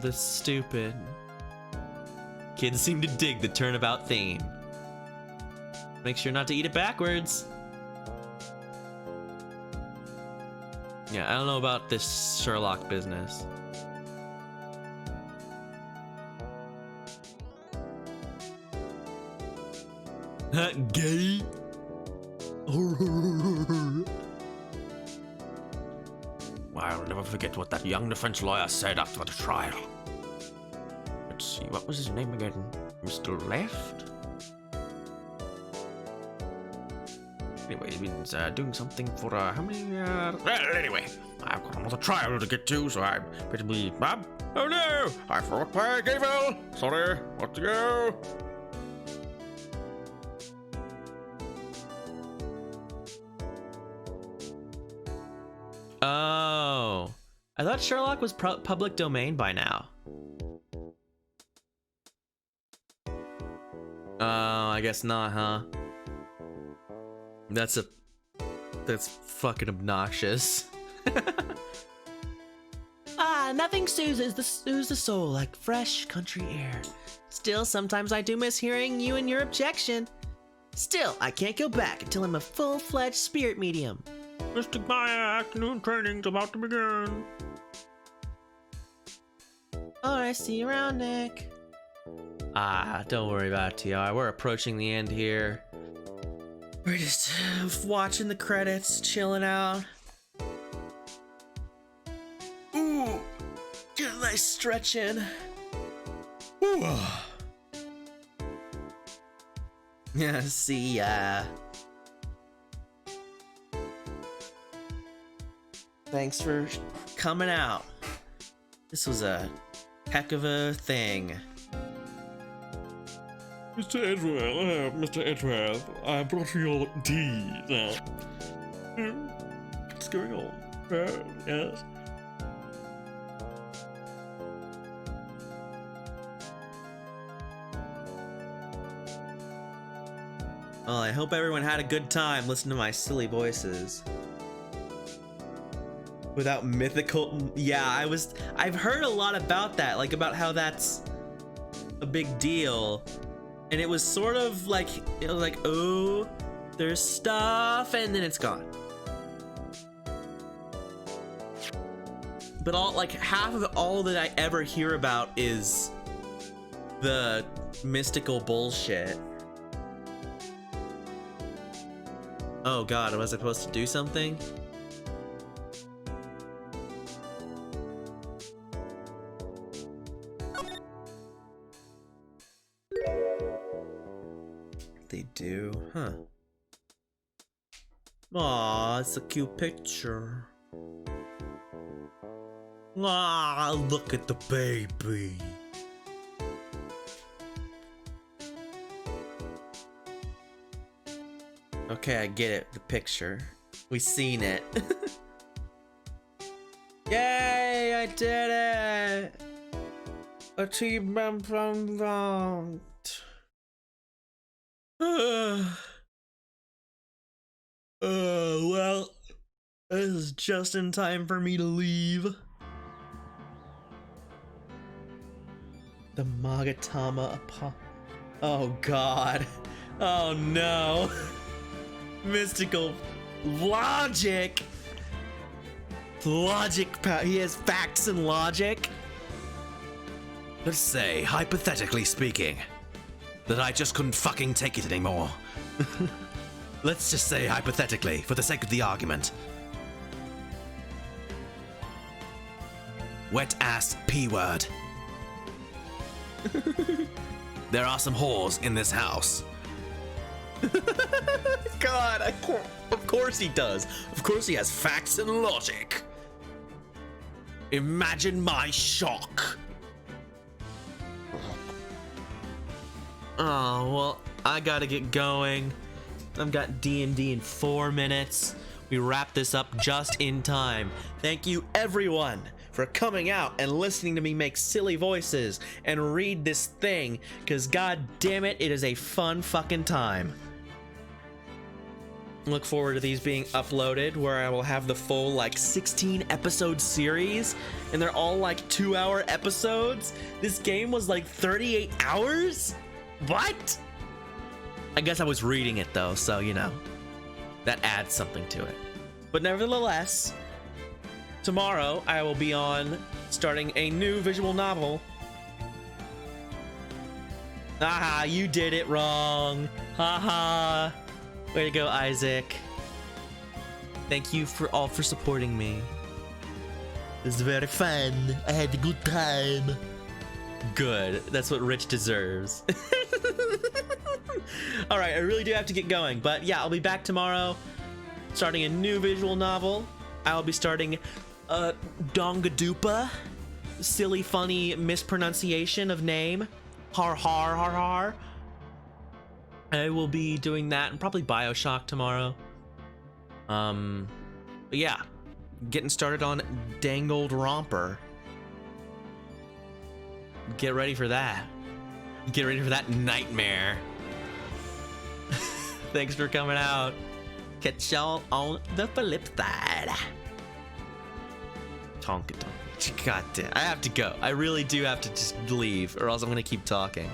The stupid. Kids seem to dig the turnabout theme. Make sure not to eat it backwards. Yeah, I don't know about this Sherlock business. Gay? I'll never forget what that young defense lawyer said after the trial. Let's see, what was his name again? Mr. Left? Anyway, he's been doing something for how many years? Well, anyway, I've got another trial to get to, so I better be. Oh no! I forgot my gavel! Sorry, what to go? Oh, I thought Sherlock was public domain by now. Oh, I guess not, huh? That's fucking obnoxious. Nothing soothes the soul like fresh country air. Still, sometimes I do miss hearing you and your objection. Still, I can't go back until I'm a full-fledged spirit medium. Mystic Maya afternoon training's about to begin. Alright, see you around, Nick. Don't worry about it, TR. We're approaching the end here. We're just watching the credits, chilling out. Ooh, get a nice stretch in. Ooh. Yeah, see ya. Thanks for coming out. This was a heck of a thing. Mr. Edward, I brought you your tea. What's going on? Yes. Well, I hope everyone had a good time listening to my silly voices. Without mythical, yeah, I've heard a lot about that, like about how that's a big deal. And it was sort of like, it was like, oh, there's stuff, and then it's gone. But like half of all that I ever hear about is the mystical bullshit. Oh God, was I supposed to do something? They do, huh? Aw, it's a cute picture. Ah, look at the baby. Okay, I get it, the picture. We seen it. Yay, I did it! Achievement unlocked. Well, this is just in time for me to leave. The Magatama Oh God. Oh no. Mystical logic. He has facts and logic. Let's say, hypothetically speaking, that I just couldn't fucking take it anymore. Let's just say hypothetically, for the sake of the argument. Wet ass P-word. There are some whores in this house. God, of course he does. Of course he has facts and logic. Imagine my shock. Oh, well, I gotta get going. I've got D&D in 4 minutes. We wrap this up just in time. Thank you, everyone, for coming out and listening to me make silly voices and read this thing, because god damn it, it is a fun fucking time. Look forward to these being uploaded, where I will have the full like 16 episode series, and they're all like 2-hour episodes. This game was like 38 hours? What? I guess I was reading it though, so you know, that adds something to it. But nevertheless, tomorrow I will be on starting a new visual novel. Haha, you did it wrong. Haha. Way to go, Isaac. Thank you for supporting me. It was very fun. I had a good time. Good. That's what Rich deserves. All right, I really do have to get going, but yeah, I'll be back tomorrow starting a new visual novel. I'll be starting Dongadupa. Silly, funny mispronunciation of name. Har har har har. I will be doing that and probably BioShock tomorrow. But yeah, getting started on Dangled Romper. Get ready for that. Get ready for that nightmare. Thanks for coming out. Catch y'all on the flip side. Tonka tonka. God damn. I have to go. I really do have to just leave, or else I'm gonna keep talking.